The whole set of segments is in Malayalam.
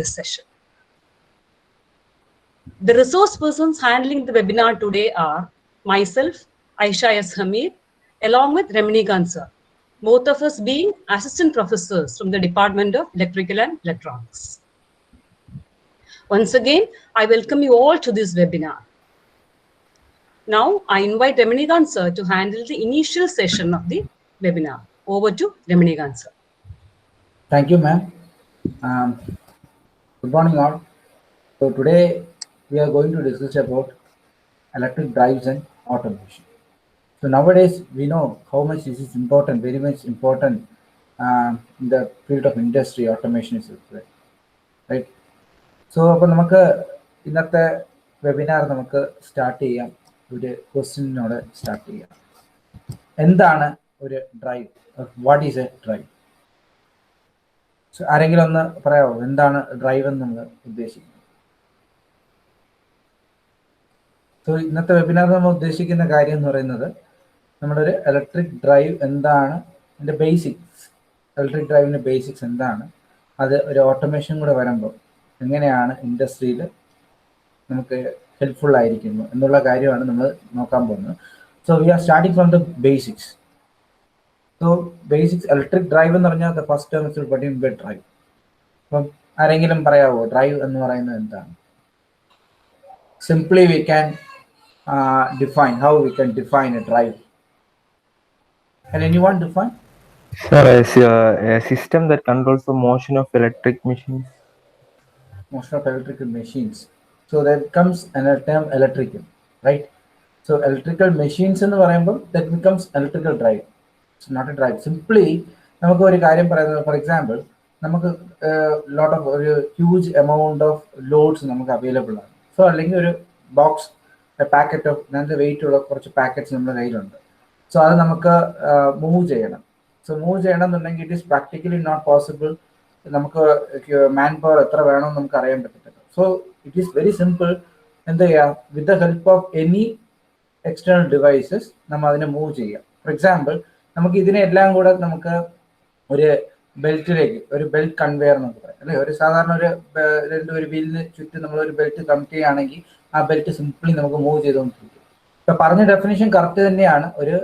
this session. The resource persons handling the webinar today are myself, Aisha S. Hamid, along with Ramanikant sir, both of us being assistant professors from the Department of Electrical and Electronics. Once again, I welcome you all to this webinar. Now, I invite Ramanikant sir to handle the initial session of the webinar. Over to Ramanikant sir. Thank you, ma'am. Good morning, all. So today we are going to discuss about electric drives and automation. So nowadays we know how much this is important, very much important in the field of industry. Automation is right. So അപ്പോൾ നമുക്ക് ഇന്നത്തെ വെബിനാർ നമുക്ക് സ്റ്റാർട്ട് ചെയ്യാം. ഒരു ക്വസ്റ്റ്യനോട് സ്റ്റാർട്ട് ചെയ്യാം. എന്താണ് ഒരു drive? What is A drive? ആരെങ്കിലും ഒന്ന് പറയാമോ എന്താണ് ഡ്രൈവ് എന്ന് നമ്മൾ ഉദ്ദേശിക്കുന്നത്? സോ ഇന്നത്തെ വെബിനാറിൽ നമ്മൾ ഉദ്ദേശിക്കുന്ന കാര്യം എന്ന് പറയുന്നത് നമ്മുടെ ഒരു ഇലക്ട്രിക് ഡ്രൈവ് എന്താണ്, അതിൻ്റെ ബേസിക്സ്, ഇലക്ട്രിക് ഡ്രൈവിൻ്റെ ബേസിക്സ് എന്താണ്, അത് ഒരു ഓട്ടോമേഷൻ കൂടെ വരുമ്പോൾ എങ്ങനെയാണ് ഇൻഡസ്ട്രിയിൽ നമുക്ക് ഹെൽപ്ഫുൾ ആയിരിക്കുന്നു എന്നുള്ള കാര്യമാണ് നമ്മൾ നോക്കാൻ പോകുന്നത്. So we R starting from the basics. So basics electric drive എന്ന് പറഞ്ഞാൽ the first term is what is drive. അപ്പം ആരെങ്കിലും പറയാവോ ഡ്രൈവ് എന്ന് പറയുന്നത് എന്താണ്? Simply we can define how we can define a drive. Can anyone define? Sir, a system that controls the motion of electric machines. Motion of electrical machines. So that comes another term electrical, right? So electrical machines എന്ന് പറയുമ്പോൾ that becomes electrical drive. It's not a drive. Simply നമുക്ക് ഒരു കാര്യം പറയുന്നത്, ഫോർ എക്സാമ്പിൾ നമുക്ക് ലോട്ട് ഓഫ് ഒരു ഹ്യൂജ് എമൗണ്ട് ഓഫ് ലോഡ്സ് നമുക്ക് അവൈലബിൾ ആണ്. സോ അല്ലെങ്കിൽ ഒരു ബോക്സ് പാക്കറ്റ് ഓഫ് നല്ല വെയിറ്റ് ഉള്ള കുറച്ച് പാക്കറ്റ്സ് നമ്മുടെ കയ്യിലുണ്ട്. സോ അത് നമുക്ക് മൂവ് ചെയ്യണം. സോ മൂവ് ചെയ്യണം എന്നുണ്ടെങ്കിൽ it is practically not possible. നമുക്ക് മാൻ പവർ എത്ര വേണമെന്ന് നമുക്ക് അറിയാൻ പറ്റത്തില്ല. So it is very simple. എന്താ ചെയ്യുക? With the help of any external devices നമ്മൾ അതിനെ മൂവ് ചെയ്യാം. ഫോർ എക്സാമ്പിൾ നമുക്ക് ഇതിനെല്ലാം കൂടെ നമുക്ക് ഒരു ബെൽറ്റിലേക്ക്, ഒരു ബെൽറ്റ് കൺവെയർ എന്നൊക്കെ പറയാം അല്ലെ. ഒരു സാധാരണ ഒരു വീലിന് ചുറ്റും നമ്മൾ ഒരു ബെൽറ്റ് കണക്ട് ചെയ്യുകയാണെങ്കിൽ ആ ബെൽറ്റ് സിംപ്ലി നമുക്ക് മൂവ് ചെയ്തുകൊണ്ടിരിക്കും. ഇപ്പൊ പറഞ്ഞ ഡെഫിനേഷൻ കറക്റ്റ് തന്നെയാണ്. ഒരു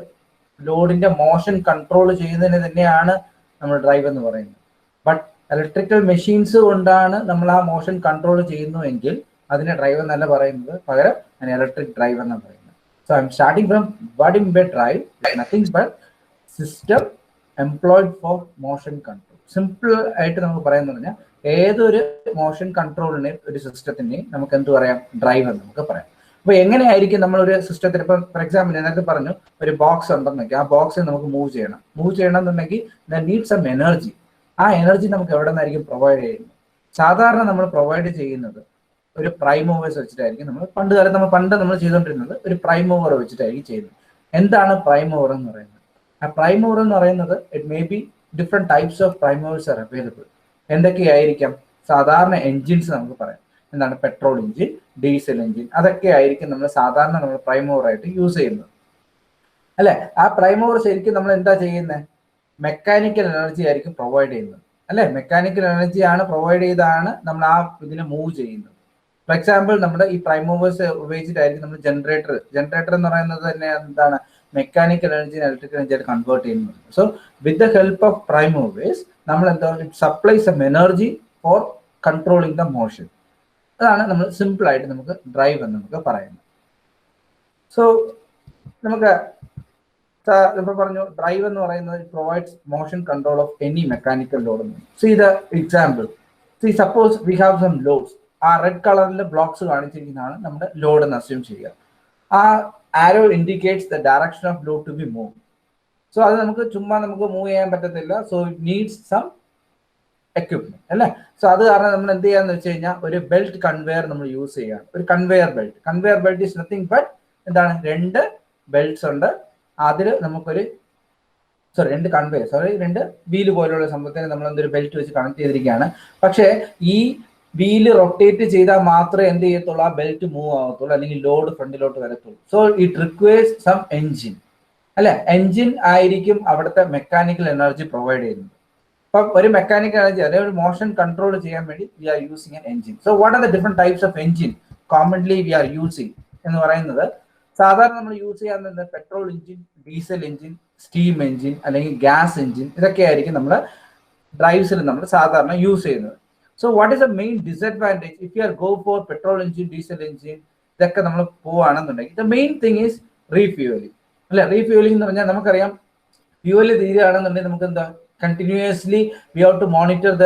ലോഡിന്റെ മോഷൻ കൺട്രോൾ ചെയ്യുന്നതിന് തന്നെയാണ് നമ്മൾ ഡ്രൈവ് എന്ന് പറയുന്നത്. ബട്ട് ഇലക്ട്രിക്കൽ മെഷീൻസ് കൊണ്ടാണ് നമ്മൾ ആ മോഷൻ കൺട്രോൾ ചെയ്യുന്നുവെങ്കിൽ അതിനെ ഡ്രൈവ് എന്നല്ല പറയുന്നത്, പകരം അതിന് ഇലക്ട്രിക് ഡ്രൈവ് എന്നാണ് പറയുന്നത്. So I am starting from what in by drive, nothing but system employed for motion control. Simple ആയിട്ട് നമുക്ക് പറയാന്ന് പറഞ്ഞാൽ ഏതൊരു മോഷൻ കൺട്രോളിനെ ഒരു സിസ്റ്റത്തിനെയും നമുക്ക് എന്ത് പറയാം? ഡ്രൈവ് എന്ന് നമുക്ക് പറയാം. അപ്പൊ എങ്ങനെയായിരിക്കും നമ്മളൊരു സിസ്റ്റത്തിന്, ഇപ്പം ഫോർ എക്സാമ്പിൾ ഞാനത് പറഞ്ഞു, ഒരു ബോക്സ് ഉണ്ടെന്നൊക്കെ, ആ ബോക്സിൽ നമുക്ക് മൂവ് ചെയ്യണം എന്നുണ്ടെങ്കിൽ നീഡ് സം എനർജി. ആ എനർജി നമുക്ക് എവിടെ നിന്നായിരിക്കും പ്രൊവൈഡ് ചെയ്യുന്നത്? സാധാരണ നമ്മൾ പ്രൊവൈഡ് ചെയ്യുന്നത് ഒരു പ്രൈം മൂവേഴ്സ് വെച്ചിട്ടായിരിക്കും. പണ്ട് നമ്മൾ ചെയ്തുകൊണ്ടിരുന്നത് ഒരു പ്രൈം മൂവർ വെച്ചിട്ടായിരിക്കും ചെയ്യുന്നത്. എന്താണ് പ്രൈം മൂവർ എന്ന് പറയുന്നത്? ആ പ്രൈം മൂവർ എന്ന് പറയുന്നത് it may be different types of prime movers are available. എന്തൊക്കെയായിരിക്കാം? സാധാരണ എൻജിൻസ് നമുക്ക് പറയാം. എന്താണ്? പെട്രോൾ എഞ്ചിൻ, ഡീസൽ എഞ്ചിൻ, അതൊക്കെ ആയിരിക്കും നമ്മൾ സാധാരണ നമ്മൾ പ്രൈം മൂവർ ആയിട്ട് യൂസ് ചെയ്യുന്നത് അല്ലെ. ആ പ്രൈം മൂവർ ശരിക്കും നമ്മൾ എന്താ ചെയ്യുന്നത്? മെക്കാനിക്കൽ എനർജി ആയിരിക്കും പ്രൊവൈഡ് ചെയ്യുന്നത് അല്ലെ. മെക്കാനിക്കൽ എനർജിയാണ് പ്രൊവൈഡ് ചെയ്താണ് നമ്മൾ ആ ഇതിനെ മൂവ് ചെയ്യുന്നത്. ഫോർ എക്സാമ്പിൾ നമ്മുടെ ഈ പ്രൈം മൂവേഴ്സ് ഉപയോഗിച്ചിട്ടായിരിക്കും നമ്മൾ ജനറേറ്റർ എന്ന് പറയുന്നത് തന്നെ എന്താണ്? മെക്കാനിക്കൽ എനർജി ഇലക്ട്രിക്കൽ എനർജി ആയിട്ട് കൺവേർട്ട് ചെയ്യുന്നുണ്ട്. So with the help of prime movers നമ്മൾ എന്താ, it supplies M energy for controlling the motion. അതാണ് നമ്മൾ സിമ്പിൾ ആയിട്ട് നമുക്ക് ഡ്രൈവ് എന്ന് നമുക്ക് പറയുന്നത്. സോ നമുക്ക് ഇപ്പൊ പറഞ്ഞു ഡ്രൈവ് എന്ന് പറയുന്നത് provides motion control of any mechanical load. See the example. See suppose we have some loads. ആ റെഡ് കളറിലെ ബ്ലോക്സ് കാണിച്ചിരിക്കുന്നതാണ് നമ്മുടെ ലോഡ് എന്ന് അസ്യൂം ചെയ്യുക. ആ arrow indicates the direction of load to be move. So അത് നമുക്ക് ചുമ്മാ നമുക്ക് മൂവ് ചെയ്യാൻ പറ്റത്തില്ല. So it needs some equipment അല്ലേ. സോ അത് കാരണം നമ്മൾ എന്ത് ചെയ്യാന്ന് വെച്ച് കഴിഞ്ഞാൽ ഒരു ബെൽറ്റ് കൺവെയർ നമ്മൾ യൂസ് ചെയ്യാണ്. ഒരു conveyor belt is nothing but എന്താണ്? രണ്ട് ബെൽറ്റ്സ് ഉണ്ട്. അതിൽ നമുക്കൊരു രണ്ട് വീല് പോലുള്ള സംഭവത്തിന് നമ്മൾ എന്തൊരു ബെൽറ്റ് വെച്ച് കണക്ട് ചെയ്തിരിക്കുകയാണ്. പക്ഷേ ഈ വീല് റൊട്ടേറ്റ് ചെയ്താൽ മാത്രമേ എന്ത് ചെയ്യത്തുള്ളൂ? ആ ബെൽറ്റ് മൂവ് ആവത്തുള്ളൂ, അല്ലെങ്കിൽ ലോഡ് ഫ്രണ്ടിലോട്ട് വരത്തുള്ളൂ. So it requires some engine അല്ലെ. എൻജിൻ ആയിരിക്കും അവിടുത്തെ മെക്കാനിക്കൽ എനർജി പ്രൊവൈഡ് ചെയ്യുന്നത്. അപ്പം ഒരു മെക്കാനിക്കൽ എനർജി അതായത് ഒരു മോഷൻ കൺട്രോൾ ചെയ്യാൻ വേണ്ടി we are using an engine. So what are the different types of engine commonly we are using എന്ന് പറയുന്നത്, സാധാരണ നമ്മൾ യൂസ് ചെയ്യാവുന്നത് petrol engine, diesel engine, steam engine അല്ലെങ്കിൽ ഗ്യാസ് എഞ്ചിൻ, ഇതൊക്കെ ആയിരിക്കും നമ്മൾ ഡ്രൈവ്സിൽ നമ്മൾ സാധാരണ യൂസ് ചെയ്യുന്നത്. So what is the main disadvantage if you are go for petrol engine, diesel engine ഇതൊക്കെ നമ്മൾ പോവുകയാണെന്നുണ്ടെങ്കിൽ the main thing is refuelling. അല്ലെ, റീഫ്യൂവലിംഗ് എന്ന് പറഞ്ഞാൽ നമുക്കറിയാം ഫ്യൂവൽ തീരുകയാണെന്നുണ്ടെങ്കിൽ നമുക്ക് എന്താ continuously we have to monitor the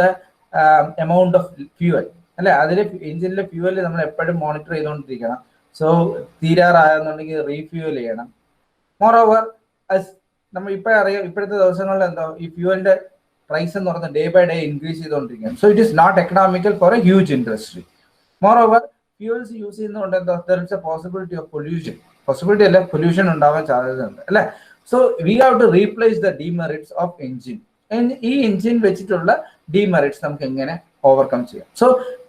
amount of fuel. അല്ലെ, അതിൽ എഞ്ചിനിലെ ഫ്യൂവൽ നമ്മൾ എപ്പോഴും മോണിറ്റർ ചെയ്തുകൊണ്ടിരിക്കണം. സോ തീരാറായെന്നുണ്ടെങ്കിൽ റീഫ്യൂവൽ ചെയ്യണം. മോർ ഓവർ നമ്മൾ ഇപ്പോഴറിയാം, ഇപ്പോഴത്തെ ദിവസങ്ങളിൽ എന്താ ഈ ഫ്യൂവലിന്റെ പ്രൈസ് എന്ന് പറയുന്നത് ഡേ ബൈ ഡേ ഇൻക്രീസ് ചെയ്തുകൊണ്ടിരിക്കുകയാണ്. So it is not economical for a huge industry. Moreover fuels use ചെയ്യുന്നതുകൊണ്ട് എന്താ there is a possibility of pollution, possibility അല്ല പൊല്യൂഷൻ ഉണ്ടാവാൻ സാധ്യതയുണ്ട്. അല്ലെ, so we have to replace the demerits of engine. ഈ എഞ്ചിൻ വെച്ചിട്ടുള്ള ഡീമെറിറ്റ്സ് നമുക്ക് എങ്ങനെ ഓവർകം ചെയ്യാം? സോ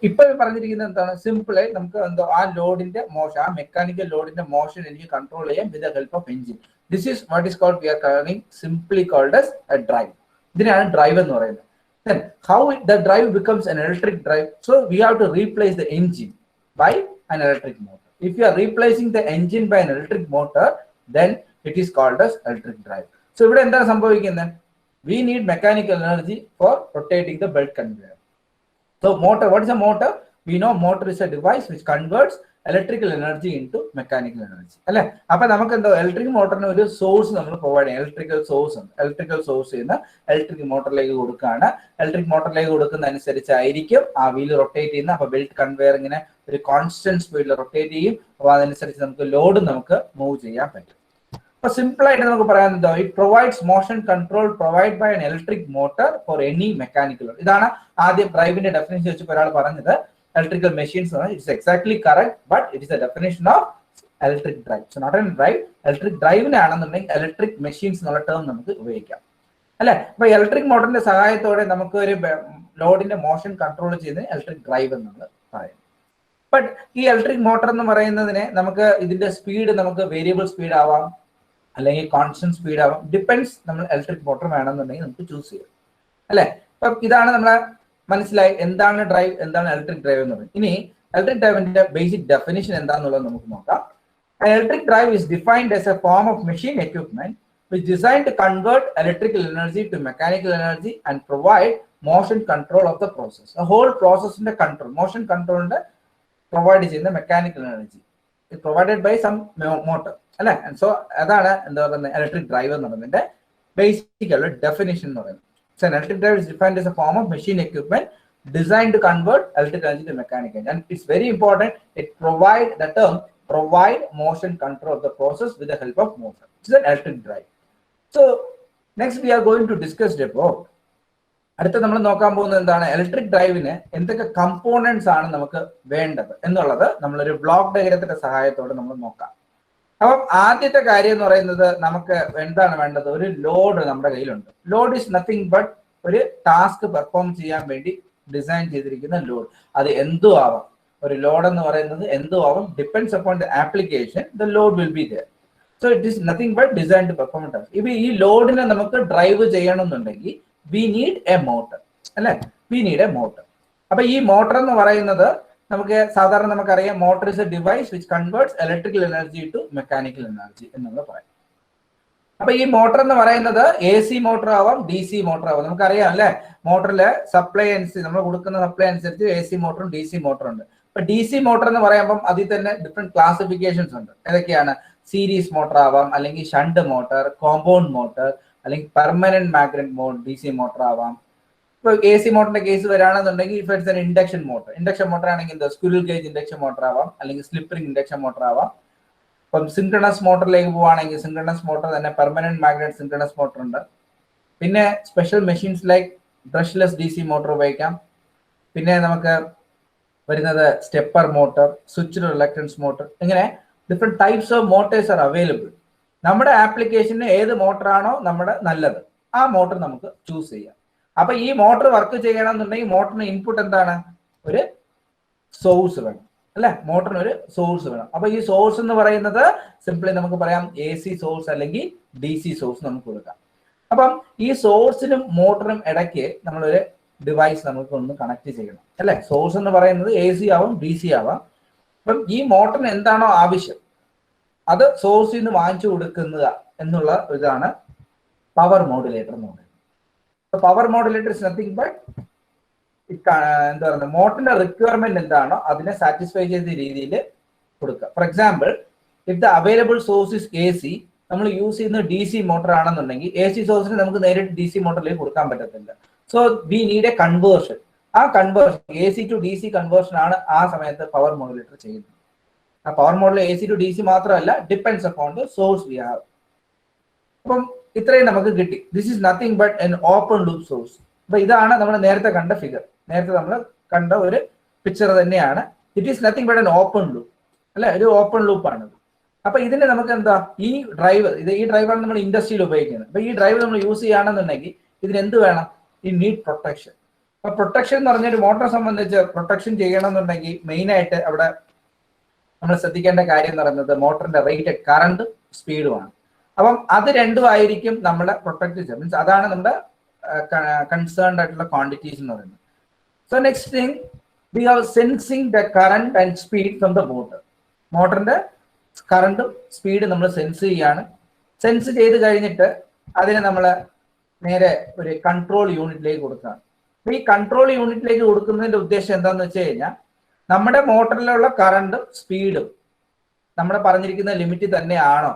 ഇപ്പൊ പറഞ്ഞിരിക്കുന്നത് എന്താണ്, സിമ്പിളായി നമുക്ക് എന്തോ ആ ലോഡിന്റെ മോഷൻ, ആ മെക്കാനിക്കൽ ലോഡിന്റെ മോഷൻ എനിക്ക് കൺട്രോൾ ചെയ്യാം with the help of engine. This is what is called, we are calling simply called as a drive. ഇതിനാണ് ഡ്രൈവ് എന്ന് പറയുന്നത്. Then how the drive becomes an electric drive? So we have to replace the engine by an electric motor. If you are replacing the engine by an electric motor, then it is called as electric drive. So ഇവിടെ എന്താണ് സംഭവിക്കുന്നത്? We need mechanical energy for rotating the belt conveyor. So motor, what is a motor? We know motor is a device which converts electrical energy into mechanical energy. അല്ലെ, അപ്പൊ നമുക്ക് എന്താ ഇലക്ട്രിക് മോട്ടറിന് ഒരു സോഴ്സ് നമ്മൾ പ്രൊവൈഡ് ചെയ്യാം. ഇലക്ട്രിക്കൽ സോഴ്സ് ഉണ്ട്. ഇലക്ട്രിക്കൽ സോഴ്സ് ചെയ്യുന്ന ഇലക്ട്രിക് മോട്ടറിലേക്ക് കൊടുക്കുകയാണ്. ഇലക്ട്രിക് മോട്ടറിലേക്ക് കൊടുക്കുന്ന അനുസരിച്ചായിരിക്കും ആ വീല് റൊട്ടേറ്റ് ചെയ്യുന്നത്. അപ്പൊ ബെൽറ്റ് കൺവെയർ ഇങ്ങനെ ഒരു കോൺസ്റ്റന്റ് സ്പീഡിൽ റൊട്ടേറ്റ് ചെയ്യും. അപ്പൊ അതനുസരിച്ച് നമുക്ക് ലോഡ് നമുക്ക് മൂവ് ചെയ്യാൻ പറ്റും. അപ്പൊ സിമ്പിൾ ആയിട്ട് നമുക്ക് പറയാൻ എന്താ, it provides motion control provide by an electric motor for any mechanical. ഇതാണ് ആദ്യം ഡ്രൈവിന്റെ ഡെഫിനിഷൻ വെച്ചപ്പോൾ ഒരാൾ പറഞ്ഞത് electrical machines. It's exactly correct, but it is a definition of electric drive. So not a drive, electric drive ആണെന്നുണ്ടെങ്കിൽ electric machines എന്നുള്ള ടേം നമുക്ക് ഉപയോഗിക്കാം. അല്ലെ, അപ്പൊ ഇലക്ട്രിക് മോട്ടറിന്റെ സഹായത്തോടെ നമുക്ക് ഒരു ലോഡിന്റെ മോഷൻ കൺട്രോൾ ചെയ്യുന്നതിന് ഇലക്ട്രിക് ഡ്രൈവ് എന്നുള്ളത് പറയും. ബട്ട് ഈ ഇലക്ട്രിക് മോട്ടർ എന്ന് പറയുന്നതിന് നമുക്ക് ഇതിന്റെ സ്പീഡ് നമുക്ക് വേരിയബിൾ സ്പീഡ് ആവാം അല്ലെങ്കിൽ കോൺസ്റ്റന്റ് സ്പീഡ് ആവാം. ഡിപ്പെൻഡ്സ് നമ്മൾ ഇലക്ട്രിക് മോട്ടർ വേണമെന്നുണ്ടെങ്കിൽ നമുക്ക് ചൂസ് ചെയ്യാം. അല്ലെ, അപ്പൊ ഇതാണ് നമ്മളെ മനസ്സിലായി എന്താണ് ഡ്രൈവ്, എന്താണ് ഇലക്ട്രിക് ഡ്രൈവ് എന്ന് പറയുന്നത്. ഇനി ഇലക്ട്രിക് ഡ്രൈവിന്റെ ബേസിക് ഡെഫിനിഷൻ എന്താണെന്നുള്ളത് നമുക്ക് നോക്കാം. Electric drive is defined as a form of machine equipment which is designed to convert electrical energy to mechanical energy and provide motion control of the process. The whole process in the control, motion control ന്റെ provide ചെയ്യുന്ന mechanical energy is provided by some motor. അല്ലെ, സോ അതാണ് എന്താ പറയുന്നത് ഇലക്ട്രിക് ഡ്രൈവ് എന്ന് പറയുന്നതിന്റെ ബേസിക് ആയിട്ടുള്ള ഡെഫിനിഷൻ എന്ന് പറയുന്നത്. So an electric drive is defined as a form of machine equipment designed to convert electric energy to mechanical energy. And it's very important, it provide motion control of the process with the help of motor. It's an electric drive. So next we are going to discuss about, അടുത്ത നമ്മൾ നോക്കാൻ പോകുന്നത് എന്താണ്, ഇലക്ട്രിക് ഡ്രൈവിന് എന്തൊക്കെ കമ്പോണൻസ് ആണ് നമുക്ക് വേണ്ടത് എന്നുള്ളത് നമ്മളൊരു ബ്ലോക്ക് ഡയഗ്രത്തിന്റെ സഹായത്തോടെ നമ്മൾ നോക്കാം. അപ്പം ആദ്യത്തെ കാര്യം എന്ന് പറയുന്നത് നമുക്ക് എന്താണ് വേണ്ടത്, ഒരു ലോഡ് നമ്മുടെ കയ്യിലുണ്ട്. ലോഡ് ഈസ് നത്തിങ് ബട്ട് ഒരു ടാസ്ക് പെർഫോം ചെയ്യാൻ വേണ്ടി ഡിസൈൻ ചെയ്തിരിക്കുന്ന ലോഡ്. അത് എന്തും ആവാം, ഒരു ലോഡ് എന്ന് പറയുന്നത് എന്തും ആവാം. Depends upon the application the load will be there. So it is nothing but design to perform task. ഇപ്പൊ ഈ ലോഡിനെ നമുക്ക് ഡ്രൈവ് ചെയ്യണമെന്നുണ്ടെങ്കിൽ വി നീഡ് എ മോട്ടർ. അല്ലെ, വി നീഡ് എ മോട്ടർ. അപ്പൊ ഈ മോട്ടർ എന്ന് പറയുന്നത് നമുക്ക് സാധാരണ നമുക്കറിയാം, motor is a device which converts electrical energy to mechanical energy എന്നുള്ള പറയും. അപ്പൊ ഈ മോട്ടർ എന്ന് പറയുന്നത് AC മോട്ടർ ആവാം, DC മോട്ടർ ആവാം. നമുക്കറിയാം അല്ലെ, മോട്ടറിലെ സപ്ലൈ അനുസരിച്ച് നമ്മൾ കൊടുക്കുന്ന സപ്ലൈ അനുസരിച്ച് AC മോട്ടറും DC മോട്ടറും ഉണ്ട്. ഇപ്പൊ DC മോട്ടർ എന്ന് പറയുമ്പോൾ അതിൽ തന്നെ ഡിഫറെന്റ് ക്ലാസിഫിക്കേഷൻസ് ഉണ്ട്. ഏതൊക്കെയാണ്, സീരീസ് മോട്ടർ ആവാം, അല്ലെങ്കിൽ ഷണ്ട് മോട്ടർ, കോമ്പൗണ്ട് മോട്ടർ, അല്ലെങ്കിൽ permanent magnet mode DC motor ആവാം. ഇപ്പോൾ AC മോട്ടറിന്റെ കേസ് വരാണെന്നുണ്ടെങ്കിൽ if it's an induction motor ആണെങ്കിൽ എന്താ സ്ക്വിറൽ ഗേജ് ഇൻഡക്ഷൻ മോട്ടർ ആവാം, അല്ലെങ്കിൽ സ്ലിപ്പ് റിംഗ് ഇൻഡക്ഷൻ മോട്ടർ ആവാം. ഇപ്പം സിൻക്രണസ് മോട്ടറിലേക്ക് പോവുകയാണെങ്കിൽ സിൻക്രണസ് മോട്ടർ തന്നെ പെർമനന്റ് മാഗ്നറ്റ് സിൻക്രണസ് മോട്ടർ ഉണ്ട്. പിന്നെ special machines like brushless DC motor ഉപയോഗിക്കാം. പിന്നെ നമുക്ക് വരുന്നത് stepper motor, switched reluctance motor, ഇങ്ങനെ different types of motors are available. നമ്മുടെ ആപ്ലിക്കേഷന് ഏത് മോട്ടറാണോ നമ്മുടെ നല്ലത് ആ മോട്ടർ നമുക്ക് ചൂസ് ചെയ്യാം. അപ്പൊ ഈ മോട്ടർ വർക്ക് ചെയ്യണമെന്നുണ്ടെങ്കിൽ മോട്ടറിന് ഇൻപുട്ട് എന്താണ്, ഒരു സോഴ്സ് വേണം. അല്ലെ, മോട്ടറിന് ഒരു സോഴ്സ് വേണം. അപ്പൊ ഈ സോഴ്സ് എന്ന് പറയുന്നത് സിംപ്ലി നമുക്ക് പറയാം AC സോഴ്സ് അല്ലെങ്കിൽ DC സോഴ്സ് നമുക്ക് കൊടുക്കാം. അപ്പം ഈ സോഴ്സിനും മോട്ടറിനും ഇടയ്ക്ക് നമ്മളൊരു ഡിവൈസ് നമുക്ക് ഒന്ന് കണക്ട് ചെയ്യണം അല്ലെ. സോഴ്സ് എന്ന് പറയുന്നത് AC ആവാം DC ആവാം. അപ്പം ഈ മോട്ടറിന് എന്താണോ ആവശ്യം അത് സോഴ്സിൽ നിന്ന് വാങ്ങിച്ചു കൊടുക്കുക എന്നുള്ള ഇതാണ് പവർ മോഡുലേറ്റർ എന്ന് പറയുന്നത്. Power modulator is nothing but എന്താ പറയുക, മോട്ടറിന്റെ റിക്വയർമെന്റ് എന്താണോ അതിനെ സാറ്റിസ്ഫൈ ചെയ്ത രീതിയിൽ കൊടുക്കുക. For example, if the available source is AC, നമ്മൾ യൂസ് ചെയ്യുന്ന DC മോട്ടർ ആണെന്നുണ്ടെങ്കിൽ AC സോഴ്സിന് നമുക്ക് നേരിട്ട് DC മോട്ടറിലേക്ക് കൊടുക്കാൻ പറ്റത്തില്ല. So we need a conversion. ആ conversion AC to DC conversion ആണ് ആ സമയത്ത് പവർ മോഡുലേറ്റർ ചെയ്യുന്നത്. ആ power modulator AC to DC മാത്രമല്ല, depends upon the source we have. അപ്പം ഇത്രയും നമുക്ക് കിട്ടി. This is nothing but an open loop source. അപ്പൊ ഇതാണ് നമ്മൾ നേരത്തെ കണ്ട ഫിഗർ, നേരത്തെ നമ്മൾ കണ്ട ഒരു പിക്ചർ തന്നെയാണ്. It is nothing but an open loop അല്ലെ, ഒരു ഓപ്പൺ ലൂപ്പ് ആണ്. അപ്പൊ ഇതിന് നമുക്ക് എന്താ, ഈ ഡ്രൈവർ, ഈ ഡ്രൈവറാണ് നമ്മൾ ഇൻഡസ്ട്രിയിൽ ഉപയോഗിക്കുന്നത്. അപ്പൊ ഈ ഡ്രൈവർ നമ്മൾ യൂസ് ചെയ്യുകയാണെന്നുണ്ടെങ്കിൽ ഇതിന് എന്ത് വേണം, ഈ നീഡ് പ്രൊട്ടക്ഷൻ. അപ്പൊ പ്രൊട്ടക്ഷൻ എന്ന് പറഞ്ഞൊരു മോട്ടറെ സംബന്ധിച്ച് പ്രൊട്ടക്ഷൻ ചെയ്യണമെന്നുണ്ടെങ്കിൽ മെയിൻ ആയിട്ട് അവിടെ നമ്മൾ ശ്രദ്ധിക്കേണ്ട കാര്യം എന്ന് പറയുന്നത് മോട്ടറിന്റെ റേറ്റഡ് കറണ്ട് സ്പീഡുമാണ്. അപ്പം അത് രണ്ടും ആയിരിക്കും നമ്മളെ പ്രൊട്ടക്ട് ചെയ്യുക. മീൻസ് അതാണ് നമ്മുടെ കൺസേൺഡ് ആയിട്ടുള്ള ക്വാണ്ടിറ്റീസ് എന്ന് പറയുന്നത്. So next thing, we have sensing the current and speed from the motor. മോട്ടറിന്റെ കറണ്ടും സ്പീഡും നമ്മൾ സെൻസ് ചെയ്യാണ്. സെൻസ് ചെയ്ത് കഴിഞ്ഞിട്ട് അതിനെ നമ്മൾ നേരെ ഒരു കൺട്രോൾ യൂണിറ്റിലേക്ക് കൊടുക്കുകയാണ്. അപ്പൊ ഈ കൺട്രോൾ യൂണിറ്റിലേക്ക് കൊടുക്കുന്നതിന്റെ ഉദ്ദേശം എന്താണെന്ന് വെച്ച് കഴിഞ്ഞാൽ, നമ്മുടെ മോട്ടറിലുള്ള കറണ്ടും സ്പീഡും നമ്മൾ പറഞ്ഞിരിക്കുന്ന ലിമിറ്റ് തന്നെയാണോ,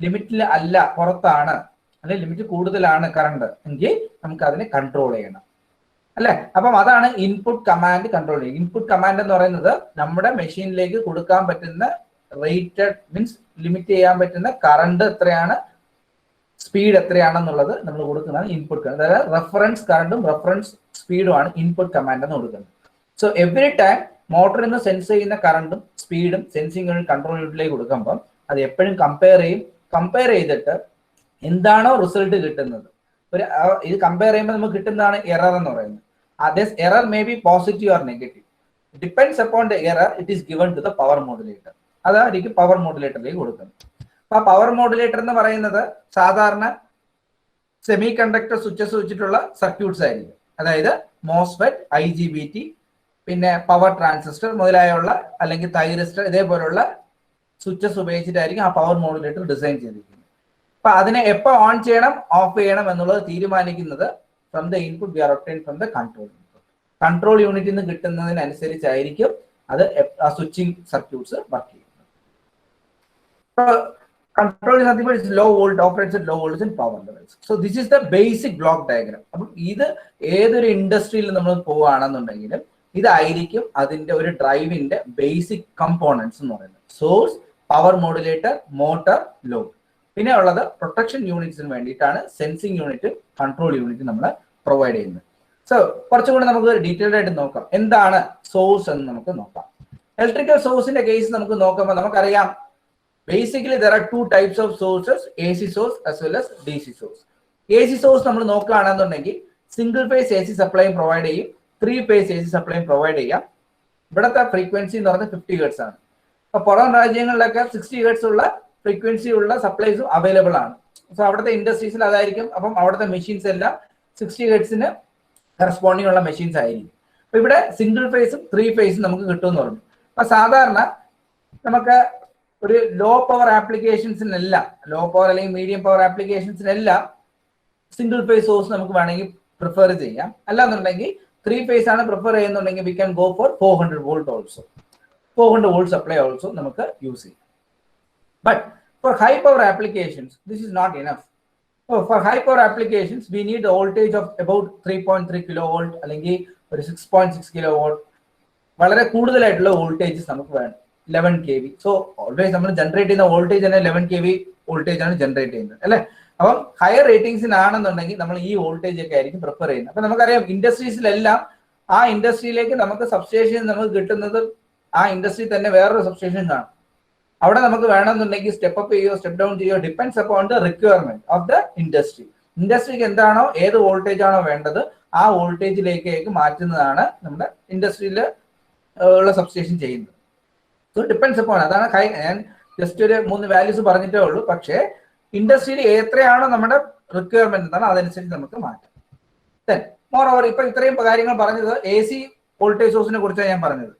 ലിമിറ്റിൽ അല്ല പുറത്താണ്, അല്ലെങ്കിൽ ലിമിറ്റ് കൂടുതലാണ് കറണ്ട് എങ്കിൽ നമുക്ക് അതിനെ കൺട്രോൾ ചെയ്യണം അല്ലെ. അപ്പം അതാണ് ഇൻപുട്ട് കമാൻഡ് കൺട്രോൾ ചെയ്യുക. ഇൻപുട്ട് കമാൻഡ് എന്ന് പറയുന്നത് നമ്മുടെ മെഷീനിലേക്ക് കൊടുക്കാൻ പറ്റുന്ന റേറ്റഡ്, മീൻസ് ലിമിറ്റ് ചെയ്യാൻ പറ്റുന്ന കറണ്ട് എത്രയാണ്, സ്പീഡ് എത്രയാണെന്നുള്ളത് നമ്മൾ കൊടുക്കുന്നതാണ് ഇൻപുട്ട്. അതായത് റെഫറൻസ് കറണ്ടും റെഫറൻസ് സ്പീഡുമാണ് ഇൻപുട്ട് കമാൻഡ് എന്ന് കൊടുക്കുന്നത്. സോ എവറി ടൈം മോട്ടറിൽ നിന്ന് സെൻസ് ചെയ്യുന്ന കറണ്ടും സ്പീഡും സെൻസിങ് കൺട്രോൾ യൂണിറ്റിലേക്ക് കൊടുക്കുമ്പോൾ അത് എപ്പോഴും കമ്പയർ ചെയ്യും. കമ്പയർ ചെയ്തിട്ട് എന്താണോ റിസൾട്ട് കിട്ടുന്നത്, ഒരു ഇത് കമ്പയർ ചെയ്യുമ്പോൾ നമുക്ക് കിട്ടുന്നതാണ് എറർ എന്ന് പറയുന്നത്. അതേ error may be positive or negative, depends upon the error, it is given to the power modulator. അതായിരിക്കും പവർ മോഡുലേറ്ററിലേക്ക് കൊടുക്കുന്നത്. അപ്പൊ ആ പവർ മോഡുലേറ്റർ എന്ന് പറയുന്നത് സാധാരണ സെമി കണ്ടക്ടർ സ്വിച്ചസ് വെച്ചിട്ടുള്ള സർക്യൂട്ട്സ് ആയിരിക്കും. അതായത് മോസ്ഫെറ്റ്, IGBT, പിന്നെ പവർ ട്രാൻസിസ്റ്റർ മുതലായുള്ള, അല്ലെങ്കിൽ തൈറിസ്റ്റർ, ഇതേപോലുള്ള സ്വിച്ചസ് ഉപയോഗിച്ചിട്ടായിരിക്കും ആ പവർ മോഡുലേറ്റർ ഡിസൈൻ ചെയ്തിരിക്കുന്നത്. അപ്പൊ അതിനെ എപ്പോൾ ഓൺ ചെയ്യണം ഓഫ് ചെയ്യണം എന്നുള്ളത് തീരുമാനിക്കുന്നത് from the input we are obtain from the control input. Control യൂണിറ്റിൽ നിന്ന് കിട്ടുന്നതിനനുസരിച്ചായിരിക്കും അത് ആ സ്വിച്ചിങ് സർക്യൂട്ട്സ് വർക്ക് ചെയ്യുന്നത്. Control is nothing but it's low volt, operates at low voltage and power levels. So this is the basic block diagram. അപ്പം ഇത് ഏതൊരു ഇൻഡസ്ട്രിയിൽ നമ്മൾ പോവുകയാണെന്നുണ്ടെങ്കിലും ഇതായിരിക്കും അതിന്റെ ഒരു ഡ്രൈവിന്റെ ബേസിക് കമ്പോണൻസ് എന്ന് പറയുന്നത്. Source, power modulator, motor, load. പിന്നെ ഉള്ളത് പ്രൊട്ടക്ഷൻ യൂണിറ്റ്സിന് വേണ്ടിയിട്ടാണ് സെൻസിങ് യൂണിറ്റ്, കൺട്രോൾ യൂണിറ്റ് നമ്മൾ പ്രൊവൈഡ് ചെയ്യുന്നത്. സോ കുറച്ചും കൂടെ നമുക്ക് ഡീറ്റെയിൽഡ് ആയിട്ട് നോക്കാം എന്താണ് സോഴ്സ് എന്ന് നമുക്ക് നോക്കാം. ഇലക്ട്രിക്കൽ സോഴ്സിന്റെ കേസ് നമുക്ക് നോക്കുമ്പോൾ നമുക്കറിയാം, basically there are two types of sources, AC source as well as DC source. AC source നമ്മൾ നോക്കുകയാണെന്നുണ്ടെങ്കിൽ സിംഗിൾ ഫേസ് AC സപ്ലൈയും പ്രൊവൈഡ് ചെയ്യും, 3 ഫേസ് AC സപ്ലൈയും പ്രൊവൈഡ് ചെയ്യാം. ഇവിടുത്തെ ഫ്രീക്വൻസി എന്ന് പറയുന്നത് 50 ഹെർട്സ് ആണ്. അപ്പൊ പുറം രാജ്യങ്ങളിലൊക്കെ 60 ഹെർട്സ് ഉള്ള ഫ്രീക്വൻസി ഉള്ള സപ്ലൈസും അവൈലബിൾ ആണ്. സോ അവിടുത്തെ ഇൻഡസ്ട്രീസിൽ അതായിരിക്കും. അപ്പം അവിടുത്തെ മെഷീൻസ് എല്ലാം 60 ഹെർട്സിന് കറസ്പോണ്ടിങ് ഉള്ള മെഷീൻസ് ആയിരിക്കും. അപ്പൊ ഇവിടെ സിംഗിൾ ഫേസും 3 ഫേസും നമുക്ക് കിട്ടുമെന്ന് പറഞ്ഞു. അപ്പൊ സാധാരണ നമുക്ക് ഒരു ലോ പവർ ആപ്ലിക്കേഷൻസിനെല്ലാം, ലോ പവർ അല്ലെങ്കിൽ മീഡിയം പവർ ആപ്ലിക്കേഷൻസിനെല്ലാം സിംഗിൾ ഫേസ് സോഴ്സ് നമുക്ക് വേണമെങ്കിൽ പ്രിഫർ ചെയ്യാം. അല്ലാന്നുണ്ടെങ്കിൽ 3 ഫേസ് ആണ് പ്രിഫർ ചെയ്യുന്നുണ്ടെങ്കിൽ we can go for 400 volt also, 400 volt supply also നമുക്ക് യൂസ് ചെയ്യാം. But for high power applications this is not enough. For high power applications we need voltage of about 3.3 kilo volt അല്ലെങ്കിൽ ഒരു 6.6 കിലോ വോൾട്ട്. വളരെ കൂടുതലായിട്ടുള്ള വോൾട്ടേജസ് നമുക്ക് വേണം, 11 kV. സോ ഓൾവേസ് നമ്മൾ ജനറേറ്റ് ചെയ്യുന്ന വോൾട്ടേജ് തന്നെ 11 kV വോൾട്ടേജ് ആണ് ജനറേറ്റ് ചെയ്യുന്നത് അല്ലെ. അപ്പം ഹയർ റേറ്റിംഗ്സിനാണെന്നുണ്ടെങ്കിൽ നമ്മൾ ഈ വോൾട്ടേജ് ഒക്കെ ആയിരിക്കും പ്രിഫർ ചെയ്യുന്നത്. അപ്പൊ നമുക്കറിയാം ഇൻഡസ്ട്രീസിലെല്ലാം ആ ഇൻഡസ്ട്രിയിലേക്ക് നമുക്ക് സബ്സ്റ്റേഷൻ നമുക്ക് കിട്ടുന്നത് ആ ഇൻഡസ്ട്രി തന്നെ വേറൊരു സബ്സ്റ്റേഷൻ കാണും. അവിടെ നമുക്ക് വേണമെന്നുണ്ടെങ്കിൽ സ്റ്റെപ്പ് അപ്പ് ചെയ്യോ സ്റ്റെപ്പ് ഡൗൺ ചെയ്യോ, depends upon the requirement of the industry. ഇൻഡസ്ട്രിക്ക് എന്താണോ ഏത് വോൾട്ടേജ് ആണോ വേണ്ടത് ആ വോൾട്ടേജിലേക്ക് മാറ്റുന്നതാണ് നമ്മുടെ ഇൻഡസ്ട്രിയിൽ ഉള്ള സബ്സ്റ്റേഷൻ ചെയ്യുന്നത്. സോ ഡിപ്പെൻഡ്സ് അപ്പോൺ, അതാണ് ഞാൻ ജസ്റ്റ് ഒരു 3 വാല്യൂസ് പറഞ്ഞിട്ടേ ഉള്ളൂ. പക്ഷേ ഇൻഡസ്ട്രിയിൽ എത്രയാണോ നമ്മുടെ റിക്വയർമെന്റ് എന്താണ് അതനുസരിച്ച് നമുക്ക് മാറ്റാം. ദെൻ മോറോവർ ഇപ്പൊ ഇത്രയും കാര്യങ്ങൾ പറഞ്ഞത് AC വോൾട്ടേജ് സോഴ്സിനെ കുറിച്ചാണ് ഞാൻ പറഞ്ഞത്.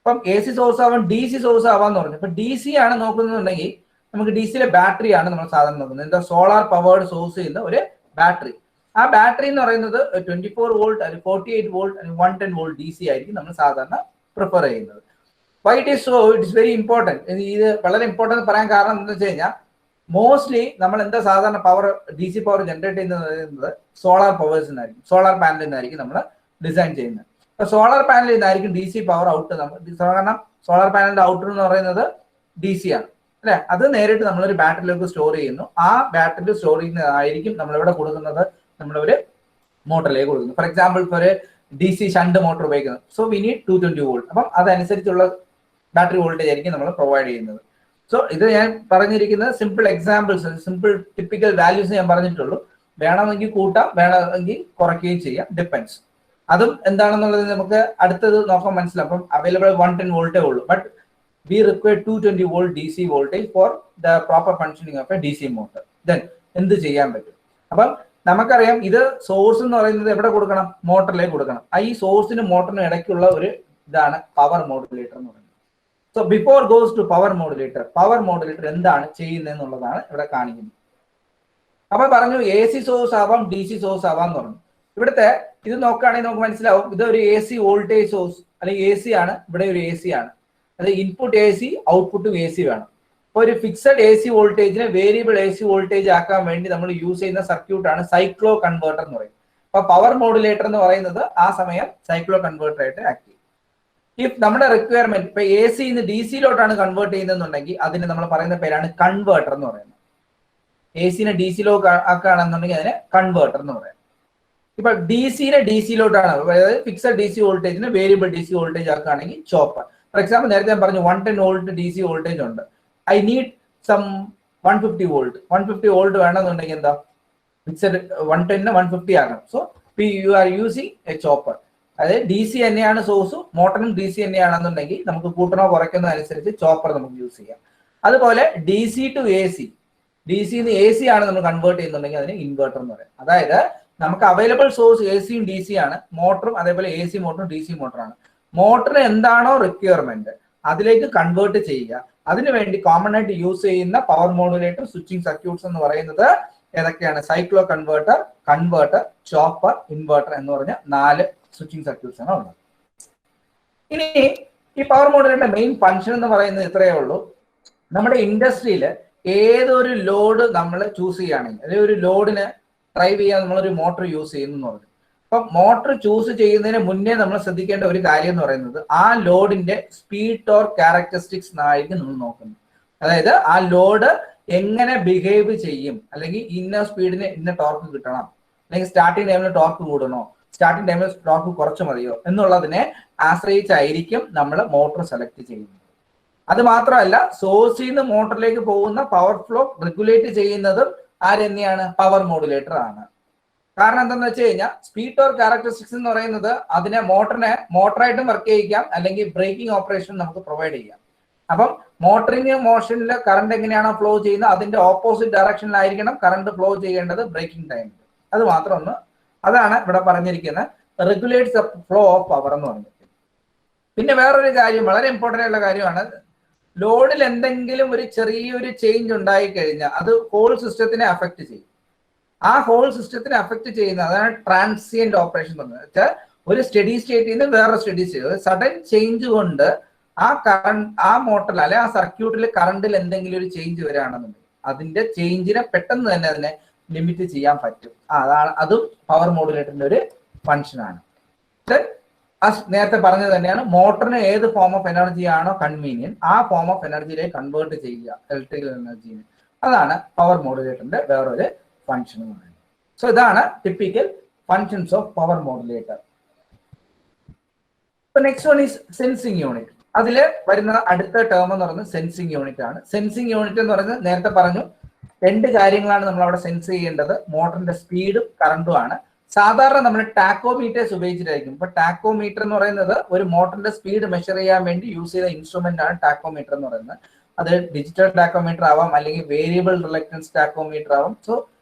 അപ്പം AC സോഴ്സ് ആവാം DC സോഴ്സ് ആവാന്ന് പറഞ്ഞു. ഇപ്പൊ DC ആണ് നോക്കുന്നുണ്ടെങ്കിൽ നമുക്ക് DCയിലെ ബാറ്ററി ആണ് നമ്മൾ സാധാരണ നോക്കുന്നത്. എന്താ സോളാർ പവേർഡ് സോഴ്സ് ചെയ്യുന്ന ഒരു ബാറ്ററി. ആ ബാറ്ററി എന്ന് പറയുന്നത് 24 വോൾട്ട് അല്ലെങ്കിൽ 48 വോൾട്ട് അല്ലെങ്കിൽ 110 വോൾട്ട് DC ആയിരിക്കും നമ്മൾ സാധാരണ പ്രിഫർ ചെയ്യുന്നത്. Why it is so it is very important. ഇത് വളരെ ഇമ്പോർട്ടൻറ്റ് പറയാൻ കാരണം എന്താണെന്ന് വെച്ച് കഴിഞ്ഞാൽ മോസ്റ്റ്ലി നമ്മൾ എന്താ സാധാരണ പവർ DC പവർ ജനറേറ്റ് ചെയ്യുന്നത് സോളാർ പവേഴ്സിൽ നിന്നായിരിക്കും, സോളാർ പാനലിൽ നിന്നായിരിക്കും നമ്മൾ ഡിസൈൻ ചെയ്യുന്നത്. അപ്പൊ സോളാർ പാനലിൽ നിന്നായിരിക്കും DC പവർ ഔട്ട്. കാരണം സോളാർ പാനലിന്റെ ഔട്ടർ എന്ന് പറയുന്നത് DC ആണ് അല്ലെ. അത് നേരിട്ട് നമ്മളൊരു ബാറ്ററിയിലേക്ക് സ്റ്റോർ ചെയ്യുന്നു. ആ ബാറ്ററിയിൽ സ്റ്റോർ ചെയ്യുന്നതായിരിക്കും നമ്മളിവിടെ കൊടുക്കുന്നത്, നമ്മളൊരു മോട്ടറിലേക്ക് കൊടുക്കുന്നു. ഫോർ എക്സാമ്പിൾ ഇപ്പോൾ ഒരു DC ഷണ്ട് മോട്ടർ ഉപയോഗിക്കുന്നത്. So we need 220 volt. അപ്പം അതനുസരിച്ചുള്ള ബാറ്ററി വോൾട്ടേജ് ആയിരിക്കും നമ്മൾ പ്രൊവൈഡ് ചെയ്യുന്നത്. സോ ഇത് ഞാൻ പറഞ്ഞിരിക്കുന്നത് simple examples, simple typical values ഞാൻ പറഞ്ഞിട്ടുള്ളൂ. വേണമെങ്കിൽ കൂട്ടാം, വേണമെങ്കിൽ കുറയ്ക്കുകയും ചെയ്യാം, ഡിപ്പെൻസ്. അതും എന്താണെന്നുള്ളത് നമുക്ക് അടുത്തത് നോക്കാൻ മനസ്സിലാവും. അപ്പം അവൈലബിൾ 110 വോൾട്ടേ ഉള്ളൂ. But we require 220 volt DC voltage for the proper functioning of A DC motor. Then എന്ത് ചെയ്യാൻ പറ്റും? അപ്പം നമുക്കറിയാം ഇത് സോഴ്സ് എന്ന് പറയുന്നത് എവിടെ കൊടുക്കണം? മോട്ടറിലേക്ക് കൊടുക്കണം. ഈ സോഴ്സിനും മോട്ടറിനും ഇടയ്ക്കുള്ള ഒരു ഇതാണ് പവർ മോഡുലേറ്റർ എന്ന് പറയുന്നത്. So before goes to power modulator എന്താണ് ചെയ്യുന്നത് എന്നുള്ളതാണ് ഇവിടെ കാണിക്കുന്നത്. അപ്പൊ പറഞ്ഞു AC സോഴ്സ് ആവാം, DC സോഴ്സ് ആവാം എന്ന് പറഞ്ഞു. ഇവിടുത്തെ ഇത് നോക്കുകയാണെങ്കിൽ നമുക്ക് മനസ്സിലാവും ഇതൊരു AC വോൾട്ടേജ് സോഴ്സ് അല്ലെങ്കിൽ AC ആണ്. ഇവിടെ ഒരു AC ആണ്. അത് ഇൻപുട്ട് AC ഔട്ട്പുട്ടും AC വേണം. അപ്പോൾ ഒരു ഫിക്സഡ് AC വോൾട്ടേജിനെ വേരിയബിൾ AC വോൾട്ടേജ് ആക്കാൻ വേണ്ടി നമ്മൾ യൂസ് ചെയ്യുന്ന സർക്യൂട്ടാണ് സൈക്ലോ കൺവേർട്ടർ എന്ന് പറയുന്നത്. അപ്പൊ പവർ മോഡുലേറ്റർ എന്ന് പറയുന്നത് ആ സമയം സൈക്ലോ കൺവേർട്ടർ ആയിട്ട് ആക്ട് ചെയ്യും. ഇഫ് നമ്മുടെ റിക്വയർമെന്റ് ഇപ്പൊ AC ന്ന് DCയിലോട്ടാണ് കൺവേർട്ട് ചെയ്യുന്നതെന്നുണ്ടെങ്കിൽ അതിന് നമ്മൾ പറയുന്ന പേരാണ് കൺവേർട്ടർ എന്ന് പറയുന്നത്. AC-നെ DCയിലോട്ട് ആക്കുകയാണെന്നുണ്ടെങ്കിൽ അതിനെ കൺവേർട്ടർ എന്ന് പറയാം. ഇപ്പൊ DC-നെ DCയിലോട്ടാണ്, അതായത് ഫിക്സഡ് DC വോൾട്ടേജിനെ വേരിയബിൾ DC വോൾട്ടേജ് ആക്കുകയാണെങ്കിൽ ചോപ്പർ. ഫോർ എക്സാമ്പിൾ നേരത്തെ ഞാൻ പറഞ്ഞു 110 വോൾട്ട് DC വോൾട്ടേജ് ഉണ്ട്. I need some 150 volt. 150 volt വേണമെന്നുണ്ടെങ്കിൽ എന്താ ഫിക്സഡ് 110 150 ആകണം. So you are using a chopper. അതായത് DC തന്നെയാണ് സോഴ്സ്, മോട്ടറും DC തന്നെയാണെന്നുണ്ടെങ്കിൽ നമുക്ക് കൂട്ടണോ കുറയ്ക്കുന്നോ അനുസരിച്ച് ചോപ്പർ നമുക്ക് യൂസ് ചെയ്യാം. അതുപോലെ DC ടു AC, DC-ന്ന് AC ആണ് നമ്മൾ കൺവേർട്ട് ചെയ്യുന്നുണ്ടെങ്കിൽ അതിന് ഇൻവേർട്ടർ എന്ന് പറയാം. അതായത് നമുക്ക് അവൈലബിൾ സോഴ്സ് AC-യും DC ആണ്, മോട്ടറും അതേപോലെ AC മോട്ടറും DC മോട്ടറാണ്. മോട്ടറിന് എന്താണോ റിക്വയർമെന്റ് അതിലേക്ക് കൺവേർട്ട് ചെയ്യുക. അതിനുവേണ്ടി കോമൺ ആയിട്ട് യൂസ് ചെയ്യുന്ന പവർ മോഡുലേറ്റർ സ്വിച്ചിങ് സർക്യൂട്ട്സ് എന്ന് പറയുന്നത് ഏതൊക്കെയാണ്? സൈക്ലോ കൺവേർട്ടർ, ചോപ്പർ, ഇൻവേർട്ടർ എന്ന് പറഞ്ഞ 4 സ്വിച്ചിങ് സർക്യൂട്ട്സ് ആണ് ഉള്ളത്. ഇനി ഈ പവർ മോഡുലേറ്ററിന്റെ മെയിൻ ഫംഗ്ഷൻ എന്ന് പറയുന്നത് ഇത്രയേ ഉള്ളൂ. നമ്മുടെ ഇൻഡസ്ട്രിയിൽ ഏതൊരു ലോഡ് നമ്മൾ ചൂസ് ചെയ്യുകയാണെങ്കിൽ, അല്ലെങ്കിൽ ഒരു ലോഡിന് ഡ്രൈവ് ചെയ്യാൻ നമ്മളൊരു മോട്ടർ യൂസ് ചെയ്യുന്നു എന്ന് പറഞ്ഞു. അപ്പൊ മോട്ടർ ചൂസ് ചെയ്യുന്നതിന് മുന്നേ നമ്മൾ ശ്രദ്ധിക്കേണ്ട ഒരു കാര്യം എന്ന് പറയുന്നത് ആ ലോഡിന്റെ സ്പീഡ് ടോർക്ക് ക്യാരക്ടറിസ്റ്റിക്സ് എന്നായിരിക്കും നമ്മൾ നോക്കുന്നത്. അതായത് ആ ലോഡ് എങ്ങനെ ബിഹേവ് ചെയ്യും, അല്ലെങ്കിൽ ഇന്ന സ്പീഡിന് ഇന്ന ടോർക്ക് കിട്ടണം, അല്ലെങ്കിൽ സ്റ്റാർട്ടിംഗ് ടൈമിൽ ടോർക്ക് കൂടണോ, സ്റ്റാർട്ടിംഗ് ടൈമിൽ ടോർക്ക് കുറച്ച് മതിയോ എന്നുള്ളതിനെ ആശ്രയിച്ചായിരിക്കും നമ്മൾ മോട്ടർ സെലക്ട് ചെയ്യുന്നത്. അത് മാത്രമല്ല സോഴ്സിൽ നിന്ന് മോട്ടറിലേക്ക് പോകുന്ന പവർ ഫ്ലോ റെഗുലേറ്റ് ചെയ്യുന്നതും ആര് തന്നെയാണ്? പവർ മോഡുലേറ്റർ ആണ്. കാരണം എന്താണെന്ന് വെച്ച് കഴിഞ്ഞാൽ സ്പീഡ് ടോർക്ക് ക്യാരക്ടറിസ്റ്റിക്സ് എന്ന് പറയുന്നത് അതിനെ മോട്ടറായിട്ടും വർക്ക് ചെയ്യിക്കാം, അല്ലെങ്കിൽ ബ്രേക്കിംഗ് ഓപ്പറേഷൻ നമുക്ക് പ്രൊവൈഡ് ചെയ്യാം. അപ്പം മോട്ടറിംഗ് മോഷനിൽ കറണ്ട് എങ്ങനെയാണോ ഫ്ലോ ചെയ്യുന്നത് അതിന്റെ ഓപ്പോസിറ്റ് ഡയറക്ഷനിലായിരിക്കണം കറണ്ട് ഫ്ലോ ചെയ്യേണ്ടത് ബ്രേക്കിംഗ് ടൈമിൽ. അത് മാത്രം അതാണ് ഇവിടെ പറഞ്ഞിരിക്കുന്നത് റെഗുലേറ്റ്സ് ഫ്ലോ ഓഫ് പവർ എന്ന് പറഞ്ഞിരിക്കുന്നത്. പിന്നെ വേറൊരു കാര്യം വളരെ ഇമ്പോർട്ടൻ്റ് ആയിട്ടുള്ള കാര്യമാണ്, ലോഡിൽ എന്തെങ്കിലും ഒരു ചെറിയൊരു ചേഞ്ച് ഉണ്ടായി കഴിഞ്ഞാൽ അത് ഹോൾ സിസ്റ്റത്തിനെ അഫക്റ്റ് ചെയ്യും. ആ ഹോൾ സിസ്റ്റത്തിനെ അഫക്റ്റ് ചെയ്യുന്ന അതാണ് ട്രാൻസിയന്റ് ഓപ്പറേഷൻ എന്ന് പറഞ്ഞത്. വെച്ചാൽ ഒരു സ്റ്റഡി സ്റ്റേറ്റിൽ നിന്ന് വേറെ സ്റ്റഡി സ്റ്റേറ്റ് സഡൻ ചേഞ്ച് കൊണ്ട് ആ മോട്ടറിൽ അല്ലെ ആ സർക്യൂട്ടിൽ കറണ്ടിൽ എന്തെങ്കിലും ഒരു ചേഞ്ച് വരികയാണെന്നുണ്ടെങ്കിൽ അതിന്റെ ചേഞ്ചിനെ പെട്ടെന്ന് തന്നെ അതിനെ ലിമിറ്റ് ചെയ്യാൻ പറ്റും. അതും പവർ മോഡുലേറ്ററിന്റെ ഒരു ഫംഗ്ഷനാണ്. നേരത്തെ പറഞ്ഞത് തന്നെയാണ്, മോട്ടറിന് ഏത് ഫോം ഓഫ് എനർജി ആണോ കൺവീനിയന്റ് ആ ഫോം ഓഫ് എനർജിയിലേക്ക് കൺവേർട്ട് ചെയ്യുക ഇലക്ട്രിക്കൽ എനർജീനെ. അതാണ് പവർ മോഡുലേറ്ററിന്റെ വേറൊരു ഫംഗ്ഷൻ എന്ന് പറയുന്നത്. സോ ഇതാണ് typical functions of power modulator. Next one is sensing unit. അതിൽ വരുന്ന അടുത്ത ടേം എന്ന് പറയുന്നത് സെൻസിങ് യൂണിറ്റ് ആണ്. സെൻസിങ് യൂണിറ്റ് എന്ന് പറയുന്നത് നേരത്തെ പറഞ്ഞു 2 കാര്യങ്ങളാണ് നമ്മൾ അവിടെ സെൻസ് ചെയ്യേണ്ടത്, മോട്ടറിന്റെ സ്പീഡും കറണ്ടും ആണ്. സാധാരണ നമ്മൾ ടാക്കോമീറ്റേഴ്സ് ഉപയോഗിച്ചിട്ടായിരിക്കും. ഇപ്പൊ ടാക്കോമീറ്റർ എന്ന് പറയുന്നത് ഒരു മോട്ടറിന്റെ സ്പീഡ് മെഷർ ചെയ്യാൻ വേണ്ടി യൂസ് ചെയ്ത ഇൻസ്ട്രുമെന്റ് ആണ് ടാക്കോമീറ്റർ എന്ന് പറയുന്നത്. അത് ഡിജിറ്റൽ ടാക്കോമീറ്റർ ആവാം, അല്ലെങ്കിൽ വേരിയബിൾ റിലക്റ്റൻസ് ടാക്കോമീറ്റർ ആവാം. സോ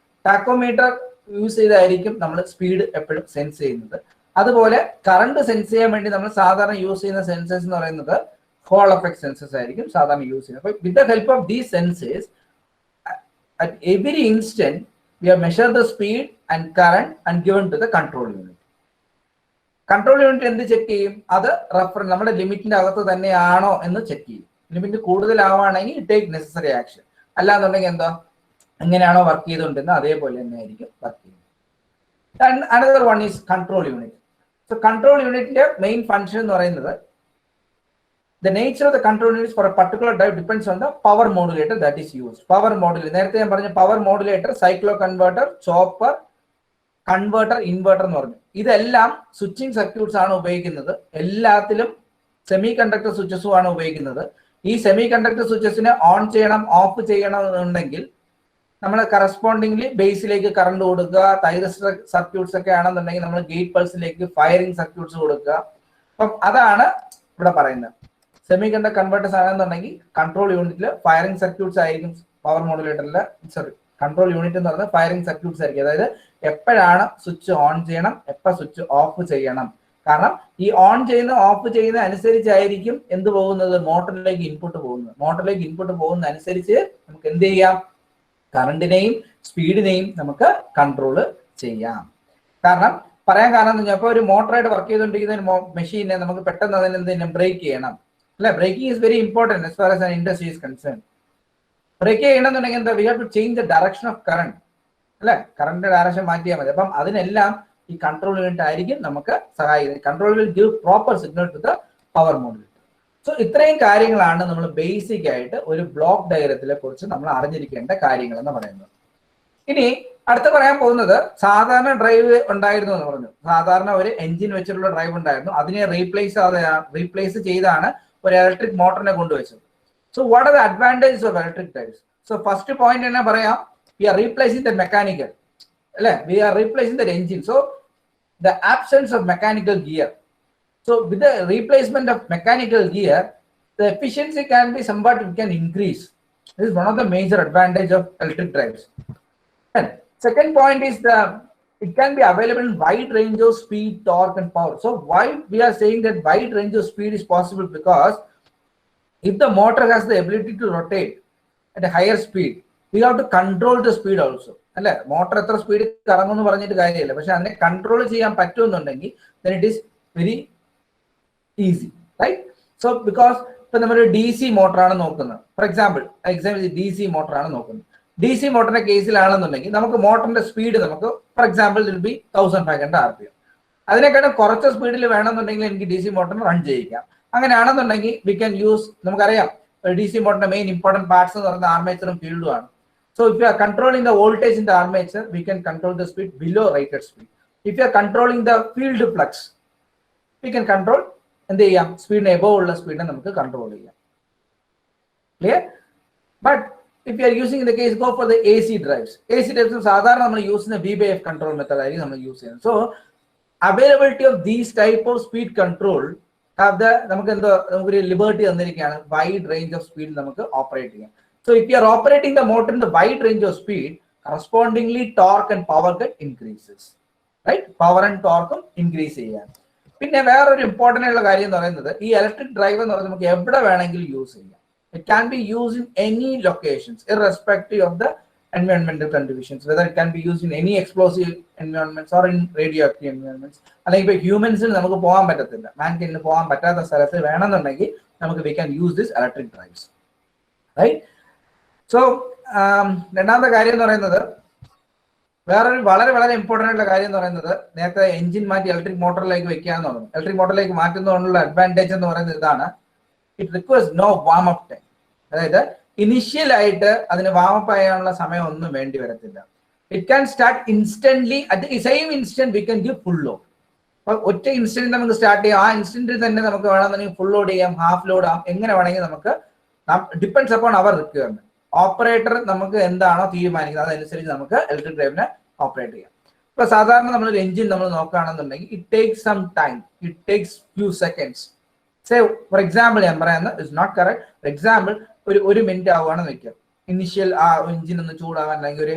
ടാക്കോമീറ്റർ യൂസ് ചെയ്തായിരിക്കും നമ്മൾ സ്പീഡ് എപ്പോഴും സെൻസ് ചെയ്യുന്നത്. അതുപോലെ കറണ്ട് സെൻസ് ചെയ്യാൻ വേണ്ടി നമ്മൾ സാധാരണ യൂസ് ചെയ്യുന്ന സെൻസേഴ്സ് എന്ന് പറയുന്നത് ഹോൾ എഫക്ട് സെൻസേഴ്സ് ആയിരിക്കും സാധാരണ യൂസ് ചെയ്യുന്നത്. അപ്പോൾ with the help of these sensors at every instant we have measured the speed and current and given to the control unit. Control unit എന്ത് ചെക്ക് ചെയ്യും? അത് റെഫറൻസ് നമ്മുടെ ലിമിറ്റിന്റെ അകത്ത് തന്നെയാണോ എന്ന് ചെക്ക് ചെയ്യും. ലിമിറ്റ് കൂടുതലാവുകയാണെങ്കിൽ ടേക്ക് നെസസറി ആക്ഷൻ, അല്ലാന്നുണ്ടെങ്കിൽ എന്താ എങ്ങനെയാണോ വർക്ക് ചെയ്തുകൊണ്ടിരുന്നത് അതേപോലെ തന്നെ ആയിരിക്കും വർക്ക് ചെയ്യുന്നത്. Another one is control unit. So control യൂണിറ്റിന്റെ മെയിൻ ഫംഗ്ഷൻ എന്ന് പറയുന്നത് the nature of the control unit for a particular drive depends on the power modulator that is used. Power modulator, നേരത്തെ ഞാൻ പറഞ്ഞ power modulator, cyclo converter, chopper, converter, inverter എന്ന് പറഞ്ഞു. ഇതെല്ലാം സ്വിച്ചിങ് സർക്യൂട്ട്സ് ആണ് ഉപയോഗിക്കുന്നത്. എല്ലാത്തിലും സെമി കണ്ടക്ടർ സ്വിച്ചസും ആണ് ഉപയോഗിക്കുന്നത്. ഈ സെമി കണ്ടക്ടർ സ്വിച്ചസിനെ ഓൺ ചെയ്യണം ഓഫ് ചെയ്യണം എന്നുണ്ടെങ്കിൽ നമ്മൾ കറസ്പോണ്ടിംഗ്ലി ബേസിലേക്ക് കറണ്ട് കൊടുക്കുക. തൈറസ്റ്റർ സർക്യൂട്ട്സ് ഒക്കെ ആണെന്നുണ്ടെങ്കിൽ നമ്മൾ ഗേറ്റ് പൾസിലേക്ക് ഫയറിംഗ് സർക്യൂട്ട്സ് കൊടുക്കുക. അപ്പം അതാണ് ഇവിടെ പറയുന്നത്. സെമി കണ്ടക്ടർ കൺവേർട്ടേഴ്സ് ആണെന്നുണ്ടെങ്കിൽ കൺട്രോൾ യൂണിറ്റിൽ ഫയറിംഗ് സർക്യൂട്ട്സ് ആയിരിക്കും. പവർ മോഡുലേറ്ററിൽ കൺട്രോൾ യൂണിറ്റ് എന്ന് പറയുന്നത് ഫയറിംഗ് സർക്യൂട്ട്സ് ആയിരിക്കും. അതായത് എപ്പോഴാണ് സ്വിച്ച് ഓൺ ചെയ്യണം, എപ്പോൾ സ്വിച്ച് ഓഫ് ചെയ്യണം. കാരണം ഈ ഓൺ ചെയ്യുന്ന ഓഫ് ചെയ്യുന്ന അനുസരിച്ചായിരിക്കും എന്ത് പോകുന്നത്, മോട്ടറിലേക്ക് ഇൻപുട്ട് പോകുന്നത്. മോട്ടറിലേക്ക് ഇൻപുട്ട് പോകുന്ന അനുസരിച്ച് നമുക്ക് എന്ത് ചെയ്യാം, കറണ്ടിനെയും സ്പീഡിനെയും നമുക്ക് കൺട്രോൾ ചെയ്യാം. കാരണം പറയാൻ കാരണം എന്ന് പറഞ്ഞാൽ ഇപ്പോൾ ഒരു മോട്ടറായിട്ട് വർക്ക് ചെയ്തുകൊണ്ടിരിക്കുന്ന ഒരു മെഷീനെ നമുക്ക് പെട്ടെന്ന് അതിന് എന്തെങ്കിലും ബ്രേക്ക് ചെയ്യണം അല്ലെ. Braking is very important as far as an industry is concern. Brake ചെയ്യണമെന്നുണ്ടെങ്കിൽ എന്താ, we have to change the direction of current അല്ലെ. കറണ്ട് ഡയറക്ഷൻ മാറ്റിയാൽ മതി. അപ്പം അതിനെല്ലാം ഈ കൺട്രോൾ യൂണിറ്റ് ആയിരിക്കും നമുക്ക് സഹായിക്കുന്നത്. Control will give proper signal to the power modulator. So ഇത്രയും കാര്യങ്ങളാണ് നമ്മൾ ബേസിക് ആയിട്ട് ഒരു ബ്ലോക്ക് ഡയഗ്രത്തിനെ കുറിച്ച് നമ്മൾ അറിഞ്ഞിരിക്കേണ്ട കാര്യങ്ങൾ എന്ന് പറയുന്നത്. ഇനി അടുത്ത് പറയാൻ പോകുന്നത് സാധാരണ ഡ്രൈവ് ഉണ്ടായിരുന്നു എന്ന് പറഞ്ഞു. സാധാരണ ഒരു എഞ്ചിൻ വെച്ചിട്ടുള്ള ഡ്രൈവ് ഉണ്ടായിരുന്നു. അതിനെ റീപ്ലേസ് ചെയ്താണ് ഒരു ഇലക്ട്രിക് മോട്ടറിനെ കൊണ്ടുവച്ചത്. So what are the advantages of electric drives? So first point തന്നെ പറയാം, we are replacing the mechanical അല്ലെ, we are replacing the engine. So the absence of mechanical gear. So with the replacement of mechanical gear, the efficiency can be somewhat can increase. This is one of the major advantage of electric drives. And second point is it can be available in wide range of speed, torque and power. So why we are saying that wide range of speed is possible? Because if the motor has the ability to rotate at a higher speed, we have to control the speed also. അല്ലെ, മോട്ടർ എത്ര സ്പീഡിൽ കറങ്ങുമെന്ന് പറഞ്ഞിട്ട് കാര്യമില്ല, പക്ഷെ അതിനെ കൺട്രോൾ ചെയ്യാൻ പറ്റുമെന്നുണ്ടെങ്കിൽ then it is very easy, right? So because ഇപ്പൊ നമ്മൾ DC മോട്ടറാണ് നോക്കുന്നത്, ഫോർ എക്സാമ്പിൾ DC മോട്ടറാണ് നോക്കുന്നത്. DC മോട്ടറിന്റെ കേസിലാണെന്നുണ്ടെങ്കിൽ നമുക്ക് മോട്ടറിന്റെ സ്പീഡ് നമുക്ക് for example will be 1500 RPM. അതിനെക്കാളും കുറച്ച് സ്പീഡിൽ വേണമെന്നുണ്ടെങ്കിൽ എനിക്ക് DC മോട്ടറിന് റൺ ചെയ്യിക്കാം. അങ്ങനെയാണെന്നുണ്ടെങ്കിൽ വി ക്യാൻ യൂസ്, നമുക്കറിയാം DC മോട്ടറിന്റെ മെയിൻ ഇമ്പോർട്ടന്റ് പാർട്സ് എന്ന് പറയുന്നത് ആർമേച്ചറും ഫീൽഡും ആണ്. So if you are controlling the voltage in the armature, we can control the speed below rated speed. If you are controlling the field flux, we can control എന്ത് ചെയ്യാം, സ്പീഡിന് എബോവ് ഉള്ള സ്പീഡിനെ നമുക്ക് കൺട്രോൾ ചെയ്യാം. Clear? But if you R using in the case go for the AC drives. AC drives സാധാരണ നമ്മൾ യൂസ് ചെയ്യുന്ന V/F കൺട്രോൾ മെത്തേഡ് ആയിരിക്കും നമ്മൾ യൂസ് ചെയ്യുന്നത്. So availability of these type of speed control നമുക്ക് എന്തോ നമുക്കൊരു ലിബർട്ടി തന്നിരിക്കുകയാണ്, വൈഡ് റേഞ്ച് ഓഫ് സ്പീഡ് നമുക്ക് ഓപ്പറേറ്റ് ചെയ്യാം. So if you are operating the motor in the wide range of speed, correspondingly torque and power get increases, right? Power and torque increase ചെയ്യാം. പിന്നെ വേറൊരു ഇമ്പോർട്ടൻ്റ് ആയിട്ടുള്ള കാര്യം എന്ന് പറയുന്നത്, ഈ ഇലക്ട്രിക് ഡ്രൈവ് എന്ന് പറയുന്നത് നമുക്ക് എവിടെ വേണമെങ്കിലും യൂസ് ചെയ്യാം. It can be use in any locations irrespective of the എൻവയോൺമെന്റൽ conditions, whether it can be use in any explosive environments or in radioactive environments. അല്ലെങ്കിൽ ഇപ്പോൾ ഹ്യൂമൻസിന് നമുക്ക് പോകാൻ പറ്റത്തില്ല, മാൻകിന് പോകാൻ പറ്റാത്ത സ്ഥലത്ത് വേണമെന്നുണ്ടെങ്കിൽ നമുക്ക് we can use this electric drives, right? So രണ്ടാമത്തെ കാര്യം എന്ന് പറയുന്നത്, വേറൊരു വളരെ വളരെ ഇമ്പോർട്ടൻ്റ് ആയിട്ടുള്ള കാര്യം എന്ന് പറയുന്നത്, നേരത്തെ എഞ്ചിൻ മാറ്റി ഇലക്ട്രിക് മോട്ടറിലേക്ക് വെക്കാന്ന് പറഞ്ഞു. ഇലക്ട്രിക് മോട്ടറിലേക്ക് മാറ്റുന്നതുകൊണ്ടുള്ള അഡ്വാൻറ്റേജ് എന്ന് പറയുന്നത് ഇതാണ്, it requires no warm up time. അതായത് ഇനിഷ്യൽ ആയിട്ട് അതിന് വാം അപ്പ് ചെയ്യാനുള്ള സമയം ഒന്നും വേണ്ടി വരത്തില്ല. It can start instantly, at the same instant we can give full load. അപ്പൊ ഒറ്റ ഇൻസ്റ്റന്റ് നമുക്ക് സ്റ്റാർട്ട് ചെയ്യാം, ആ ഇൻസ്റ്റന്റിൽ തന്നെ നമുക്ക് വേണമെന്നുണ്ടെങ്കിൽ ഫുൾ ലോഡ് ചെയ്യാം, ഹാഫ് ലോഡ് ആവാം, എങ്ങനെ വേണമെങ്കിൽ നമുക്ക് depends upon our requirement. Operator നമുക്ക് എന്താണോ തീരുമാനിക്കുന്നത് അതനുസരിച്ച് നമുക്ക് ഇലക്ട്രിക് ഡ്രൈവിനെ ഓപ്പറേറ്റ് ചെയ്യാം. ഇപ്പൊ സാധാരണ നമ്മളൊരു എഞ്ചിൻ നമ്മൾ നോക്കുകയാണെന്നുണ്ടെങ്കിൽ it takes some time, it takes few seconds. Say for example ഞാൻ പറയുന്നത് it's not correct. For example ഒരു മിനിറ്റ് ആവുകയാണെന്ന് വെക്കാം, ഇനിഷ്യൽ ആ എഞ്ചിൻ ഒന്ന് ചൂടാവാൻ അല്ലെങ്കിൽ ഒരു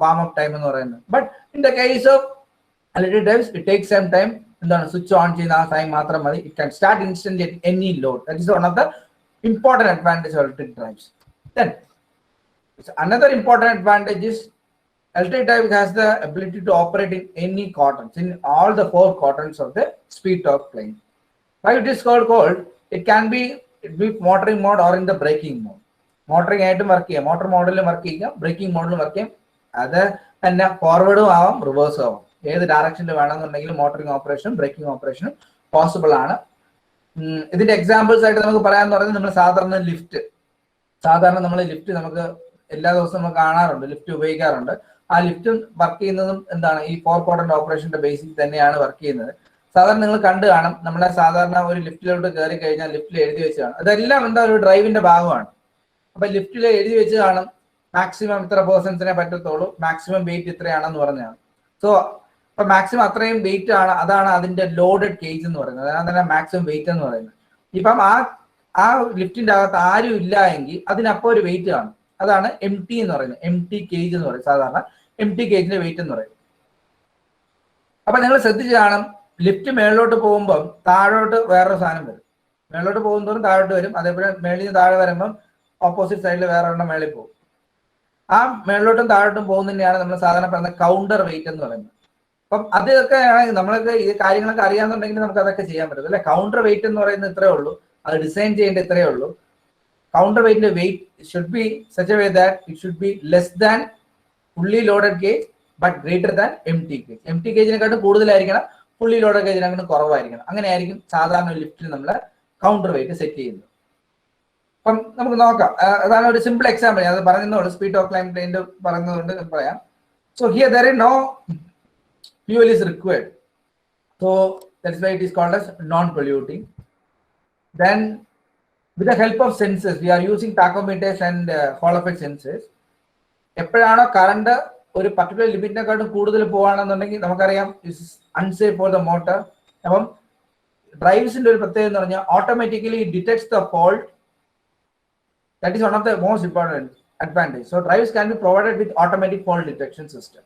warm-up time എന്ന് പറയുന്നത്. But in the case of electric drives, it takes some time. എന്താണ് സ്വിച്ച് ഓൺ ചെയ്യുന്ന ആ ടൈം മാത്രം മതി. It can start instantly at any load. That is one of the important advantage of electric drives. Then another important advantage is electric drive has the ability to operate in any quadrants, in all the 4 quadrants of the speed torque plane. Why it is called? It can be motoring mode or in the braking mode. Motoring ആയിട്ടും വർക്ക് ചെയ്യാം, മോട്ടോർ മോഡിലും വർക്ക് ചെയ്യാം, ബ്രേക്കിംഗ് മോഡിലും വർക്ക് ചെയ്യാം. അത് തന്നെ ഫോർവേഡും ആവാം, റിവേഴ്സും ആവാം. ഏത് ഡയറക്ഷനിൽ വേണമെന്നുണ്ടെങ്കിലും മോട്ടറിംഗ് ഓപ്പറേഷനും ബ്രേക്കിംഗ് ഓപ്പറേഷനും പോസിബിൾ ആണ്. ഇതിന്റെ എക്സാമ്പിൾസ് ആയിട്ട് നമുക്ക് പറയാന്ന് പറയുന്നത് നമ്മൾ സാധാരണ ലിഫ്റ്റ് നമുക്ക് എല്ലാ ദിവസവും നമ്മൾ കാണാറുണ്ട്, ലിഫ്റ്റ് ഉപയോഗിക്കാറുണ്ട്. ആ ലിഫ്റ്റും വർക്ക് ചെയ്യുന്നതും എന്താണ് ഈ 4 ക്വാഡ്രന്റ് ഓപ്പറേഷന്റെ ബേസിൽ തന്നെയാണ് വർക്ക് ചെയ്യുന്നത്. സാധാരണ നിങ്ങൾ കണ്ടു കാണും, നമ്മളെ സാധാരണ ഒരു ലിഫ്റ്റിലോട്ട് കയറി കഴിഞ്ഞാൽ ലിഫ്റ്റിൽ എഴുതി വെച്ച് കാണും. അതെല്ലാം എന്താ ഒരു ഡ്രൈവിന്റെ ഭാഗമാണ്. അപ്പൊ ലിഫ്റ്റിൽ എഴുതി വെച്ച് കാണും മാക്സിമം ഇത്ര പേഴ്സൺസിനെ പറ്റത്തുള്ളൂ, മാക്സിമം വെയിറ്റ് ഇത്രയാണെന്ന് പറഞ്ഞാണ്. സോ അപ്പൊ മാക്സിമം അത്രയും വെയിറ്റ് ആണ്, അതാണ് അതിന്റെ ലോഡഡ് കേജ് എന്ന് പറയുന്നത്, അതാണ് തന്നെ മാക്സിമം വെയിറ്റ് എന്ന് പറയുന്നത്. ഇപ്പം ആ ലിഫ്റ്റിന്റെ അകത്ത് ആരും ഇല്ല എങ്കിൽ അതിനപ്പോൾ ഒരു വെയിറ്റ് കാണും, അതാണ് എം ടി എന്ന് പറയുന്നത്, എം ടി കേജ് എന്ന് പറയും. സാധാരണ എം ടി കേജിന്റെ വെയിറ്റ് എന്ന് പറയും. അപ്പൊ നിങ്ങൾ ശ്രദ്ധിച്ച് കാണും, ലിഫ്റ്റ് മേളിലോട്ട് പോകുമ്പോൾ താഴോട്ട് വേറൊരു സാധനം വരും, മേളിലോട്ട് പോകുന്നതോറും താഴോട്ട് വരും. അതേപോലെ മേളിൽ നിന്ന് താഴെ വരുമ്പം ഓപ്പോസിറ്റ് സൈഡിൽ വേറെ ഒരെണ്ണം മേളിൽ പോകും. ആ മേളിലോട്ടും താഴോട്ടും പോകുന്നതിനെയാണ് നമ്മൾ സാധാരണ പറയുന്നത് കൗണ്ടർ വെയിറ്റ് എന്ന് പറയുന്നത്. അപ്പം അതൊക്കെ നമ്മളൊക്കെ ഈ കാര്യങ്ങളൊക്കെ അറിയാന്നുണ്ടെങ്കിൽ നമുക്ക് അതൊക്കെ ചെയ്യാൻ പറ്റും അല്ലെ. കൗണ്ടർ വെയിറ്റ് എന്ന് പറയുന്നത് ഇത്രയേ ഉള്ളൂ, അത് ഡിസൈൻ ചെയ്യേണ്ട ഇത്രയേ ഉള്ളൂ. കൗണ്ടർ വെയിറ്റിന്റെ weight should be such a way that it should be less than fully loaded cage but greater than empty cage. Empty ഗേജിനെക്കാട്ടും കൂടുതലായിരിക്കണം, ഫുള്ളി ലോഡഡ് ഗേജിനെക്കാട്ടും കുറവായിരിക്കണം. അങ്ങനെയായിരിക്കും സാധാരണ ലിഫ്റ്റിൽ നമ്മൾ കൗണ്ടർ വെയിറ്റ് സെറ്റ് ചെയ്യുന്നത്. അപ്പം നമുക്ക് നോക്കാം, അതാണ് ഒരു സിമ്പിൾ എക്സാമ്പിൾ. ഞാൻ അത് പറയുന്നതുകൊണ്ട് സ്പീഡ് ഓഫ് ക്ലൈം പ്ലെയിൻ്റെ പറയുന്നതുകൊണ്ട് പറയാം. So here there is no fuel is required, so that's why it is called as non-polluting. Then with the help of sensors, we are using tachometers and Hall effect sensors. എപ്പോഴാണോ കറണ്ട് ഒരു പർട്ടിക്കുലർ ലിമിറ്റിനെക്കാട്ടും കൂടുതൽ പോവാണെന്നുണ്ടെങ്കിൽ നമുക്കറിയാം it's unsafe for the motor. അപ്പം ഡ്രൈവ്സിന്റെ ഒരു പ്രത്യേകത എന്ന് പറഞ്ഞാൽ automatically detects the fault. That is one of the most important advantage. So drives can be provided with automatic fault detection system.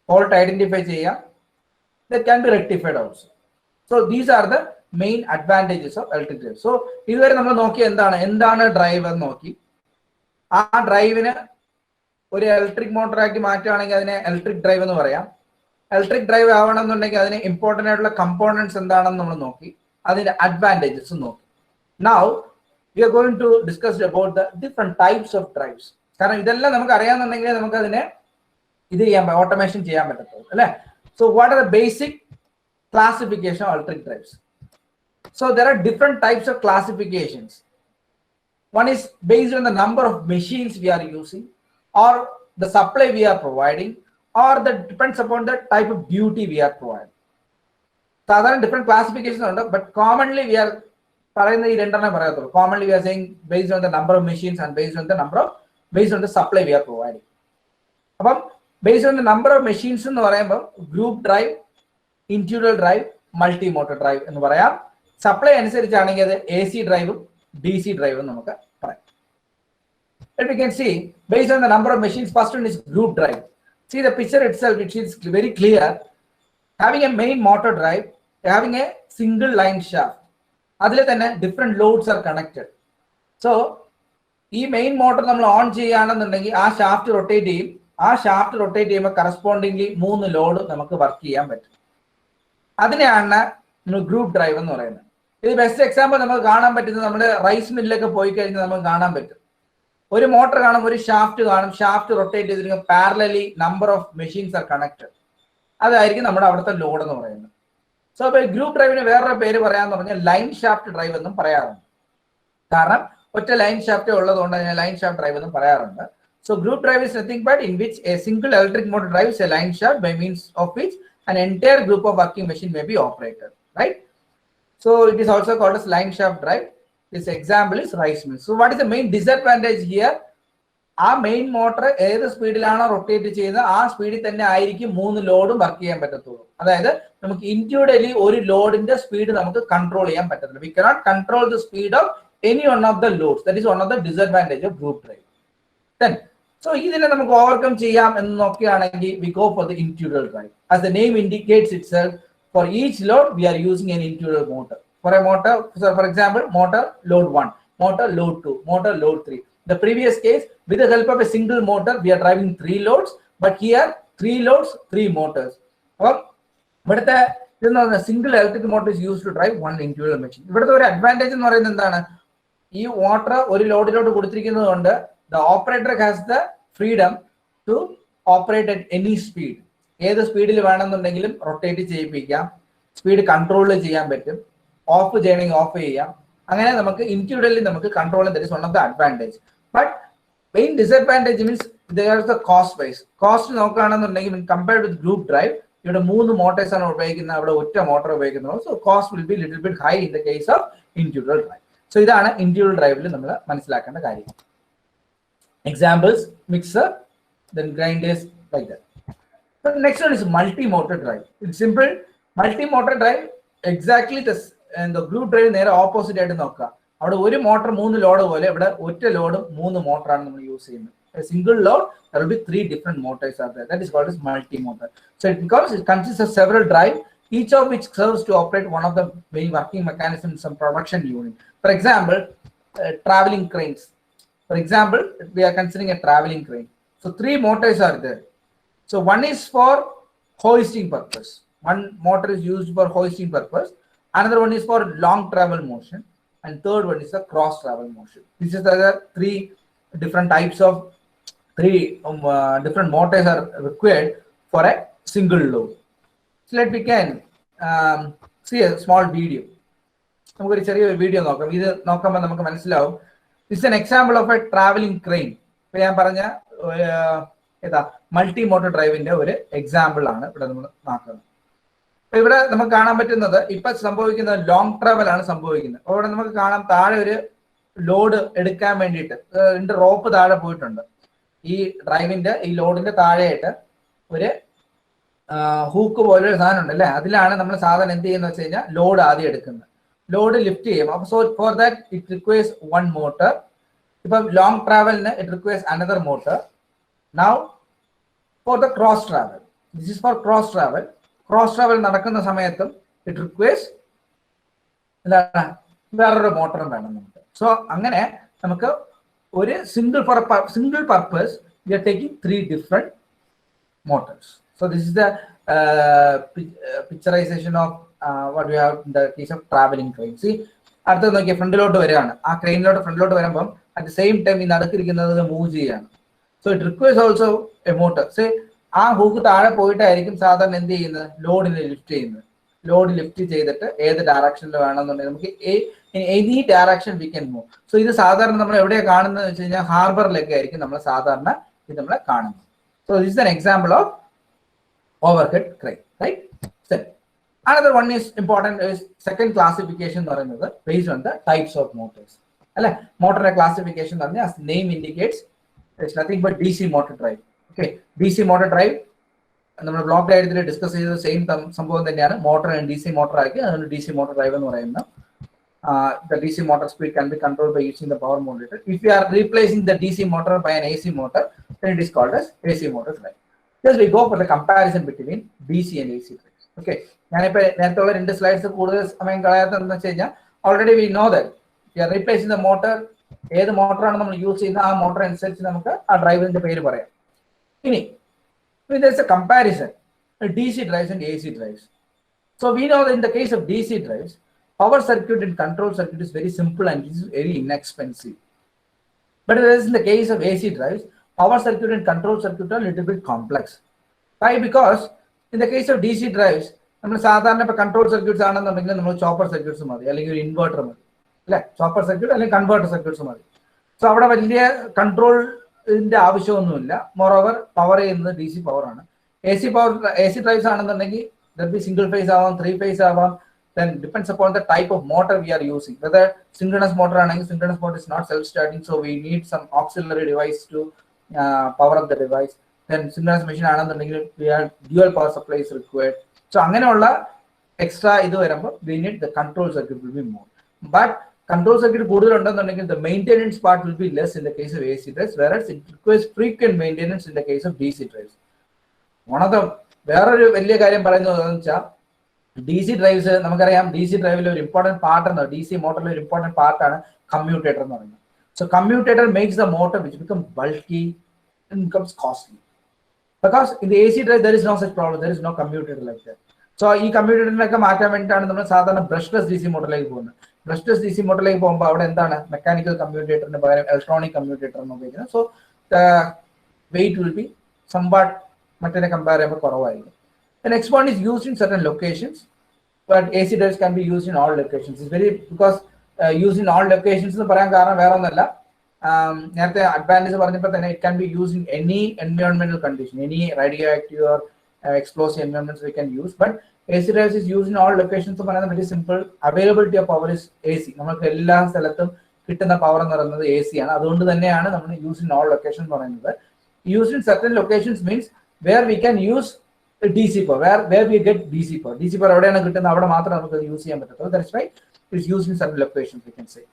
Fault identify ചെയ്യാം, that can be rectified also. So these are the main advantages of electric drive. So ഇതുവരെ നമ്മൾ നോക്കി എന്താണ് ഡ്രൈവ് എന്ന് നോക്കി. ആ ഡ്രൈവിന് ഒരു ഇലക്ട്രിക് മോട്ടറാക്കി മാറ്റുകയാണെങ്കിൽ അതിനെ ഇലക്ട്രിക് ഡ്രൈവ് എന്ന് പറയാം. ഇലക്ട്രിക് ഡ്രൈവ് ആവണം എന്നുണ്ടെങ്കിൽ അതിന് ഇമ്പോർട്ടൻ്റ് ആയിട്ടുള്ള കമ്പോണൻസ് എന്താണെന്ന് നമ്മൾ നോക്കി, അതിന്റെ അഡ്വാൻറ്റേജസ് നോക്കി. Now we are going to discuss about the different types of drives. കാരണം ഇതെല്ലാം നമുക്ക് അറിയാമെന്നുണ്ടെങ്കിൽ നമുക്ക് അതിനെ ഓട്ടോമേഷൻ ചെയ്യാൻ പറ്റത്തുള്ളൂ അല്ലെ. So what are the basic classification of electric drives? So there are different types of classifications. One is based on the number of machines we are using or the supply we are providing, or that depends upon the type of duty we are providing. So there are different classifications, but commonly we are commonly we are saying based on the number of machines and based on the supply we are providing. Based on the number of machines എന്ന് പറയുമ്പോൾ group drive, individual drive, multi motor drive എന്ന് പറയാം. സപ്ലൈ അനുസരിച്ചാണെങ്കിൽ അത് AC ഡ്രൈവും DC ഡ്രൈവും നമുക്ക് പറയാം. But we can see based on the number of machines, first one is group drive. See the picture itself, it is very clear. Having a main motor drive, having a single line shaft. അതിൽ തന്നെ different loads are connected. So ഈ മെയിൻ മോട്ടർ നമ്മൾ ഓൺ ചെയ്യുകയാണെന്നുണ്ടെങ്കിൽ ആ ഷാഫ്റ്റ് റൊട്ടേറ്റ് ചെയ്യും. ആ ഷാഫ്റ്റ് റൊട്ടേറ്റ് ചെയ്യുമ്പോൾ കറസ്പോണ്ടിംഗ്ലി 3 ലോഡ് നമുക്ക് വർക്ക് ചെയ്യാൻ പറ്റും. അതിനെയാണ് നമ്മൾ ഗ്രൂപ്പ് ഡ്രൈവ് എന്ന് പറയുന്നത്. ഇത് ബെസ്റ്റ് എക്സാമ്പിൾ നമുക്ക് കാണാൻ പറ്റുന്നത് നമ്മുടെ റൈസ് മില്ലൊക്കെ പോയി കഴിഞ്ഞാൽ നമുക്ക് കാണാൻ പറ്റും. ഒരു മോട്ടർ കാണും, ഒരു ഷാഫ്റ്റ് കാണും, ഷാഫ്റ്റ് റൊട്ടേറ്റ് ചെയ്തിരിക്കും, parallelly number of machines are connected. അതായിരിക്കും നമ്മുടെ അവിടുത്തെ ലോഡ് എന്ന് പറയുന്നത്. സോ അപ്പൊ ഗ്രൂപ്പ് ഡ്രൈവിന് വേറൊരു പേര് പറയാന്ന് പറഞ്ഞാൽ ലൈൻ ഷാഫ്റ്റ് ഡ്രൈവ് എന്നും പറയാറുണ്ട്. കാരണം ഒറ്റ ലൈൻ ഷാഫ്റ്റ് ഉള്ളതുകൊണ്ട് അതിനെ ലൈൻ ഷാഫ്റ്റ് ഡ്രൈവ് എന്നും പറയാറുണ്ട്. So group drive is nothing but in which a single electric motor drives a line shaft by means of which an entire group of working machine may be operated, right? So it is also called as line shaft drive. This example is rice mill. So what is the main disadvantage here? ആ മെയിൻ മോട്ടർ ഏത് സ്പീഡിലാണോ റൊട്ടേറ്റ് ചെയ്യുന്നത് ആ സ്പീഡിൽ തന്നെ ആയിരിക്കും 3 ലോഡും വർക്ക് ചെയ്യാൻ പറ്റത്തുള്ളൂ. അതായത് നമുക്ക് ഇൻഡിവിജ്വലി ഒരു ലോഡിന്റെ സ്പീഡ് നമുക്ക് കൺട്രോൾ ചെയ്യാൻ പറ്റത്തില്ല. We cannot control the speed of any one of the loads. That is one of the disadvantage of group drive. Then So ഇതിനെ നമുക്ക് ഓവർകം ചെയ്യാം എന്ന് നോക്കുകയാണെങ്കിൽ we go for the individual drive. As the name indicates itself, for each load we are using an individual motor. For a motor, so for example, motor load 1, motor load 2, motor load 3. The previous case, with the help of a single motor, we are driving 3 loads, but here 3 loads, 3 motors. But the single electric motor is used to drive one individual machine. But the advantage in this water or load, the operator has the freedom to operate at any speed. Either speed rotate speed control off individually control, that is one of the advantage. But main disadvantage means there is the cost base. Cost compared with group drive, you have 3 motors motor, so cost will be a little bit high in the case of individual drive. So this is individual drive. Examples: mixer, then grinders, like that. The next one is multi-motor drive. It's simple. Multi-motor drive exactly this, and the group drive is opposite. One motor, 3 load, load, 3 motor use. A single load, there will be 3 different motors are there. That is called as multi-motor. So because it consists of several drives, each of which serves to operate one of the main working mechanisms in some production unit. For example, traveling cranes. For example, we are considering a traveling crane. So 3 motors are there. So one is for hoisting purpose. One motor is used for hoisting purpose. Another one is for long travel motion. And third one is a cross travel motion. This is the 3 different types of 3 different motors are required for a single load. So let me can see a small video. This is an example of a traveling crane. Multi-motor drive in the example. ഇവിടെ നമുക്ക് കാണാൻ പറ്റുന്നത് ഇപ്പൊ സംഭവിക്കുന്ന ലോങ് ട്രാവൽ ആണ് സംഭവിക്കുന്നത്. അവിടെ നമുക്ക് കാണാം താഴെ ഒരു ലോഡ് എടുക്കാൻ വേണ്ടിയിട്ട് 2 റോപ്പ് താഴെ പോയിട്ടുണ്ട്. ഈ ഡ്രൈവിന്റെ ഈ ലോഡിന്റെ താഴെയായിട്ട് ഒരു ഹൂക്ക് പോലെ ഒരു സാധനം ഉണ്ട് അല്ലെ, അതിലാണ് നമ്മൾ സാധാരണ എന്ത് ചെയ്യുന്ന വെച്ച് കഴിഞ്ഞാൽ ലോഡ് ആദ്യം എടുക്കുന്നത്, ലോഡ് ലിഫ്റ്റ് ചെയ്യും. അപ്പൊ so for that it requires 1 motor. ഇപ്പൊ ലോങ് ട്രാവലിന് it requires another motor. Now for the cross travel, this is for cross travel. Cross travel നടക്കുന്ന സമയത്തും ഇറ്റ് റിക്വയർസ് വേറൊരു മോട്ടറും വേണം നമുക്ക്. സോ അങ്ങനെ നമുക്ക് ഒരു single purpose V are taking 3 different motors. So this is the picturisation of what we have in the case of traveling train. See, അടുത്ത നോക്കിയാൽ ഫ്രണ്ടിലോട്ട് വരികയാണ്. ആ ക്രെയിനിലോട്ട് ഫ്രണ്ടിലോട്ട് വരുമ്പം അറ്റ് ദ സെയിം ടൈം ഈ നടക്കിരിക്കുന്നത് മൂവ് ചെയ്യാണ്. So it requires also A motor. Say ആ ഹൂക്ക് താഴെ പോയിട്ടായിരിക്കും സാധാരണ എന്ത് ചെയ്യുന്നത്, ലോഡിനെ ലിഫ്റ്റ് ചെയ്യുന്നത്. ലോഡ് ലിഫ്റ്റ് ചെയ്തിട്ട് ഏത് ഡയറക്ഷനിൽ വേണമെന്നുണ്ടെങ്കിൽ നമുക്ക് any direction we can move. So ഇത് സാധാരണ നമ്മൾ എവിടെയാണ് കാണുന്നത് വെച്ച് കഴിഞ്ഞാൽ ഹാർബറിലൊക്കെ ആയിരിക്കും നമ്മൾ സാധാരണ ഇത് നമ്മളെ കാണുന്നത്. So this is an example of overhead crane, right? Another one is important is second classification based on the types of motors. Motor classification as the name indicates, it's nothing but DC motor drive. Okay, DC motor drive നമ്മൾ ബ്ലോക്ക് ഡയഗ്രത്തിൽ ഡിസ്കസ് ചെയ്ത സെയിം സംഭവം തന്നെയാണ്. മോട്ടർ ആൻഡ് DC മോട്ടർ ആക്കി അതാണ് DC മോട്ടർ ഡ്രൈവ് എന്ന് പറയുന്നത്. The DC motor speed can be controlled by using the power modulator. If you are replacing the DC motor by an AC motor, then it is called as AC motor drive. Just we go for the comparison between DC and AC drive. Okay, ഞാനിപ്പോ നേരത്തെ ഉള്ള 2 സ്ലൈഡ്സ് കൂടുതൽ സമയം കളയാത്തതെന്ന് വെച്ച് കഴിഞ്ഞാൽ already we know that we are replacing the motor. ഏത് മോട്ടറാണ് നമ്മൾ യൂസ് ചെയ്യുന്നത് ആ മോട്ടർ അനുസരിച്ച് നമുക്ക് ആ ഡ്രൈവിന്റെ പേര് പറയാം. ഇനി there is a comparison DC drives and AC drives. So we know that in the case of DC drives, power circuit and control circuit is very simple and it is very inexpensive. But whereas in the case of AC drives, power circuit and control circuit are a little bit complex. Why? Because in the case of DC drives, നമ്മൾ സാധാരണ ഇപ്പൊ കൺട്രോൾ സർക്യൂട്ട്സ് ആണെന്നുണ്ടെങ്കിൽ നമ്മൾ ചോപ്പർ സർക്യൂട്ട്സ് മതി, അല്ലെങ്കിൽ ഒരു ഇൻവേർട്ടർ മതി അല്ലെ, ചോപ്പർ സർക്യൂട്ട് അല്ലെങ്കിൽ കൺവേർട്ടർ സർക്യൂട്ട്സ് മതി. സോ അവിടെ വലിയ കൺട്രോളിന്റെ ആവശ്യമൊന്നുമില്ല. മോറോവർ പവർ ചെയ്യുന്നത് DC പവർ ആണ്. AC ഡ്രൈവ്സ് ആണെന്നുണ്ടെങ്കിൽ സിംഗിൾ ഫേസ് ആവാം, 3 ഫേസ് ആവാം. Then depends upon the type of motor we are using. Whether synchronous motor ആണെങ്കിൽ synchronous motor is not self-starting, so we need some auxiliary device to power up the device. Then synchronous machine ആണെന്നുണ്ടെങ്കിൽ we have dual power supply is required. So അങ്ങനെയുള്ള എക്സ്ട്രാ ഇത് വരുമ്പോൾ we need the control circuit will be more. But control circuit the maintenance part will be less in the case of AC drives, whereas it requires frequent maintenance in the case of DC drives. One of the വേറൊരു വലിയ കാര്യം പറയുന്നത് എന്താണെന്ന് വെച്ചാൽ DC drives നമുക്കറിയാം DC ഡ്രൈവിലെ ഒരു ഇമ്പോർട്ടന്റ് പാർട്ടാണ് DC മോട്ടറിലെ ഒരു ഇമ്പോർട്ടന്റ് പാർട്ടാണ് കമ്മ്യൂട്ടേറ്റർ എന്ന് പറയുന്നത്. So commutator makes the motor which becomes bulky and becomes costly. Because in the AC drive there is no such problem, there is no commutator like that. So ഈ കമ്മ്യൂട്ടേറ്ററിനൊക്കെ മാറ്റാൻ വേണ്ടിയിട്ടാണ് നമ്മൾ സാധാരണ ബ്രഷ്ലെസ് DC മോട്ടറിലേക്ക് പോകുന്നത്. ബ്രഷ്ലെസ് DC മോട്ടറിലേക്ക് പോകുമ്പോൾ അവിടെ എന്താണ് മെക്കാനിക്കൽ കമ്മ്യൂട്ടേറ്ററിന് പകരം ഇലക്ട്രോണിക് കമ്മ്യൂട്ടേറ്റർ എന്ന് ഉപയോഗിക്കുന്നത്. So the weight will be somewhat മറ്റേ കമ്പയർ ചെയ്യുമ്പോൾ കുറവായിരിക്കും. The next one is used in certain locations, but AC drives can be used in all locations. It's very because used in all locations എന്ന് പറയാൻ കാരണം വേറെ ഒന്നല്ല, നേരത്തെ അഡ്വാൻറ്റേജ് പറഞ്ഞപ്പോൾ തന്നെ it can be used in any environmental condition, any radioactive or explosive environments we can use. But AC drives is used in all locations എന്ന് പറയുന്നത് very simple. Availability of power is AC. നമുക്ക് എല്ലാ സ്ഥലത്തും കിട്ടുന്ന പവർ എന്ന് പറയുന്നത് AC ആണ്. അതുകൊണ്ട് തന്നെയാണ് നമ്മൾ use in all locations എന്ന് പറയുന്നത്. Used in certain locations means where we can use DC power, where we get DC power. DC power എവിടെയാണ് കിട്ടുന്നത് അവിടെ മാത്രമേ നമുക്ക് യൂസ് ചെയ്യാൻ പറ്റത്തുള്ളൂ. That's why it is used in certain locations, we can say.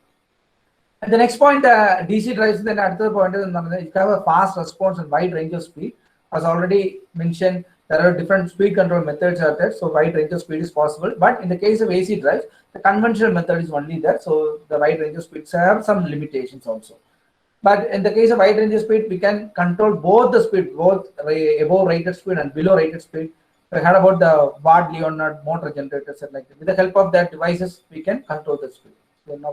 And the next point, DC drives, then അടുത്ത point it have a fast response and wide range of speed. As already mentioned, there are different speed control methods out there, so wide range of speed is possible. But in the case of AC drives, the conventional method is only there, so the wide range of speeds have some limitations also. But in the case of wide range of speed, we can control both the speed, both above rated speed and below rated speed. We heard about the Ward-Leonard motor generator set like that. With the help of that devices, we can control the speed. So now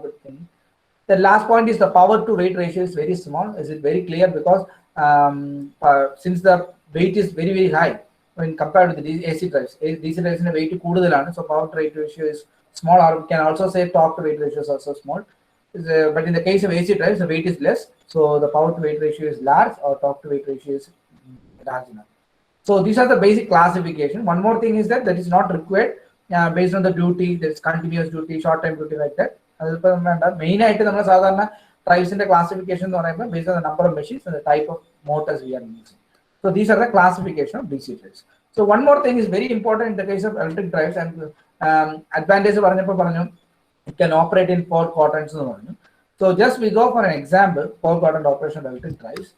the last point is the power to weight ratio is very small. Is it very clear? Because since the weight is very, very high when compared to the AC drives, DC drives in a weight കൂടുതലാണ്, so power to weight ratio is small, or we can also say torque to weight ratio is also small. But in the case of AC drives, the weight is less, so the power to weight ratio is large, or torque to weight ratio is large enough. So these are the basic classification. One more thing is that is not required based on the duty. There is continuous duty, short time duty like that. Main ആയിട്ട് നമ്മൾ സാധാരണ ഡ്രൈവ്സിന്റെ ക്ലാസിഫിക്കേഷൻ എന്ന് പറയുമ്പോൾ based on the number of machines and the type of motors we are using. So these are the classification of DC drives. So one more thing is very important in the case of electric drives, and advantage പറഞ്ഞപ്പോൾ പറഞ്ഞു it can operate in 4 quadrants. So just we go for an example, 4 quadrant operation of electric drives.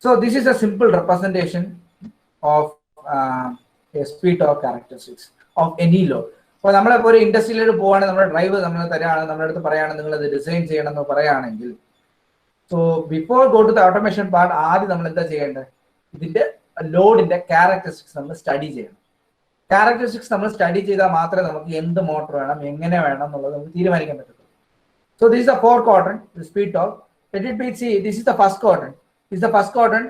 So this is a simple representation of a speed torque characteristics of any load. അപ്പോൾ നമ്മളിപ്പോൾ ഒരു ഇൻഡസ്ട്രിയിലേക്ക് പോവുകയാണെങ്കിൽ നമ്മുടെ ഡ്രൈവ് നമ്മൾ തരാണ്, നമ്മുടെ അടുത്ത് പറയുകയാണെങ്കിൽ നിങ്ങൾ അത് ഡിസൈൻ ചെയ്യണം എന്ന് പറയുകയാണെങ്കിൽ, so before go to the automation part ആദ്യം നമ്മൾ എന്താ ചെയ്യേണ്ടത്, ഇതിന്റെ ലോഡിന്റെ ക്യാരക്ടറിസ്റ്റിക്സ് നമ്മൾ സ്റ്റഡി ചെയ്യണം. ക്യാരക്ടറിസ്റ്റിക്സ് നമ്മൾ സ്റ്റഡി ചെയ്താൽ മാത്രമേ നമുക്ക് എന്ത് മോട്ടർ വേണം, എങ്ങനെ വേണം എന്നുള്ളത് നമുക്ക് തീരുമാനിക്കാൻ പറ്റത്തുള്ളൂ. So this is the 4 quadrant, the speed torque. Let it be, see, this is the first quadrant. This is the first quadrant.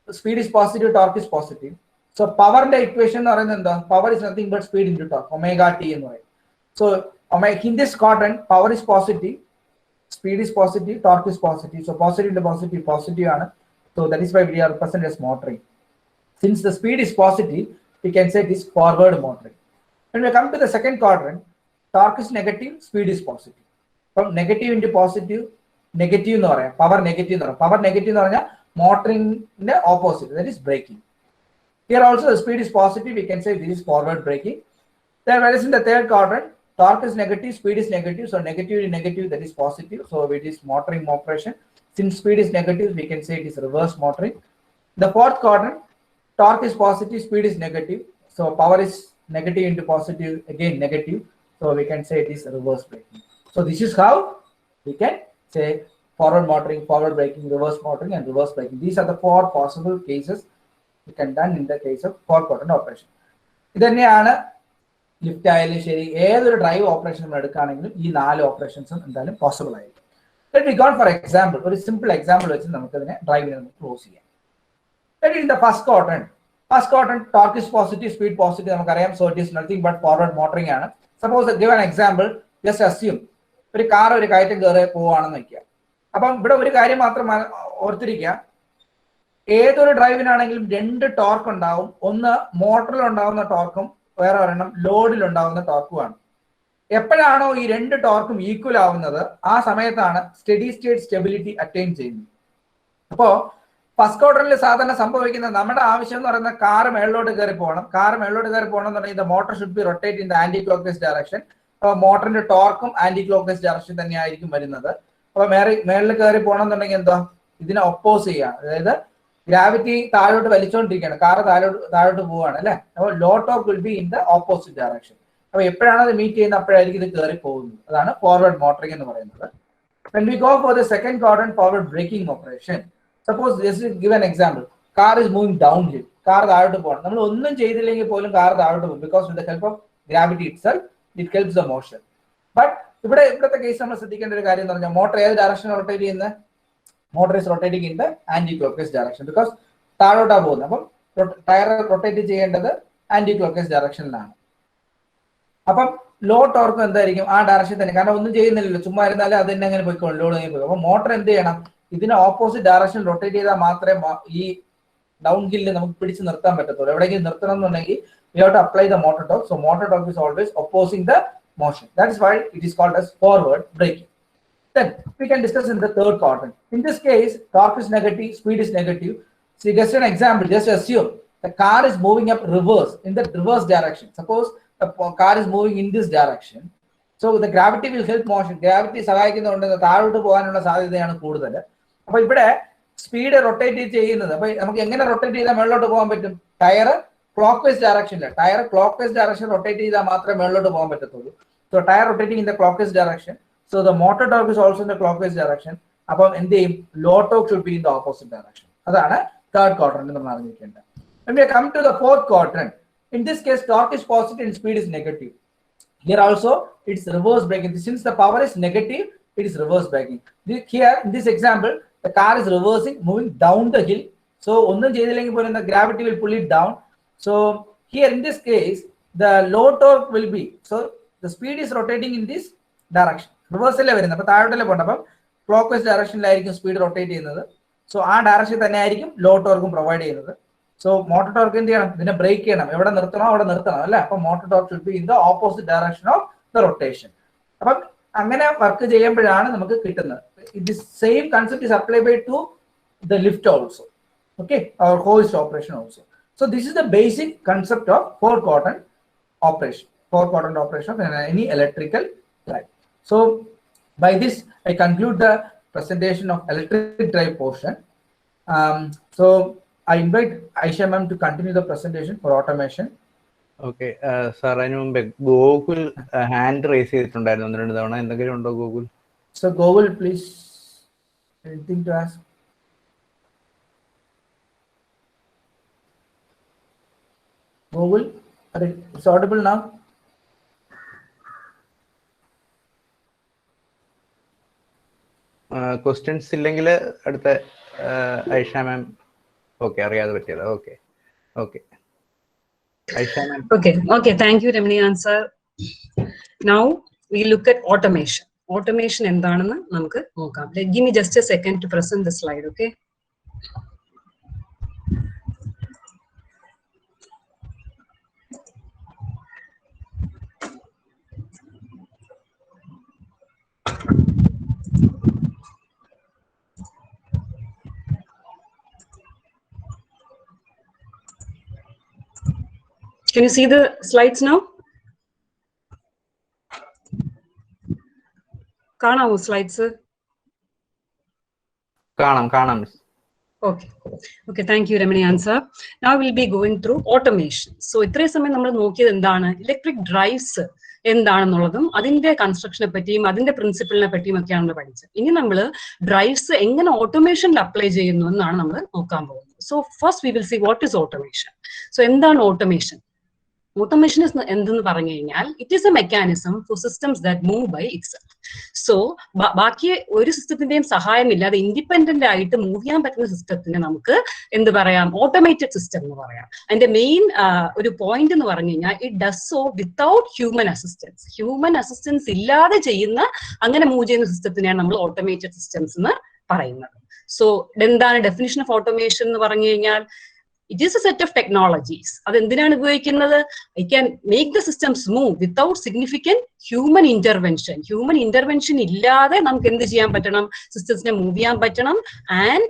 Speed is positive, torque is positive. So power in the equation, power is nothing but speed into torque, omega t in way. So in this quadrant, power is positive, speed is positive, torque is positive. So positive into positive, positive. So that is why we are represented as motoring. Since the speed is positive, we can say this forward motoring. When we come to the second quadrant, torque is negative, speed is positive. From negative into positive, negative no raya, power negative no raya. Power negative no raya, motoring in the opposite, that is braking. Here also the speed is positive, we can say this is forward braking. Then whereas in the third quadrant, torque is negative, speed is negative, so negative to negative, that is positive, so it is motoring operation. Since speed is negative, we can say it is reverse motoring. The fourth quadrant, torque is positive, speed is negative, so power is negative into positive, again negative, so we can say it is reverse braking. So this is how we can say forward motoring, forward braking, reverse motoring, and reverse braking. These are the 4 possible cases we can done in the case of 4 quadrant operation. ഇതന്നെയാണ് ലിഫ്റ്റ് ആയാലും ശരി, ഏതൊരു ഡ്രൈവ് ഓപ്പറേഷൻ നമ്മൾ എടുക്കുകയാണെങ്കിലും ഈ 4 ഓപ്പറേഷൻസും എന്തായാലും പോസിബിൾ ആയിരിക്കും. Let me go for example, ഒരു സിമ്പിൾ എക്സാമ്പിൾ വെച്ച് നമുക്ക് ഇതിനെ ഡ്രൈവിനെ ക്ലോസ് ചെയ്യാം. Let in the first quadrant, torque is positive, speed positive, നമുക്കറിയാം, so it is nothing but forward motoring ആണ്. Suppose give an example, just assume ഒരു കാർ ഒരു കയറ്റം കയറി പോവുകയാണെന്ന് വയ്ക്കുക. അപ്പം ഇവിടെ ഒരു കാര്യം മാത്രം ഓർത്തിരിക്കുക, ഏതൊരു ഡ്രൈവിനാണെങ്കിലും 2 ടോർക്ക് ഉണ്ടാവും. ഒന്ന് മോട്ടറിൽ ഉണ്ടാവുന്ന ടോർക്കും വേറെ ഒരെണ്ണം ലോഡിൽ ഉണ്ടാവുന്ന ടോർക്കുമാണ്. എപ്പോഴാണോ ഈ 2 ടോർക്കും ഈക്വൽ ആവുന്നത് ആ സമയത്താണ് സ്റ്റഡി സ്റ്റേറ്റ് സ്റ്റെബിലിറ്റി അറ്റൈൻ ചെയ്യുന്നത്. അപ്പോ ഫസ്റ്റ് ക്വാർട്ടറിൽ സാധാരണ സംഭവിക്കുന്നത്, നമ്മുടെ ആവശ്യം എന്ന് പറയുന്നത് കാർ മേളിലോട്ട് കയറി പോകണം. കാർ മേളിലോട്ട് കയറി പോകണം എന്നുണ്ടെങ്കിൽ motor should be rotate in the anti clock vice direction. മോട്ടറിന്റെ ടോർക്കും ആന്റി ക്ലോക്ക് വൈസ് ഡയറക്ഷൻ തന്നെയായിരിക്കും വരുന്നത്. അപ്പൊ മേളിൽ കയറി പോകണമെന്നുണ്ടെങ്കിൽ എന്താ, ഇതിനെ ഒപ്പോസ് ചെയ്യാം. അതായത് ഗ്രാവിറ്റി താഴോട്ട് വലിച്ചുകൊണ്ടിരിക്കുകയാണ്, കാറ് താഴോട്ട് പോവുകയാണ് അല്ലെ. അപ്പോൾ low torque will be in the opposite direction. അപ്പൊ എപ്പോഴാണ് അത് മീറ്റ് ചെയ്യുന്നത് അപ്പോഴായിരിക്കും ഇത് കയറി പോകുന്നത്. അതാണ് ഫോർവേഡ് മോട്ടറിംഗ് എന്ന് പറയുന്നത്. When we go for the second quadrant, forward braking operation, suppose this is give an example, car is moving downhill, car താഴോട്ട് പോകണം, നമ്മൾ ഒന്നും ചെയ്തില്ലെങ്കിൽ പോലും കാർ താഴോട്ട് പോകും, because with the help of gravity itself it helps the motion. But ഇവിടുത്തെ കേസ് നമ്മൾ ശ്രദ്ധിക്കേണ്ട ഒരു കാര്യം എന്ന് പറഞ്ഞാൽ മോട്ടർ ഏത് ഡയറക്ഷൻ റൊട്ടേറ്റ് ചെയ്യുന്നത്, motor is rotating in the anti clock vice direction, because താഴോട്ടാ പോകുന്നത്. അപ്പം ടയർ റൊട്ടേറ്റ് ചെയ്യേണ്ടത് ആന്റി ക്ലോക്ക് വൈസ് ഡയറക്ഷനിലാണ്. അപ്പം ലോ ടോർക്ക് എന്തായിരിക്കും, ആ ഡയറക്ഷൻ തന്നെ, കാരണം ഒന്നും ചെയ്യുന്നില്ലല്ലോ, ചുമ്മാ ഇരുന്നാലും അത് തന്നെ അങ്ങനെ പോയിക്കോളും, ലോഡ് അങ്ങനെ പോയി. അപ്പൊ മോട്ടർ എന്ത് ചെയ്യണം, ഇതിനെ ഓപ്പോസിറ്റ് ഡയറക്ഷൻ റൊട്ടേറ്റ് ചെയ്താൽ മാത്രമേ ഈ ഡൗൺ ഹില്ലിൽ നമുക്ക് പിടിച്ച് നിർത്താൻ പറ്റത്തുള്ളൂ. എവിടെയെങ്കിലും നിർത്തണം എന്നുണ്ടെങ്കിൽ we have to apply the motor torque. So motor torque is always opposing the motion. That is why it is called as forward braking. Then we can discuss in the third quadrant. In this case, torque is negative, speed is negative. So just an example, just assume the car is moving up reverse, in the reverse direction. Suppose the car is moving in this direction. So the gravity will help motion. Gravity സഹായിക്കുന്നതുകൊണ്ട് താഴോട്ട് പോകാനുള്ള സാധ്യതയാണ് കൂടുതൽ. അപ്പൊ ഇവിടെ സ്പീഡ് റൊട്ടേറ്റ് ചെയ്യുന്നത്, അപ്പൊ നമുക്ക് എങ്ങനെ റൊട്ടേറ്റ് ചെയ്താൽ മുകളിലോട്ട് പോകാൻ പറ്റും, ടയർ ക്ലോക്ക് വൈസ് ഡയറക്ഷനില്ല, tyre clock vice direction rotate ചെയ്താൽ മാത്രമേ മുകളിലോട്ട് പോകാൻ പറ്റത്തുള്ളൂ. So tyre rotating in the clock vice direction, so the motor torque is also in the clock vice direction. അപ്പം എന്ത് ചെയ്യും, low torque should be in the opposite direction. അതാണ് തേർഡ് ക്വാഡ്രന്റ് നമ്മൾ അറിഞ്ഞിരിക്കേണ്ടത്. When we come to the fourth quadrant, in this case torque is positive and speed is negative. Here also it's reverse braking. Since the power is negative, it is reverse braking. Here in this example, the car is reversing, moving down the hill. So ഒന്നും ചെയ്തില്ലെങ്കിൽ പോലും the gravity will pull it down. So here in this case, the low torque will be, so the speed is rotating in this direction. റിവേഴ്സല്ലേ വരുന്നത്, അപ്പൊ താഴോട്ടല്ലേ പോകണം. അപ്പം ക്ലോക്ക് വൈസ് ഡയറക്ഷനിലായിരിക്കും സ്പീഡ് റൊട്ടേറ്റ് ചെയ്യുന്നത്. സോ ആ ഡയറക്ഷൻ തന്നെ ആയിരിക്കും ലോ ടോർക്കും പ്രൊവൈഡ് ചെയ്യുന്നത്. സോ മോട്ടോർ ടോർക്ക് എന്ത് ചെയ്യണം, ഇതിനെ ബ്രേക്ക് ചെയ്യണം, എവിടെ നിർത്തണോ അവിടെ നിർത്തണം അല്ലെ. അപ്പൊ motor torque should be in the opposite direction of the rotation. അപ്പം അങ്ങനെ വർക്ക് ചെയ്യുമ്പോഴാണ് നമുക്ക് കിട്ടുന്നത്. ഇത് same concept is apply by to the lift also, okay, our hoist operation also. So this is the basic concept of four quadrant operation of any electrical drive. So by this I conclude the presentation of electric drive portion. So I invite Aisha ma'am to continue the presentation for automation. Okay, sir, അതിനു മുമ്പേ ഗോകുൽ ഹാൻഡ് റേസ് ചെയ്തിട്ടുണ്ടായിരുന്നു 1-2 തവണ, എന്തെങ്കിലും ഉണ്ടോ Gokul? So Gokul, please, anything to ask? Gokul, it's audible now? Questions ഇല്ലെങ്കിൽ അടുത്ത ഐഷ മാം. ഓക്കെ, അറിയാതെ പറ്റിയല്ലോ. Okay okay Aisha ma'am. Okay, thank you Ramanian sir. Now we look at automation. Automation എന്താണെന്ന് നമുക്ക് നോക്കാം. Give me just a second to present the slide, okay? Can you see the slides now? കാണാമോ സ്ലൈഡ്സ്? കാണാം. Okay, thank you Ramanian sir. Now we'll be going through automation. So ഇത്രയും സമയം നമ്മൾ നോക്കിയത് എന്താണ്, ഇലക്ട്രിക് ഡ്രൈവ്സ് എന്താണെന്നുള്ളതും അതിന്റെ കൺസ്ട്രക്ഷനെ പറ്റിയും അതിന്റെ പ്രിൻസിപ്പിളിനെ പറ്റിയും ഒക്കെയാണ് പഠിച്ചത്. ഇനി നമ്മൾ ഡ്രൈവ്സ് എങ്ങനെ ഓട്ടോമേഷനിൽ അപ്ലൈ ചെയ്യുന്നു എന്നാണ് നമ്മൾ നോക്കാൻ പോകുന്നത്. So first we will see what is automation. So എന്താണ് ഓട്ടോമേഷൻ? Automation is എന്തെന്ന് പറഞ്ഞു കഴിഞ്ഞാൽ it is a mechanism for systems that move by itself. So ബാക്കി ഒരു സിസ്റ്റത്തിന്റെയും സഹായമില്ലാതെ ഇൻഡിപെൻഡന്റ് ആയിട്ട് മൂവ് ചെയ്യാൻ പറ്റുന്ന സിസ്റ്റത്തിന് നമുക്ക് എന്ത് പറയാം, ഓട്ടോമേറ്റഡ് സിസ്റ്റം എന്ന് പറയാം. അതിന്റെ മെയിൻ ഒരു പോയിന്റ് എന്ന് പറഞ്ഞു കഴിഞ്ഞാൽ it does so without human assistance. Human assistance ഇല്ലാതെ ചെയ്യുന്ന, അങ്ങനെ മൂവ് ചെയ്യുന്ന സിസ്റ്റത്തിനെയാണ് നമ്മൾ ഓട്ടോമേറ്റഡ് സിസ്റ്റംസ് എന്ന് പറയുന്നത്. സോ എന്താണ് ഡെഫിനിഷൻ ഓഫ് ഓട്ടോമേഷൻ എന്ന് പറഞ്ഞു കഴിഞ്ഞാൽ it is a set of technologies. അത് എന്തിനാണ് ഉപയോഗിക്കുന്നത്? I can make the systems move without significant human intervention. ഇല്ലാതെ നമുക്ക് എന്ത് ചെയ്യാൻ പറ്റണം, സിസ്റ്റംസിനെ മൂവ് ചെയ്യാൻ പറ്റണം. ആൻഡ്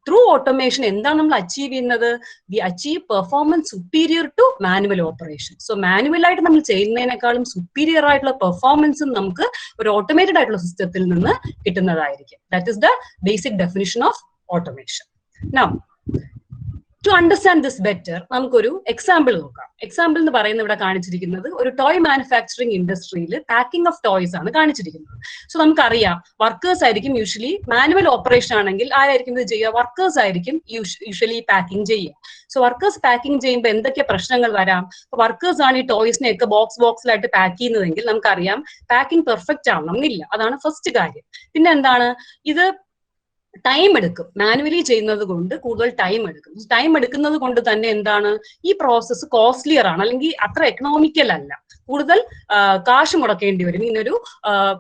ത്രൂ ഓട്ടോമേഷൻ എന്താണ് നമ്മൾ അച്ചീവ് ചെയ്യുന്നത്? We achieve performance superior to manual operation. So മാനുവലായിട്ട് നമ്മൾ ചെയ്യുന്നതിനേക്കാളും സുപ്പീരിയർ ആയിട്ടുള്ള പെർഫോമൻസും നമുക്ക് ഒരു ഓട്ടോമേറ്റഡ് ആയിട്ടുള്ള സിസ്റ്റത്തിൽ നിന്ന് കിട്ടുന്നതായിരിക്കും. That is the basic definition of automation. Now to understand this better നമുക്കൊരു എക്സാമ്പിൾ നോക്കാം. എക്സാമ്പിൾ എന്ന് പറയുന്നത് ഇവിടെ കാണിച്ചിരിക്കുന്നത് ഒരു ടോയ് മാനുഫാക്ചറിങ് ഇൻഡസ്ട്രിയിൽ പാക്കിംഗ് ഓഫ് ടോയ്സ് ആണ് കാണിച്ചിരിക്കുന്നത്. സോ നമുക്കറിയാം വർക്കേഴ്സ് ആയിരിക്കും യൂഷ്വലി, മാനുവൽ ഓപ്പറേഷൻ ആണെങ്കിൽ ആരായിരിക്കും ഇത് ചെയ്യുക? വർക്കേഴ്സ് ആയിരിക്കും യൂഷ്വലി പാക്കിംഗ് ചെയ്യുക. സോ വർക്കേഴ്സ് പാക്കിംഗ് ചെയ്യുമ്പോൾ എന്തൊക്കെ പ്രശ്നങ്ങൾ വരാം? വർക്കേഴ്സ് ആണ് ഈ ടോയ്സിനെയൊക്കെ ബോക്സിലായിട്ട് പാക്ക് ചെയ്യുന്നതെങ്കിൽ നമുക്കറിയാം പാക്കിംഗ് പെർഫെക്റ്റ് ആവണമെന്നില്ല. അതാണ് ഫസ്റ്റ് കാര്യം. പിന്നെ എന്താണ്, ഇത് ടൈം എടുക്കും. മാനുവലി ചെയ്യുന്നത് കൊണ്ട് കൂടുതൽ ടൈം എടുക്കും. ടൈം എടുക്കുന്നത് കൊണ്ട് തന്നെ എന്താണ്, ഈ പ്രോസസ്സ് കോസ്റ്റ്ലിയർ ആണ്, അല്ലെങ്കിൽ അത്ര എക്കണോമിക്കൽ അല്ല, കൂടുതൽ കാശ് മുടക്കേണ്ടി വരും ഇങ്ങനൊരു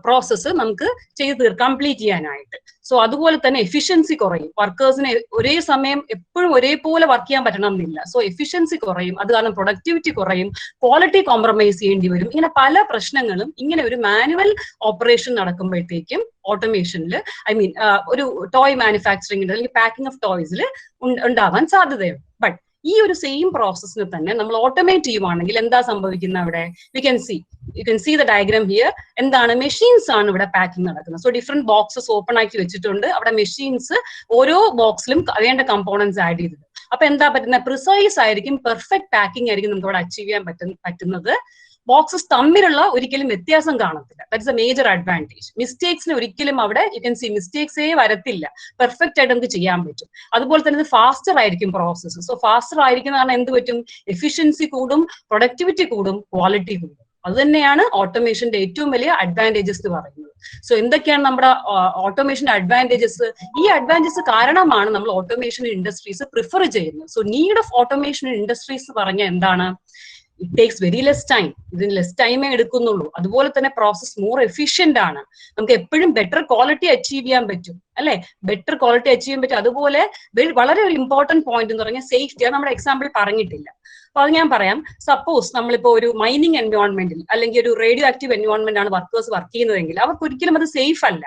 പ്രോസസ്സ് നമുക്ക് ചെയ്ത് കംപ്ലീറ്റ് ചെയ്യാനായിട്ട്. സോ അതുപോലെ തന്നെ എഫിഷ്യൻസി കുറയും. വർക്കേഴ്സിന് ഒരേ സമയം എപ്പോഴും ഒരേപോലെ വർക്ക് ചെയ്യാൻ പറ്റണം എന്നില്ല. സോ എഫിഷ്യൻസി കുറയും, അത് കാരണം പ്രൊഡക്ടിവിറ്റി കുറയും, ക്വാളിറ്റി കോംപ്രമൈസ് ചെയ്യേണ്ടി വരും. ഇങ്ങനെ പല പ്രശ്നങ്ങളും ഇങ്ങനെ ഒരു മാനുവൽ ഓപ്പറേഷൻ നടക്കുമ്പോഴത്തേക്കും ഓട്ടോമേഷനിൽ, ഐ മീൻ ഒരു ടോയ് മാനുഫാക്ചറിംഗ് അല്ലെങ്കിൽ പാക്കിംഗ് ഓഫ് ടോയ്സിൽ ഉണ്ടാവാൻ സാധ്യതയുണ്ട്. ബട്ട് ഈ ഒരു സെയിം പ്രോസസ്സിന് തന്നെ നമ്മൾ ഓട്ടോമേറ്റ് ചെയ്യുവാണെങ്കിൽ എന്താ സംഭവിക്കുന്നത്? അവിടെ you can see the diagram here. എന്താണ്, മെഷീൻസ് ആണ് ഇവിടെ പാക്കിംഗ് നടക്കുന്നത്. സോ ഡിഫറെന്റ് ബോക്സസ് ഓപ്പൺ ആക്കി വെച്ചിട്ടുണ്ട്. അവിടെ മെഷീൻസ് ഓരോ ബോക്സിലും വേണ്ട കമ്പോണൻസ് ആഡ് ചെയ്തത്. അപ്പൊ എന്താ പറ്റുന്നത്? പ്രിസൈസ് ആയിരിക്കും, പെർഫെക്റ്റ് പാക്കിംഗ് ആയിരിക്കും നമുക്ക് ഇവിടെ അച്ചീവ് ചെയ്യാൻ പറ്റുന്നത്. ബോക്സസ് തമ്മിലുള്ള ഒരിക്കലും വ്യത്യാസം കാണത്തില്ല. That's a major advantage. മിസ്റ്റേക്സിന് ഒരിക്കലും അവിടെ യു കെൻ സി മിസ്റ്റേക്സേ വരത്തില്ല. പെർഫെക്റ്റ് ആയിട്ട് നമുക്ക് ചെയ്യാൻ പറ്റും. അതുപോലെ തന്നെ ഇത് ഫാസ്റ്റർ ആയിരിക്കും പ്രോസസ്സ്. സോ ഫാസ്റ്റർ ആയിരിക്കുന്ന കാരണം എന്ത് പറ്റും? എഫിഷ്യൻസി കൂടും, പ്രൊഡക്ടിവിറ്റി കൂടും, ക്വാളിറ്റി കൂടും. അത് തന്നെയാണ് ഓട്ടോമേഷന്റെ ഏറ്റവും വലിയ അഡ്വാൻറ്റേജസ് എന്ന് പറയുന്നത്. സോ എന്തൊക്കെയാണ് നമ്മുടെ ഓട്ടോമേഷന്റെ അഡ്വാൻറ്റേജസ്? ഈ അഡ്വാൻറ്റേജസ് കാരണമാണ് നമ്മൾ ഓട്ടോമേഷൻ ഇൻഡസ്ട്രീസ് പ്രിഫർ ചെയ്യുന്നത്. So need of automation industries പറഞ്ഞാൽ എന്താണ്? It takes very less time. ഇതിന് ലെസ് ടൈമേ എടുക്കുന്നുള്ളൂ. അതുപോലെ തന്നെ പ്രോസസ് മോർ എഫിഷ്യന്റ് ആണ്. നമുക്ക് എപ്പോഴും ബെറ്റർ ക്വാളിറ്റി അച്ചീവ് ചെയ്യാൻ പറ്റും, അല്ലെ? ബെറ്റർ ക്വാളിറ്റി അച്ചീവ് ചെയ്യാൻ പറ്റും. അതുപോലെ വളരെ ഒരു ഇമ്പോർട്ടന്റ് പോയിന്റ് എന്ന് പറഞ്ഞാൽ സേഫ്റ്റി. അത് നമ്മുടെ എക്സാമ്പിൾ പറഞ്ഞിട്ടില്ല. അപ്പൊ അത് ഞാൻ പറയാം. സപ്പോസ് നമ്മളിപ്പോ ഒരു മൈനിങ് എൻവയോൺമെന്റിൽ അല്ലെങ്കിൽ ഒരു റേഡിയോ ആക്റ്റീവ് എൻവയോൺമെന്റ് ആണ് വർക്കേഴ്സ് വർക്ക് ചെയ്യുന്നതെങ്കിൽ അവർക്ക് ഒരിക്കലും അത് സേഫ് അല്ല.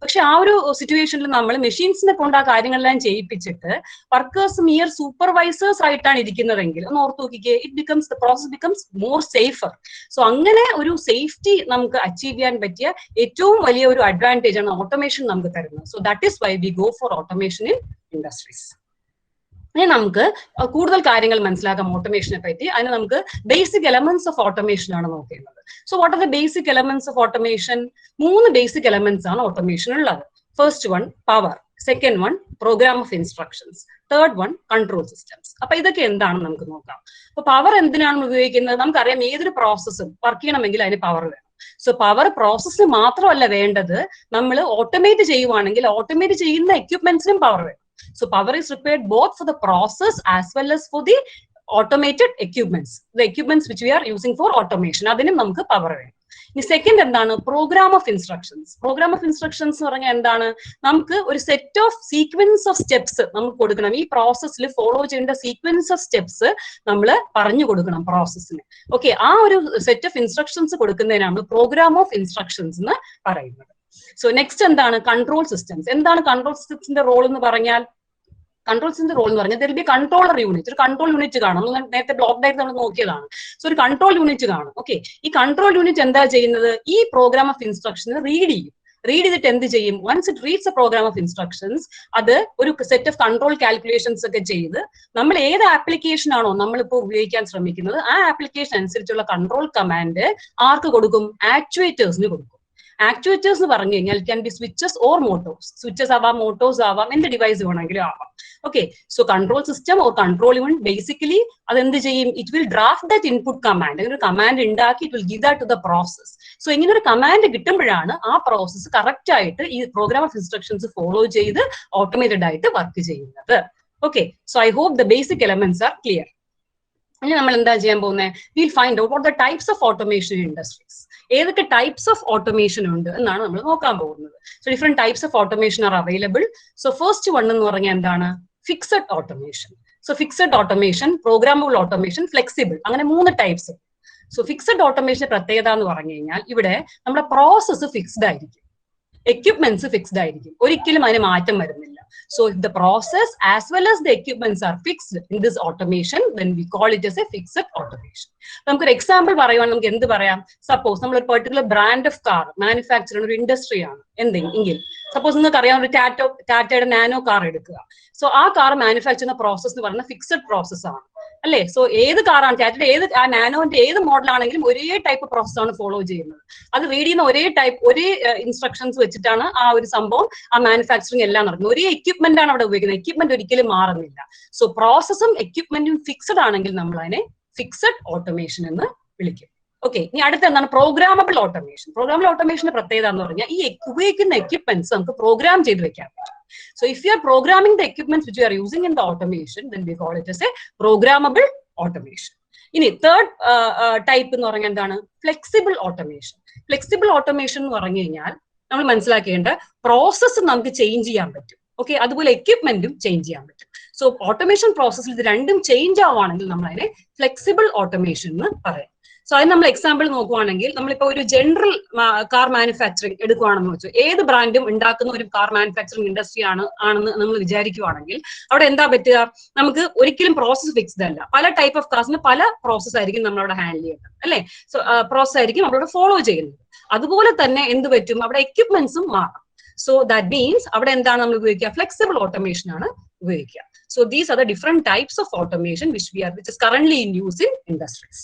പക്ഷെ ആ ഒരു സിറ്റുവേഷനിൽ നമ്മൾ മെഷീൻസിനെ കൊണ്ട് ആ കാര്യങ്ങളെല്ലാം ചെയ്യിപ്പിച്ചിട്ട് വർക്കേഴ്സ് മിയർ സൂപ്പർവൈസേഴ്സ് ആയിട്ടാണ് ഇരിക്കുന്നതെങ്കിൽ ഒന്ന് ഓർത്ത് നോക്കിക്കേ, the process becomes more safer. So അങ്ങനെ ഒരു സേഫ്റ്റി നമുക്ക് അച്ചീവ് ചെയ്യാൻ പറ്റിയ ഏറ്റവും വലിയ ഒരു അഡ്വാൻറ്റേജ് ആണ് ഓട്ടോമേഷൻ നമുക്ക് തരുന്നത്. So that is why we go for automation in industries. ഇനി നമുക്ക് കൂടുതൽ കാര്യങ്ങൾ മനസ്സിലാക്കാം ഓട്ടോമേഷനെ പറ്റി. അതിന് നമുക്ക് ബേസിക് എലമെന്റ്സ് ഓഫ് ഓട്ടോമേഷൻ ആണ് നോക്കേണ്ടത്. So what are the basic elements of automation? 3 basic elements ആണ് ഓട്ടോമേഷൻ ഉള്ളത്. First one power, second one program of instructions, third one control systems. അപ്പൊ ഇതൊക്കെ എന്താണെന്ന് നമുക്ക് നോക്കാം. അപ്പൊ പവർ എന്തിനാണ് ഉപയോഗിക്കുന്നത്? നമുക്കറിയാം ഏതൊരു പ്രോസസ്സും വർക്ക് ചെയ്യണമെങ്കിൽ അതിന് പവർ വേണം. സോ പവർ പ്രോസസ്സിന് മാത്രമല്ല വേണ്ടത്, നമ്മൾ ഓട്ടോമേറ്റ് ചെയ്യുവാണെങ്കിൽ ഓട്ടോമേറ്റ് ചെയ്യുന്ന എക്യുപ്മെന്റ്സിനും പവർ വേണം. So power is required both for the process as well as for the automated equipments, the equipments which we are using for automation. അതിനും നമുക്ക് പവർ വേണം. ഇനി സെക്കൻഡ് എന്താണ്? Program of instructions. Program of instructions എന്ന് പറഞ്ഞാൽ എന്താണ്? നമുക്ക് ഒരു set of sequence of steps നമുക്ക് കൊടുക്കണം. ഈ പ്രോസസ്സിൽ ഫോളോ ചെയ്യേണ്ട സീക്വൻസ് ഓഫ് സ്റ്റെപ്സ് നമ്മൾ പറഞ്ഞു കൊടുക്കണം പ്രോസസ്സിന്. ഓക്കെ, ആ ഒരു സെറ്റ് ഓഫ് ഇൻസ്ട്രക്ഷൻസ് കൊടുക്കുന്നതിനാണ് പ്രോഗ്രാം ഓഫ് ഇൻസ്ട്രക്ഷൻസ് എന്ന് പറയുന്നത്. സോ നെക്സ്റ്റ് എന്താണ്? Control systems. എന്താണ് കൺട്രോൾ സിസ്റ്റംസിന്റെ റോൾ എന്ന് പറഞ്ഞാൽ? കൺട്രോൾ സിസ്റ്റത്തിന്റെ റോൾ എന്ന് പറഞ്ഞാൽ there will be a controller unit. ഒരു കൺട്രോൾ യൂണിറ്റ് കാണും. നമ്മൾ നേരത്തെ ബ്ലോക്ക് ഡയഗ്രം നമ്മൾ നോക്കിയതാണ്. സോ ഒരു കൺട്രോൾ യൂണിറ്റ് കാണും. ഓക്കെ, ഈ കൺട്രോൾ യൂണിറ്റ് എന്താ ചെയ്യുന്നത്? ഈ പ്രോഗ്രാം ഓഫ് ഇൻസ്ട്രക്ഷനെ റീഡ് ചെയ്യും. റീഡ് ചെയ്തിട്ട് എന്ത് ചെയ്യും? Once it reads a program of instructions, അത് ഒരു സെറ്റ് ഓഫ് കൺട്രോൾ കാൽക്കുലേഷൻസ് ഒക്കെ ചെയ്ത് നമ്മൾ ഏത് ആപ്ലിക്കേഷൻ ആണോ നമ്മളിപ്പോൾ ഉപയോഗിക്കാൻ ശ്രമിക്കുന്നത് ആ ആപ്ലിക്കേഷൻ അനുസരിച്ചുള്ള കൺട്രോൾ കമാൻഡ് ആർക്ക് കൊടുക്കും? ആക്ച്വേറ്റേഴ്സിന് കൊടുക്കും. ആക്ച്വേറ്റേഴ്സ് എന്ന് പറഞ്ഞു കഴിഞ്ഞാൽ can be switches or motors. Switches ആവാം, മോട്ടോഴ്സ് ആവാം, എന്ത് ഡിവൈസ് വേണമെങ്കിലും ആവാം. Okay, so control system or control unit basically അത് എന്ത് ചെയ്യും? It will draft that input command. അങ്ങനെ ഒരു കമാൻഡ് ഉണ്ടാക്കി it will give that to the process. So ഇങ്ങനെ ഒരു കമാൻഡ് കിട്ടുമ്പോഴാണ് ആ പ്രോസസ് കറക്റ്റ് ആയിട്ട് ഈ പ്രോഗ്രാം ഓഫ് ഇൻസ്ട്രക്ഷൻസ് ഫോളോ ചെയ്ത് ഓട്ടോമേറ്റഡ് ആയിട്ട് വർക്ക് ചെയ്യുന്നത്. Okay, so I hope the basic elements R clear. ഇനി നമ്മൾ എന്താ ചെയ്യാൻ പോകുന്നത്? Will find out what the types of automation industries. ഏതൊക്കെ ടൈപ്സ് ഓഫ് ഓട്ടോമേഷൻ ഉണ്ട് എന്നാണ് നമ്മൾ നോക്കാൻ പോകുന്നത്. So different types of automation are available. So first one എന്ന് പറഞ്ഞാൽ എന്താണ്? Fixed automation. So fixed automation, programmable automation, flexible, അങ്ങനെ 3 ടൈപ്സ്. സോ ഫിക്സഡ് ഓട്ടോമേഷൻ പ്രത്യേകത എന്ന് പറഞ്ഞു കഴിഞ്ഞാൽ ഇവിടെ നമ്മുടെ പ്രോസസ്സ് ഫിക്സ്ഡ് ആയിരിക്കും, എക്യുപ്മെന്റ്സ് ഫിക്സ്ഡ് ആയിരിക്കും, ഒരിക്കലും അതിന് മാറ്റം വരുന്നില്ല. So if the process as well as the equipments are fixed in this automation, then we call it as a fixed automation. നമുക്ക് ഒരു എക്സാമ്പിൾ പറയുവാൻ നമുക്ക് എന്ത് പറയാം? സപ്പോസ് നമ്മൾ ഒരു particular brand of car manufacture ചെയ്യുന്ന ഒരു ഇൻഡസ്ട്രി ആണ് എന്തെങ്കിൽ, സപ്പോസ് നിങ്ങൾക്ക് അറിയാം ഒരു ടാറ്റയുടെ നാനോ കാർ എടുക്കുക. സോ ആ കാർ മാനുഫാക്ചർ ചെയ്യുന്ന പ്രോസസ് എന്ന് പറയുന്നത് ഫിക്സഡ് പ്രോസസ് ആണ് അല്ലേ? സോ ഏത് കാറാണ് ടാറ്റയുടെ ഏത് ആ നാനോന്റെ ഏത് മോഡലാണെങ്കിലും ഒരേ ടൈപ്പ് പ്രോസസ് ആണ് ഫോളോ ചെയ്യുന്നത്. അത് റീഡ് ചെയ്യുന്ന ഒരേ ഇൻസ്ട്രക്ഷൻസ് വെച്ചിട്ടാണ് ആ ഒരു സംഭവം ആ മാനുഫാക്ചറിങ് എല്ലാം നടക്കുന്നത്. ഒരേ എക്യുപ്മെന്റ് ആണ് അവിടെ ഉപയോഗിക്കുന്നത്. എക്യുപ്മെന്റ് ഒരിക്കലും മാറുന്നില്ല. സോ പ്രോസസ്സും എക്യുപ്മെന്റും ഫിക്സഡ് ആണെങ്കിൽ നമ്മൾ അതിനെ ഫിക്സഡ് ഓട്ടോമേഷൻ എന്ന് വിളിക്കും. ഓക്കെ, ഇനി അടുത്ത എന്താണ് പ്രോഗ്രാമബിൾ ഓട്ടോമേഷൻ. പ്രോഗ്രാമബിൾ ഓട്ടോമേഷന്റെ പ്രത്യേകത എന്ന് പറഞ്ഞാൽ ഈ ഉപയോഗിക്കുന്ന എക്യുപ്മെന്റ്സ് നമുക്ക് പ്രോഗ്രാം ചെയ്ത് വെക്കാൻ പറ്റും. So if you are programming the equipments which you are using in the automation, then we call it as a programmable automation. ഇനി തേർഡ് ടൈപ്പ് എന്ന് പറഞ്ഞാൽ എന്താണ്? Flexible automation. ഫ്ലെക്സിബിൾ ഓട്ടോമേഷൻ എന്ന് പറഞ്ഞു കഴിഞ്ഞാൽ നമ്മൾ മനസ്സിലാക്കേണ്ട പ്രോസസ്സ് നമുക്ക് ചേഞ്ച് ചെയ്യാൻ പറ്റും. ഓക്കെ, അതുപോലെ എക്യുപ്മെന്റും ചേഞ്ച് ചെയ്യാൻ പറ്റും. സോ ഓട്ടോമേഷൻ പ്രോസസ്സിൽ ഇത് രണ്ടും ചേഞ്ച് ആവുകയാണെങ്കിൽ നമ്മൾ അതിനെ ഫ്ലെക്സിബിൾ ഓട്ടോമേഷൻ എന്ന് പറയാം. സോ അതിന് നമ്മൾ എക്സാമ്പിൾ നോക്കുവാണെങ്കിൽ നമ്മളിപ്പോ ഒരു ജനറൽ കാർ മാനുഫാക്ചറിങ് എടുക്കുവാണെന്ന് വെച്ചു, ഏത് ബ്രാൻഡും ഉണ്ടാക്കുന്ന ഒരു കാർ മാനുഫാക്ചറിങ് ഇൻഡസ്ട്രി ആണെന്ന് നമ്മൾ വിചാരിക്കുവാണെങ്കിൽ അവിടെ എന്താ പറ്റുക? നമുക്ക് ഒരിക്കലും പ്രോസസ് ഫിക്സ്ഡ് അല്ല. പല ടൈപ്പ് ഓഫ് കാർസിന് പല പ്രോസസ് ആയിരിക്കും നമ്മളവിടെ ഹാൻഡിൽ ചെയ്യുന്നത് അല്ലെ? സോ പ്രോസസ് ആയിരിക്കും നമ്മളവിടെ ഫോളോ ചെയ്യുന്നത്. അതുപോലെ തന്നെ എന്ത് പറ്റും? അവിടെ എക്യുപ്മെന്റ്സും മാറാം. സോ ദാറ്റ് മീൻസ് അവിടെ എന്താണ് നമ്മൾ ഉപയോഗിക്കുക? ഫ്ലെക്സിബിൾ ഓട്ടോമേഷൻ ആണ് ഉപയോഗിക്കുക. So these are the different types of automation which is currently in use in industries.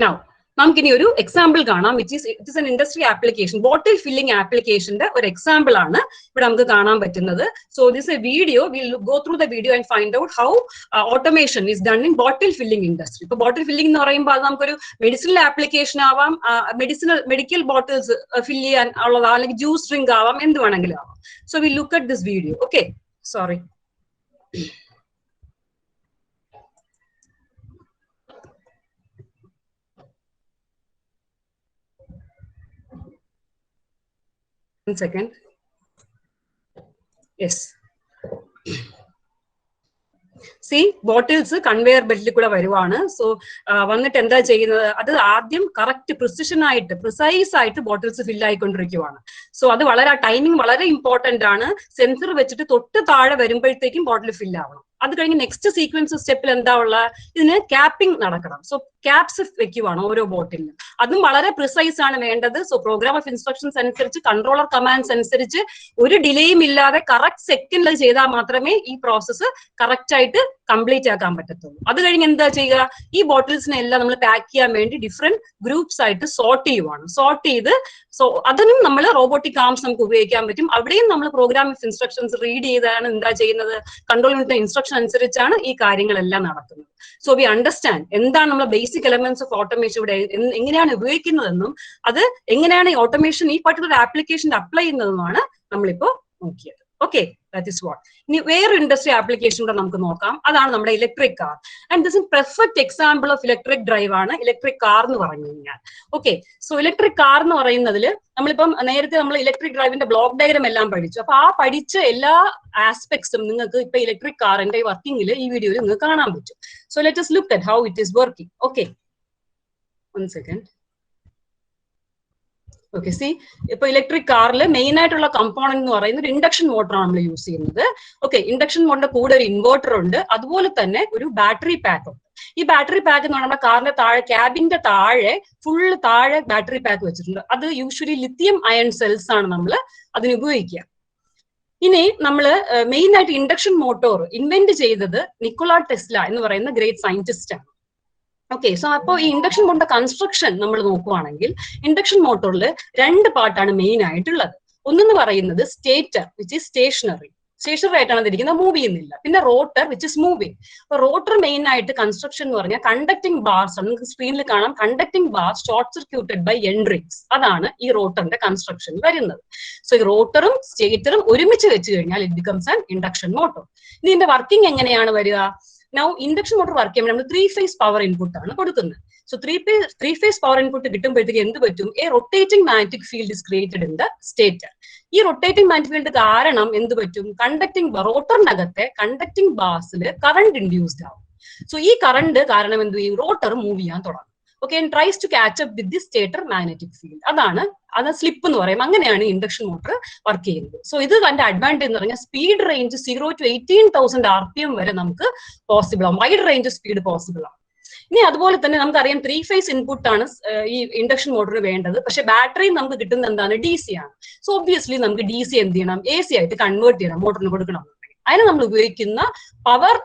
Now, നമുക്കിനി ഒരു എക്സാമ്പിൾ കാണാം. It is an industry application, bottle filling ആപ്ലിക്കേഷന്റെ ഒരു എക്സാമ്പിൾ ആണ് ഇവിടെ നമുക്ക് കാണാൻ പറ്റുന്നത്. So this A video, will go through the video and find out how automation is done in bottle filling industry. ഇപ്പൊ ബോട്ടിൽ ഫില്ലിംഗ് എന്ന് പറയുമ്പോൾ അത് നമുക്കൊരു മെഡിസിനൽ ആപ്ലിക്കേഷൻ ആവാം, മെഡിക്കൽ ബോട്ടിൽസ് ഫിൽ ചെയ്യാൻ ഉള്ളതാ, അല്ലെങ്കിൽ ജ്യൂസ് ഡ്രിങ്ക് ആവാം, എന്ത് വേണമെങ്കിലും ആവാം. So we look at this video. Okay, sorry. One second. Yes. See, bottles conveyor ബെൽറ്റിൽ കൂടെ വരുവാണ്. സോ വന്നിട്ട് എന്താ ചെയ്യുന്നത്? അത് ആദ്യം കറക്റ്റ് പ്രിസൈസ് ആയിട്ട് ബോട്ടിൽസ് ഫിൽ ആയിക്കൊണ്ടിരിക്കുവാണ്. സോ അത് വളരെ ടൈമിംഗ് വളരെ ഇമ്പോർട്ടന്റ് ആണ്. സെൻസർ വെച്ചിട്ട് തൊട്ട് താഴെ വരുമ്പോഴത്തേക്കും ബോട്ടിൽ ഫിൽ ആവണം. അത് കഴിഞ്ഞ് നെക്സ്റ്റ് സീക്വൻസ് സ്റ്റെപ്പിൽ എന്താ ഉള്ള? ഇതിന് ക്യാപ്പിംഗ് നടക്കണം. സോ ക്യാപ്സ് വെക്കുവാണ് ഓരോ ബോട്ടിലും. അതും വളരെ പ്രിസൈസ് ആണ് വേണ്ടത്. സോ പ്രോഗ്രാം ഓഫ് ഇൻസ്ട്രക്ഷൻസ് അനുസരിച്ച്, കൺട്രോളർ കമാൻഡ്സ് അനുസരിച്ച് ഒരു ഡിലേയും ഇല്ലാതെ കറക്റ്റ് സെക്കൻഡിൽ ചെയ്താൽ മാത്രമേ ഈ പ്രോസസ്സ് കറക്റ്റ് ആയിട്ട് കംപ്ലീറ്റ് ആക്കാൻ പറ്റത്തുള്ളൂ. അത് കഴിഞ്ഞ് എന്താ ചെയ്യുക? ഈ ബോട്ടിൽസിനെ എല്ലാം നമ്മൾ പാക്ക് ചെയ്യാൻ വേണ്ടി ഡിഫറെന്റ് ഗ്രൂപ്പ്സ് ആയിട്ട് സോർട്ട് ചെയ്യുവാണ്. സോർട്ട് ചെയ്ത് സോ അതിനും നമ്മൾ റോബോട്ടിക് ആംസ് നമുക്ക് ഉപയോഗിക്കാൻ പറ്റും. അവിടെയും നമ്മൾ പ്രോഗ്രാം ഓഫ് ഇൻസ്ട്രക്ഷൻസ് റീഡ് ചെയ്താണ് എന്താ ചെയ്യുന്നത്? കൺട്രോൾ യൂണിറ്റ് ഇൻസ്ട്രക്ഷൻ അനുസരിച്ചാണ് ഈ കാര്യങ്ങളെല്ലാം നടക്കുന്നത്. സോ വി അണ്ടർസ്റ്റാൻഡ് എന്താണ് നമ്മൾ ബേസിക് എലമെന്റ്സ് ഓഫ് ഓട്ടോമേഷൻ ഇവിടെ എങ്ങനെയാണ് ഉപയോഗിക്കുന്നതെന്നും അത് എങ്ങനെയാണ് ഈ ഓട്ടോമേഷൻ ഈ പർട്ടിക്കുലർ ആപ്ലിക്കേഷൻ അപ്ലൈ ചെയ്യുന്നതുമാണ് നമ്മളിപ്പോ നോക്കിയത്. Okay, that is what. ഇനി വേറെ ഇൻഡസ്ട്രി ആപ്ലിക്കേഷൻ കൂടെ നമുക്ക് നോക്കാം. അതാണ് നമ്മുടെ electric car. And this is perfect example of electric drive ആണ് ഇലക്ട്രിക് കാർ എന്ന് പറഞ്ഞു കഴിഞ്ഞാൽ. ഓക്കെ, സോ ഇലക്ട്രിക് കാർ എന്ന് പറയുന്നതിൽ നമ്മളിപ്പം നേരത്തെ നമ്മൾ ഇലക്ട്രിക് ഡ്രൈവിന്റെ ബ്ലോക്ക് ഡയഗ്രം എല്ലാം പഠിച്ചു. അപ്പൊ ആ പഠിച്ച എല്ലാ ആസ്പെക്ട്സും നിങ്ങൾക്ക് ഇപ്പൊ ഇലക്ട്രിക് കാറിന്റെ വർക്കിംഗിൽ ഈ വീഡിയോയിൽ നിങ്ങൾക്ക് കാണാൻ പറ്റും. So let us look at how it is working. Okay, one second. Okay, C ഇപ്പൊ ഇലക്ട്രിക് കാറിൽ മെയിൻ ആയിട്ടുള്ള കമ്പോണന്റ് എന്ന് പറയുന്നത് ഒരു ഇൻഡക്ഷൻ മോട്ടറാണ് നമ്മൾ യൂസ് ചെയ്യുന്നത്. ഓക്കെ, ഇൻഡക്ഷൻ മോട്ടറിന്റെ കൂടെ ഒരു ഇൻവെർട്ടർ ഉണ്ട്, അതുപോലെ തന്നെ ഒരു ബാറ്ററി പാക്ക് ഉണ്ട്. ഈ ബാറ്ററി പാക്ക് എന്ന് പറയുമ്പോൾ കാറിന്റെ താഴെ, ക്യാബിന്റെ താഴെ ഫുള്ള് താഴെ ബാറ്ററി പാക്ക് വെച്ചിട്ടുണ്ട്. അത് യൂഷ്വലി ലിത്തിയം അയൺ സെൽസ് ആണ് നമ്മൾ അതിന് ഉപയോഗിക്കുക. ഇനി നമ്മള് മെയിൻ ആയിട്ട് ഇൻഡക്ഷൻ മോട്ടോർ ഇൻവെന്റ് ചെയ്തത് നിക്കോള ടെസ്ല എന്ന് പറയുന്ന ഗ്രേറ്റ് സയന്റിസ്റ്റ് ആണ്. ഓക്കെ, സോ അപ്പോൾ ഈ ഇൻഡക്ഷൻ മോട്ടറിന്റെ കൺസ്ട്രക്ഷൻ നമ്മൾ നോക്കുവാണെങ്കിൽ ഇൻഡക്ഷൻ മോട്ടോറിൽ രണ്ട് പാർട്ടാണ് മെയിൻ ആയിട്ടുള്ളത്. ഒന്നെന്ന് പറയുന്നത് സ്റ്റേറ്റർ വിച്ച് ഈസ് സ്റ്റേഷനറി ആയിട്ടാണ് അതിരിക്കുന്നത്, മൂവ് ചെയ്യുന്നില്ല. പിന്നെ റോട്ടർ വിച്ച് ഇസ് മൂവിങ്. അപ്പൊ റോട്ടർ മെയിൻ ആയിട്ട് കൺസ്ട്രക്ഷൻ എന്ന് പറഞ്ഞാൽ കണ്ടക്ടിങ് ബാർസ് ആണ്. നിങ്ങൾക്ക് സ്ക്രീനിൽ കാണാം, conducting bars short circuited by end rings. അതാണ് ഈ റോട്ടറിന്റെ കൺസ്ട്രക്ഷൻ വരുന്നത്. സോ ഈ റോട്ടറും സ്റ്റേറ്ററും ഒരുമിച്ച് വെച്ച് കഴിഞ്ഞാൽ it becomes an induction motor. ഇതിന്റെ വർക്കിംഗ് എങ്ങനെയാണ് വരിക? നൗ ഇൻഡക്ഷൻ മോട്ടോർ വർക്ക് ചെയ്യുമ്പോൾ നമ്മൾ 3 phase പവർ ഇൻപുട്ട് ആണ് കൊടുക്കുന്നത്. സോ 3 phase പവർ ഇൻപുട്ട് കിട്ടുമ്പോഴത്തേക്ക് എന്ത് പറ്റും? A rotating magnetic field is created in the stator. ഈ റൊട്ടേറ്റിംഗ് മാഗ്നറ്റിക് ഫീൽഡ് കാരണം എന്ത് പറ്റും? റോട്ടറിനകത്തെ കണ്ടക്ടിംഗ് ബാർസിൽ കറണ്ട് ഇൻഡ്യൂസ്ഡ് ആവും. സോ ഈ കറണ്ട് കാരണം എന്ത് ചെയ്യും? റോട്ടർ മൂവ് ചെയ്യാൻ തുടങ്ങും. okay, and tries to catch up with the stator magnetic field. അത് സ്ലിപ്പ് എന്ന് പറയും. അങ്ങനെയാണ് ഇൻഡക്ഷൻ മോട്ടർ വർക്ക് ചെയ്യുന്നത്. സോ ഇത് അതിന്റെ അഡ്വാൻറ്റേജ് എന്ന് പറഞ്ഞാൽ സ്പീഡ് റേഞ്ച് 0 to 18,000 RPM വരെ നമുക്ക് പോസിബിൾ ആണ്. വൈഡ് റേഞ്ച് സ്പീഡ് പോസിബിൾ ആണ്. ഇനി അതുപോലെ തന്നെ നമുക്കറിയാം 3 phase ഇൻപുട്ട് ആണ് ഈ ഇൻഡക്ഷൻ മോട്ടറിന് വേണ്ടത്. പക്ഷെ ബാറ്ററി നമുക്ക് കിട്ടുന്നത് എന്താണ്? DC ആണ്. സോ ഒബ്വിയസ്ലി നമുക്ക് DC എന്ത് ചെയ്യണം? AC ആയിട്ട് കൺവേർട്ട് ചെയ്യണം, മോട്ടറിന് കൊടുക്കണം. അതിന് നമ്മൾ ഉപയോഗിക്കുന്ന പവർ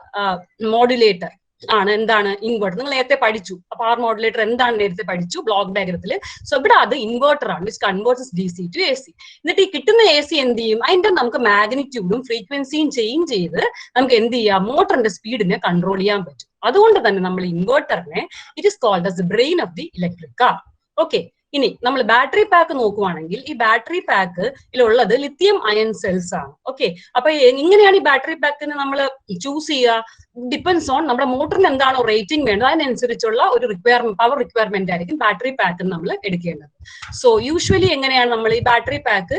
മോഡുലേറ്റർ ആണ് എന്താണ്? ഇൻവെർട്ടർ. നിങ്ങൾ നേരത്തെ പഠിച്ചു. പവർ മോഡുലേറ്റർ എന്താണ് നേരത്തെ പഠിച്ചു ബ്ലോക്ക് ഡയഗ്രത്തിൽ. സോ ഇവിടെ അത് ഇൻവെർട്ടർ ആണ്, which converts DC to AC. എന്നിട്ട് ഈ കിട്ടുന്ന AC എന്ത് ചെയ്യും? അതിന്റെ നമുക്ക് മാഗ്നിറ്റ്യൂഡും ഫ്രീക്വൻസിയും ചേഞ്ച് ചെയ്ത് നമുക്ക് എന്ത് ചെയ്യാം? മോട്ടറിന്റെ സ്പീഡിനെ കൺട്രോൾ ചെയ്യാൻ പറ്റും. അതുകൊണ്ട് തന്നെ നമ്മൾ ഇൻവെർട്ടറിനെ it is called as the brain of the electric car. Okay, ഇനി നമ്മൾ ബാറ്ററി പാക്ക് നോക്കുവാണെങ്കിൽ ഈ ബാറ്ററി പാക്കിലുള്ളത് ലിത്തിയം അയൺ സെൽസ് ആണ്. ഓക്കെ, അപ്പൊ എങ്ങനെയാണ് ഈ ബാറ്ററി പാക്കിന് നമ്മൾ ചൂസ് ചെയ്യുക? ഡിപ്പെൻസ് ഓൺ നമ്മുടെ മോട്ടറിന് എന്താണോ റേറ്റിംഗ് വേണ്ടത് അതിനനുസരിച്ചുള്ള ഒരു പവർ റിക്വയർമെന്റ് ആയിരിക്കും ബാറ്ററി പാക്കിന് നമ്മൾ എടുക്കേണ്ടത്. സോ യൂഷ്വലി എങ്ങനെയാണ് നമ്മൾ ഈ ബാറ്ററി പാക്ക്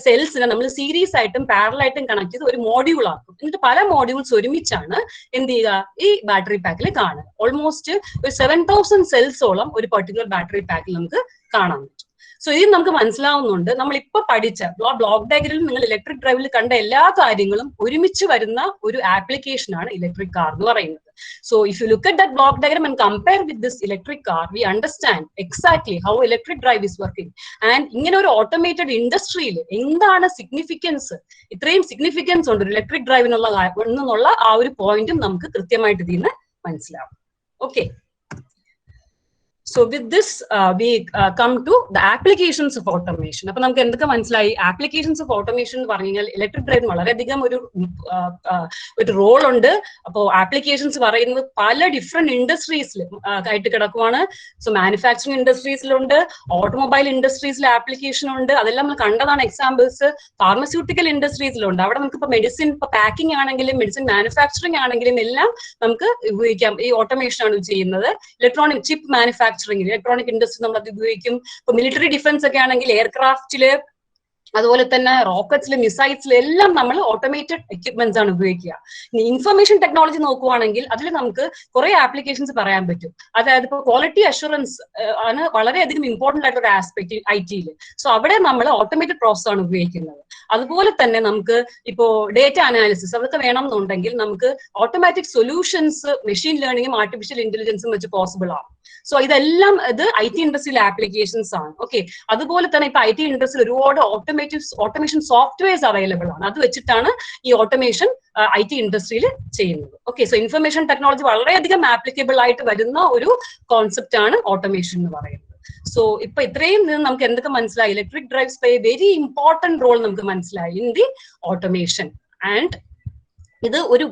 സെൽസിനെ നമ്മൾ സീരീസ് ആയിട്ടും പാരലൽ ആയിട്ടും കണക്ട് ചെയ്ത് ഒരു മോഡ്യൂൾ ആക്കും. എന്നിട്ട് പല മോഡ്യൂൾസ് ഒരുമിച്ചാണ് എന്ത് ചെയ്യുക? ഈ ബാറ്ററി പാക്കിൽ കാണുക. ഓൾമോസ്റ്റ് ഒരു 7,000 സെൽസോളം ഒരു പെർട്ടിക്കുലർ ബാറ്ററി പാക്കിൽ നമുക്ക് കാണാൻ പറ്റും. സോ ഇത് നമുക്ക് മനസ്സിലാവുന്നുണ്ട്. നമ്മൾ ഇപ്പൊ പഠിച്ച ബ്ലോക്ക് ഡയഗ്രമിൽ നിങ്ങൾ ഇലക്ട്രിക് ഡ്രൈവിൽ കണ്ട എല്ലാ കാര്യങ്ങളും ഒരുമിച്ച് വരുന്ന ഒരു ആപ്ലിക്കേഷൻ ആണ് ഇലക്ട്രിക് കാർ എന്ന് പറയുന്നത്. So if you look at that block diagram and compare with this electric car, we understand exactly how electric drive is working. And ഇങ്ങനെ ഒരു ഓട്ടോമേറ്റഡ് ഇൻഡസ്ട്രിയിൽ എന്താണ് സിഗ്നിഫിക്കൻസ്, ഇത്രയും സിഗ്നിഫിക്കൻസ് ഉണ്ട് ഇലക്ട്രിക് ഡ്രൈവിനുള്ള ആ ഒരു പോയിന്റും നമുക്ക് കൃത്യമായിട്ട് ഇതിന് മനസ്സിലാവും. Okay, so with this we come to the applications of automation. അപ്പൊ നമുക്ക് എന്തൊക്കെ മനസ്സിലായി? ആപ്ലിക്കേഷൻസ് ഓഫ് ഓട്ടോമേഷൻ എന്ന് പറഞ്ഞു കഴിഞ്ഞാൽ ഇലക്ട്രിക് ഡ്രൈവിന് വളരെയധികം ഒരു റോൾ ഉണ്ട്. അപ്പോൾ ആപ്ലിക്കേഷൻസ് പറയുന്നത് പല ഡിഫറെന്റ് ഇൻഡസ്ട്രീസിൽ ആയിട്ട് കിടക്കുവാണ്. സോ മാനുഫാക്ചറിങ് ഇൻഡസ്ട്രീസിലുണ്ട്, ഓട്ടോമൊബൈൽ ഇൻഡസ്ട്രീസിലെ ആപ്ലിക്കേഷൻ ഉണ്ട്. അതെല്ലാം നമ്മൾ കണ്ടതാണ് എക്സാമ്പിൾസ്. ഫാർമസ്യൂട്ടിക്കൽ ഇൻഡസ്ട്രീസിലുണ്ട്. അവിടെ നമുക്ക് ഇപ്പൊ മെഡിസിൻ, ഇപ്പൊ പാക്കിംഗ് ആണെങ്കിലും മെഡിസിൻ മാനുഫാക്ചറിങ് ആണെങ്കിലും എല്ലാം നമുക്ക് ഉപയോഗിക്കാം. ഈ ഓട്ടോമേഷൻ ആണ് ചെയ്യുന്നത്. Electronic chip manufacturing, electronic industry നമ്മൾ അത് ഉപയോഗിക്കും. ഇപ്പൊ മിലിറ്ററി ഡിഫൻസ് ഒക്കെ ആണെങ്കിൽ എയർക്രാഫ്റ്റില്, അതുപോലെ തന്നെ റോക്കറ്റ്സില്, മിസൈൽസിലും എല്ലാം നമ്മൾ ഓട്ടോമേറ്റഡ് എക്യുപ്മെന്റ്സ് ആണ് ഉപയോഗിക്കുക. ഇനി ഇൻഫർമേഷൻ ടെക്നോളജി നോക്കുവാണെങ്കിൽ അതിൽ നമുക്ക് കുറെ ആപ്ലിക്കേഷൻസ് പറയാൻ പറ്റും. അതായത് ഇപ്പോൾ ക്വാളിറ്റി അഷുറൻസ് ആണ് വളരെയധികം ഇമ്പോർട്ടന്റ് ആയിട്ടുള്ള ഒരു ആസ്പെക്ട് IT-യിൽ. സോ അവിടെ നമ്മൾ ഓട്ടോമേറ്റഡ് പ്രോസസ് ആണ് ഉപയോഗിക്കുന്നത്. അതുപോലെ തന്നെ നമുക്ക് ഇപ്പോ ഡേറ്റ അനാലിസിസ് അതൊക്കെ വേണമെന്നുണ്ടെങ്കിൽ നമുക്ക് ഓട്ടോമാറ്റിക് സൊല്യൂഷൻസ് മെഷീൻ ലേണിംഗും ആർട്ടിഫിഷ്യൽ ഇന്റലിജൻസും വെച്ച് പോസിബിൾ ആണ്. സോ ഇതെല്ലാം ഇത് IT ഇൻഡസ്ട്രിയിലെ ആപ്ലിക്കേഷൻസ് ആണ്. ഓക്കെ, അതുപോലെ തന്നെ ഇപ്പൊ IT ഇൻഡസ്ട്രിയിൽ ഒരുപാട് ഓട്ടോമേഷൻ സോഫ്റ്റ്വെയർസ് അവൈലബിൾ ആണ്. അത് വെച്ചിട്ടാണ് ഈ ഓട്ടോമേഷൻ IT ഇൻഡസ്ട്രിയിൽ ചെയ്യുന്നത്. ഓക്കെ, സോ ഇൻഫർമേഷൻ ടെക്നോളജി വളരെയധികം ആപ്ലിക്കബിൾ ആയിട്ട് വരുന്ന ഒരു കോൺസെപ്റ്റ് ആണ് ഓട്ടോമേഷൻ എന്ന് പറയുന്നത്. സോ ഇപ്പൊ ഇത്രയും നമുക്ക് എന്തൊക്കെ മനസ്സിലായി? Electric drives play a very important role നമുക്ക് മനസ്സിലായി ഇൻ ദി ഓട്ടോമേഷൻ. ആൻഡ് ഇത് ഒരു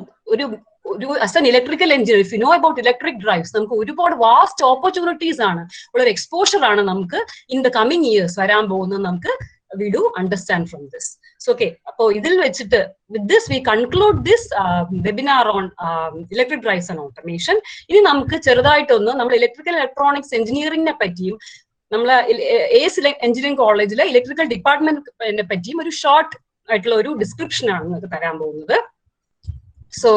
as an electrical engineer, if you know about electric drives, നമുക്ക് ഒരുപാട് വാസ്റ്റ് ഓപ്പർച്യൂണിറ്റീസ് ആണ് ഉള്ളൊരു എക്സ്പോഷർ ആണ് നമുക്ക് ഇൻ ദ കമ്മിങ് ഇയേഴ്സ് വരാൻ പോകുന്നത്. നമുക്ക് we do understand from this. So okay, appo idil vechittu with this we conclude this webinar on electric drives and automation. ini namukku cherudayittonu nammal electrical electronics engineering ne pattiyum nammal AS engineering college le electrical department ne pattiyum oru short aayittulla oru description aanu nanu tharan povunnathu. So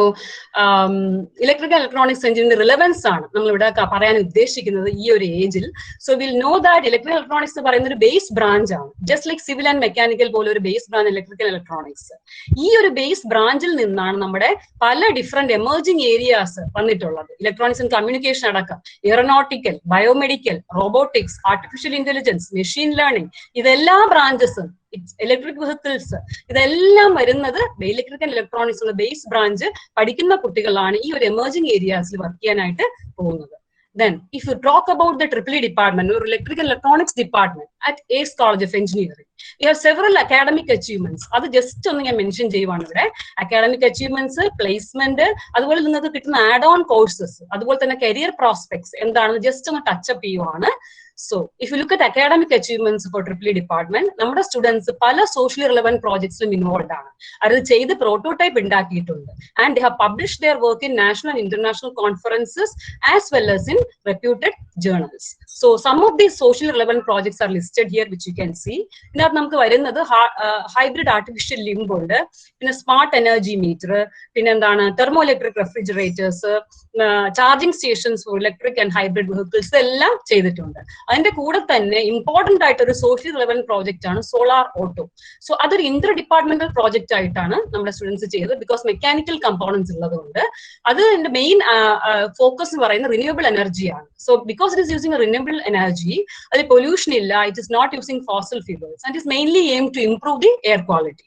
electrical electronics engineering relevance ആണ് നമ്മൾ ഇവിടെ പറയാൻ ഉദ്ദേശിക്കുന്നത് ഈ ഒരു ഏജിൽ. So will know that electrical electronics എന്ന് പറയുന്ന ഒരു ബേസ് ബ്രാഞ്ച് ആണ്. Just like civil and mechanical പോലെ ഒരു ബേസ് ബ്രാഞ്ച് ഇലക്ട്രിക്കൽ ഇലക്ട്രോണിക്സ്. ഈ ഒരു ബേസ് ബ്രാഞ്ചിൽ നിന്നാണ് നമ്മുടെ പല ഡിഫറെന്റ് എമർജിംഗ് ഏരിയാസ് വന്നിട്ടുള്ളത്. ഇലക്ട്രോണിക്സ് ആൻഡ് കമ്മ്യൂണിക്കേഷൻ അടക്കം, aeronautical, biomedical, robotics, artificial intelligence, machine learning, ഇതെല്ലാ ബ്രാഞ്ചസും ഇലക്ട്രിക് വെഹിക്കിൾസ് ഇതെല്ലാം വരുന്നത് ഇലക്ട്രിക്കൽ ഇലക്ട്രോണിക്സ് എന്ന ബേസ് ബ്രാഞ്ച് പഠിക്കുന്ന കുട്ടികളാണ് ഈ ഒരു എമർജിംഗ് ഏരിയാസിൽ വർക്ക് ചെയ്യാനായിട്ട് പോകുന്നത്. Then, if you talk about the EEE department or electrical electronics department at ACE College of Engineering, we have several academic achievements. അത് ജസ്റ്റ് ഒന്ന് ഞാൻ മെൻഷൻ ചെയ്യുവാണ് ഇവിടെ. അക്കാഡമിക് അച്ചീവ്മെന്റ്സ്, പ്ലേസ്മെന്റ്, അതുപോലെ നിങ്ങൾക്ക് കിട്ടുന്ന ആഡ് ഓൺ കോഴ്സസ്, അതുപോലെ തന്നെ കരിയർ പ്രോസ്പെക്ട്സ് എന്താണെന്ന് ജസ്റ്റ് ഒന്ന് ടച്ചപ്പ് ചെയ്യുവാണ്. So if you look at academic achievements for EEE department, നമ്മുടെ students പല socially relevant projects involved ആണ്. അത് ചെയ്ത് prototype ഉണ്ടാക്കിയിട്ടുണ്ട്. And they have published their work in national and international conferences as well as in reputed journals. So some of these socially relevant projects are listed here, which you can see. ഇതിനകത്ത് നമുക്ക് വരുന്നത് hybrid artificial limb ഉണ്ട്, പിന്നെ സ്മാർട്ട് എനർജി മീറ്റർ, പിന്നെ എന്താണ് thermo electric refrigerators, charging stations for electric and hybrid vehicles എല്ലാം ചെയ്തിട്ടുണ്ട്. അതിന്റെ കൂടെ തന്നെ ഇമ്പോർട്ടന്റ് ആയിട്ട് ഒരു സോഷ്യൽ റെലവന്റ് പ്രോജക്റ്റ് ആണ് സോളാർ ഓട്ടോ. സോ അതൊരു ഇന്റർ ഡിപ്പാർട്ട്മെന്റൽ പ്രോജക്റ്റ് ആയിട്ടാണ് നമ്മുടെ സ്റ്റുഡൻസ് ചെയ്തത്, ബിക്കോസ് മെക്കാനിക്കൽ കമ്പോണൻസ് ഉള്ളതുകൊണ്ട്. അത് എന്റെ മെയിൻ ഫോക്കസ് എന്ന് പറയുന്നത് റിന്യൂവബിൾ എനർജിയാണ്. So because it is using renewable energy, അതിൽ പൊല്യൂഷൻ ഇല്ല, it is not using fossil fuels and is mainly aim to improve the air quality.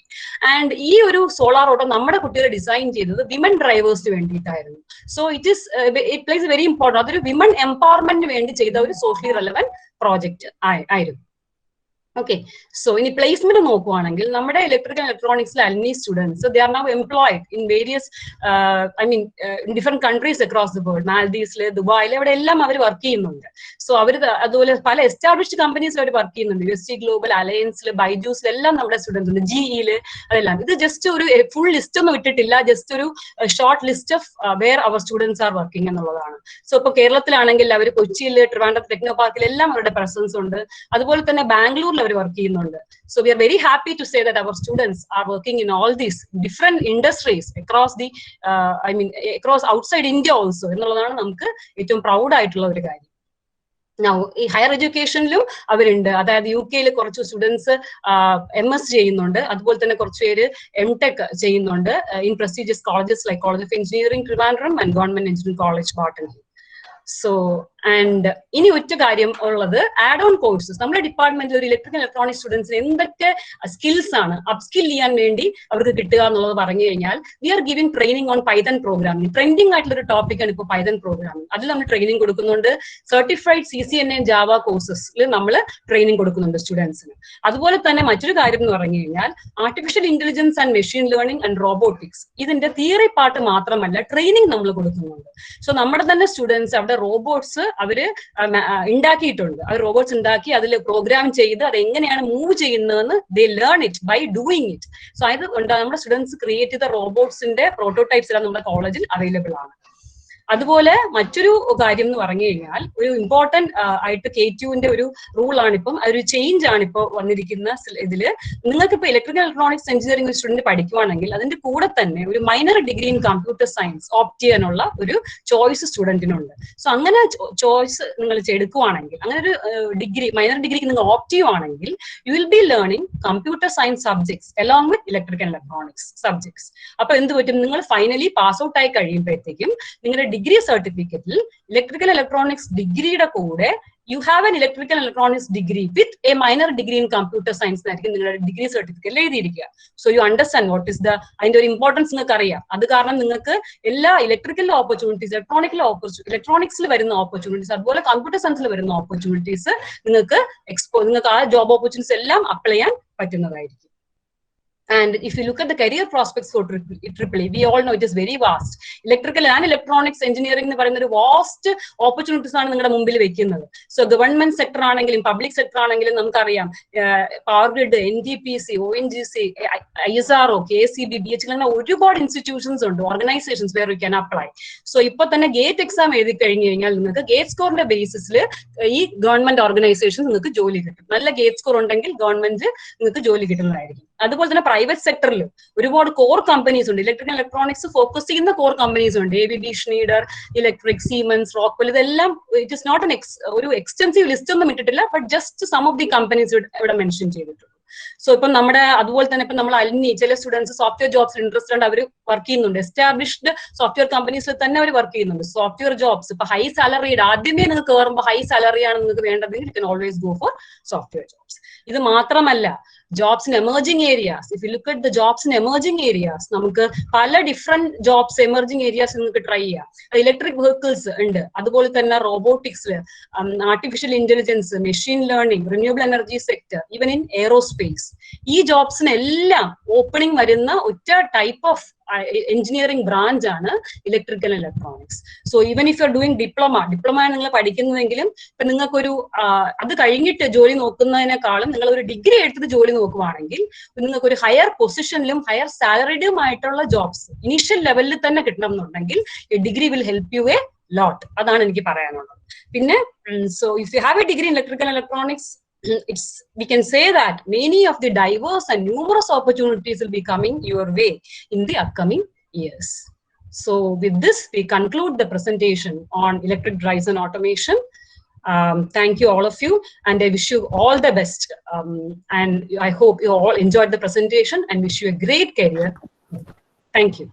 And ഈ ഒരു സോളാർ ഓട്ടോ നമ്മുടെ കുട്ടികളെ ഡിസൈൻ ചെയ്തത് വിമൻ ഡ്രൈവേഴ്സിന് വേണ്ടിയിട്ടായിരുന്നു. So it plays very important. അതൊരു വിമൻ എംപവർമെന്റിന് വേണ്ടി ചെയ്ത ഒരു സോഷ്യലി റെലവന്റ് പ്രോജക്റ്റ് ആയിരുന്നു. Okay, so in placement നോക്കുവാണെങ്കിൽ നമ്മുടെ ഇലക്ട്രിക്കൽ ഇലക്ട്രോണിക്സിലെ alumni students they are now employed in various in different countries across the world. മാൽദീവ്സില്, ദുബായില്, ഇവിടെ എല്ലാം അവർ വർക്ക് ചെയ്യുന്നുണ്ട്. സോ അവർ അതുപോലെ പല എസ്റ്റാബ്ലിഷ്ഡ് കമ്പനീസിൽ അവർ വർക്ക് ചെയ്യുന്നുണ്ട്. UST ഗ്ലോബൽ, അലയൻസിൽ, ബൈജൂസിൽ എല്ലാം നമ്മുടെ സ്റ്റുഡൻസ് ഉണ്ട്, GE-ല്, അതെല്ലാം. ഇത് ജസ്റ്റ് ഒരു ഫുൾ ലിസ്റ്റ് ഒന്നും ഇട്ടിട്ടില്ല, ജസ്റ്റ് ഒരു short list of where our students are working എന്നുള്ളതാണ്. സോ ഇപ്പൊ കേരളത്തിലാണെങ്കിൽ അവർ കൊച്ചിയിൽ, ട്രിവാൻഡ്രം ടെക്നോ പാർക്കിൽ എല്ലാം അവരുടെ പ്രസൻസ് ഉണ്ട്. അതുപോലെ തന്നെ ബാംഗ്ലൂരിൽ അവർ വർക്ക് ചെയ്യുന്നുണ്ട്. So we are very happy to say that our students are working in all these different industries across the across outside India also എന്നുള്ളതാണ് നമുക്ക് ഏറ്റവും പ്രൗഡ് ആയിട്ടുള്ള ഒരു കാര്യം. ഈ ഹയർ എഡ്യൂക്കേഷനിലും അവരുണ്ട്. അതായത് UK-യിൽ കുറച്ച് സ്റ്റുഡൻസ് MS ചെയ്യുന്നുണ്ട്, അതുപോലെ തന്നെ കുറച്ച് പേര് MTech ചെയ്യുന്നുണ്ട് in prestigious colleges like college of engineering Trivandrum and government engineering college cotton. So and ഇനി ഒറ്റ കാര്യം ഉള്ളത്, ആഡ് ഓൺ കോഴ്സസ്. നമ്മുടെ ഡിപ്പാർട്ട്മെന്റിൽ ഒരു ഇലക്ട്രിക്കൽ ഇലക്ട്രോണിക് സ്റ്റുഡൻസിന് എന്തൊക്കെ സ്കിൽസ് ആണ് അപ്സ്കിൽ ചെയ്യാൻ വേണ്ടി അവർക്ക് കിട്ടുക എന്നുള്ളത് പറഞ്ഞു കഴിഞ്ഞാൽ, we are giving training on Python programming. Trending ആയിട്ടുള്ള ഒരു ടോപ്പിക്കാണ് ഇപ്പോൾ പൈത്തൺ പ്രോഗ്രാമിംഗ്. അതിൽ നമ്മൾ ട്രെയിനിങ് കൊടുക്കുന്നുണ്ട്. സർട്ടിഫൈഡ് CCNA ജാവ കോഴ്സസിൽ നമ്മൾ ട്രെയിനിങ് കൊടുക്കുന്നുണ്ട് സ്റ്റുഡൻസിന്. അതുപോലെ തന്നെ മറ്റൊരു കാര്യം എന്ന് പറഞ്ഞു കഴിഞ്ഞാൽ, artificial intelligence and machine learning and robotics, ഇതിന്റെ തിയറി പാർട്ട് മാത്രമല്ല ട്രെയിനിങ് നമ്മൾ കൊടുക്കുന്നുണ്ട്. സോ നമ്മുടെ തന്നെ സ്റ്റുഡൻസ് അവിടെ റോബോട്ട്സ് അവര് ഉണ്ടാക്കിയിട്ടുണ്ട്. അവർ റോബോട്ട്സ് ഉണ്ടാക്കി അതിൽ പ്രോഗ്രാം ചെയ്ത് അത് എങ്ങനെയാണ് മൂവ് ചെയ്യുന്നതെന്ന് they learn it by doing it. So അത് നമ്മുടെ സ്റ്റുഡൻസ് ക്രിയേറ്റ് ചെയ്ത റോബോട്ട്സിന്റെ പ്രോട്ടോടൈപ്സ് എല്ലാം നമ്മുടെ കോളേജിൽ അവൈലബിൾ ആണ്. അതുപോലെ മറ്റൊരു കാര്യം എന്ന് പറഞ്ഞു കഴിഞ്ഞാൽ, ഒരു ഇമ്പോർട്ടന്റ് ആയിട്ട് K2-ന്റെ ഒരു റൂളാണ് ഇപ്പം, ഒരു ചേഞ്ച് ആണ് ഇപ്പോൾ വന്നിരിക്കുന്ന ഇതില്. നിങ്ങൾക്ക് ഇപ്പൊ ഇലക്ട്രിക്കൽ ഇലക്ട്രോണിക്സ് എഞ്ചിനീയറിംഗ് ഒരു സ്റ്റുഡന്റ് പഠിക്കുവാണെങ്കിൽ അതിന്റെ കൂടെ തന്നെ ഒരു minor degree in computer science opt ചെയ്യാനുള്ള ഒരു ചോയ്സ് സ്റ്റുഡന്റിനുണ്ട്. സോ അങ്ങനെ ചോയ്സ് നിങ്ങൾ എടുക്കുവാണെങ്കിൽ, അങ്ങനെ ഒരു ഡിഗ്രി മൈനർ ഡിഗ്രിക്ക് നിങ്ങൾ ഓപ്റ്റ് ചെയ്യുവാണെങ്കിൽ, you will be learning computer science subjects along with electrical electronics subjects. അപ്പൊ എന്ത് പറ്റും, നിങ്ങൾ ഫൈനലി പാസ് ഔട്ട് ആയി കഴിയുമ്പോഴത്തേക്കും നിങ്ങളുടെ ഡിഗ്രി സർട്ടിഫിക്കറ്റിൽ ഇലക്ട്രിക്കൽ ഇലക്ട്രോണിക്സ് ഡിഗ്രിയുടെ കൂടെ you have an electrical electronics degree with a minor degree in computer science എന്നായിരിക്കും നിങ്ങളുടെ ഡിഗ്രി സർട്ടിഫിക്കറ്റിൽ എഴുതിയിരിക്കുക. So you understand what is അതിന്റെ ഒരു ഇമ്പോർട്ടൻസ് നിങ്ങൾക്ക് അറിയാം. അത് കാരണം നിങ്ങൾക്ക് എല്ലാ ഇലക്ട്രിക്കൽ ഓപ്പർച്യൂണിറ്റീസ്, ഇലക്ട്രോണിക്സിൽ വരുന്ന ഓപ്പർച്യൂണിറ്റീസ്, അതുപോലെ കമ്പ്യൂട്ടർ സയൻസിൽ വരുന്ന ഓപ്പർച്യൂണിറ്റീസ് നിങ്ങൾക്ക് ആ ജോബ് ഓപ്പർച്യൂണിറ്റീസ് എല്ലാം അപ്ലൈ ചെയ്യാൻ പറ്റുന്നതായിരിക്കും. And if you look at the career prospects for EEE, we all know it is very vast. Electrical and electronics engineering എന്ന് പറയുന്ന ഒരു വാസ്റ്റ് ഓപ്പർച്യൂണിറ്റീസ് ആണ് നിങ്ങളുടെ മുമ്പിൽ വെക്കുന്നത്. സോ ഗവൺമെന്റ് സെക്ടർ ആണെങ്കിലും പബ്ലിക് സെക്ടർ ആണെങ്കിലും നമുക്കറിയാം, power grid, NTPC, ONGC, ISRO, KCB, BHEL അങ്ങനെ ഒരുപാട് ഇൻസ്റ്റിറ്റ്യൂഷൻസ് ഉണ്ട്, organisations where you can apply. So ഇപ്പൊ തന്നെ ഗേറ്റ് എക്സാം എഴുതി കഴിഞ്ഞു കഴിഞ്ഞാൽ നിങ്ങൾക്ക് ഗേറ്റ് സ്കോറിന്റെ ബേസിസിൽ ഈ ഗവൺമെന്റ് ഓർഗനൈസേഷൻസ് നിങ്ങൾക്ക് ജോലി കിട്ടും. നല്ല ഗേറ്റ് സ്കോർ ഉണ്ടെങ്കിൽ ഗവൺമെന്റ് നിങ്ങൾക്ക് ജോലി കിട്ടുന്നതായിരിക്കും. അതുപോലെ തന്നെ പ്രൈവറ്റ് സെക്ടറിൽ ഒരുപാട് കോർ കമ്പനീസ് ഉണ്ട്. ഇലക്ട്രിക്കൽ ഇലക്ട്രോണിക്സ് ഫോക്കസ് ചെയ്യുന്ന കോർ കമ്പനീസ് ഉണ്ട്. ABB, Schneider Electric, Siemens, Rockwell, ഇതെല്ലാം ഇറ്റ് ഇസ് നോട്ട് ഒരു എക്സ്റ്റെൻസീവ് ലിസ്റ്റ് ഒന്നും ഇട്ടിട്ടില്ല, but just some of the companies ഇവിടെ മെൻഷൻ ചെയ്തിട്ടുണ്ട്. സോ ഇപ്പം നമ്മുടെ അതുപോലെ തന്നെ ഇപ്പൊ നമ്മൾ അലുമിനി ചില സ്റ്റുഡൻസ് സോഫ്റ്റ്വെയർ ജോബ്സിൽ ഇൻട്രസ്റ്റഡ് അവർ വർക്ക് ചെയ്യുന്നുണ്ട്. എസ്റ്റാബ്ലിഷ്ഡ് സോഫ്റ്റ്വെയർ കമ്പനീസിൽ തന്നെ അവർ വർക്ക് ചെയ്യുന്നുണ്ട്. സോഫ്റ്റ്വെയർ ജോബ്സ് ഇപ്പൊ ഹൈ സാലറിയുടെ ആദ്യമേ നിങ്ങൾക്ക് കയറുമ്പോൾ ഹൈ സാലറിയാണ് നിങ്ങൾക്ക് വേണ്ടതെങ്കിൽ you can always go for software jobs. ഇത് മാത്രമല്ല, jobs in emerging areas, if you look at the jobs in emerging areas, നമുക്ക് പല ഡിഫറെന്റ് ജോബ്സ് എമർജിംഗ് ഏരിയാസ് നിങ്ങൾക്ക് ട്രൈ ചെയ്യാം. ഇലക്ട്രിക് വെഹിക്കിൾസ് ഉണ്ട്, അതുപോലെ തന്നെ റോബോട്ടിക്സിൽ, artificial intelligence, machine learning, renewable energy sector, even in aerospace. ഈ ജോബ്സിനെല്ലാം ഓപ്പണിംഗ് വരുന്ന ഒറ്റ ടൈപ്പ് ഓഫ് engineering branch ആണ് electrical and electronics. So even if you are doing diploma നിങ്ങൾ പഠിക്കുന്നുവെങ്കിലും ഇപ്പൊ നിങ്ങൾക്കൊരു അത് കഴിഞ്ഞിട്ട് ജോലി നോക്കുന്നതിനേക്കാളും നിങ്ങൾ ഒരു ഡിഗ്രി എടുത്തിട്ട് ജോലി നോക്കുവാണെങ്കിൽ നിങ്ങൾക്ക് ഒരു ഹയർ പൊസിഷനിലും ഹയർ സാലറിഡുമായിട്ടുള്ള ജോബ്സ് ഇനീഷ്യൽ ലെവലിൽ തന്നെ കിട്ടണം എന്നുണ്ടെങ്കിൽ degree will help you a lot. അതാണ് എനിക്ക് പറയാനുള്ളത്. പിന്നെ so if you have a degree in electrical and electronics, we can say that many of the diverse and numerous opportunities will be coming your way in the upcoming years. So with this, we conclude the presentation on electric drives and automation. Thank you all of you, and I wish you all the best. And I hope you all enjoyed the presentation and wish you a great career. Thank you.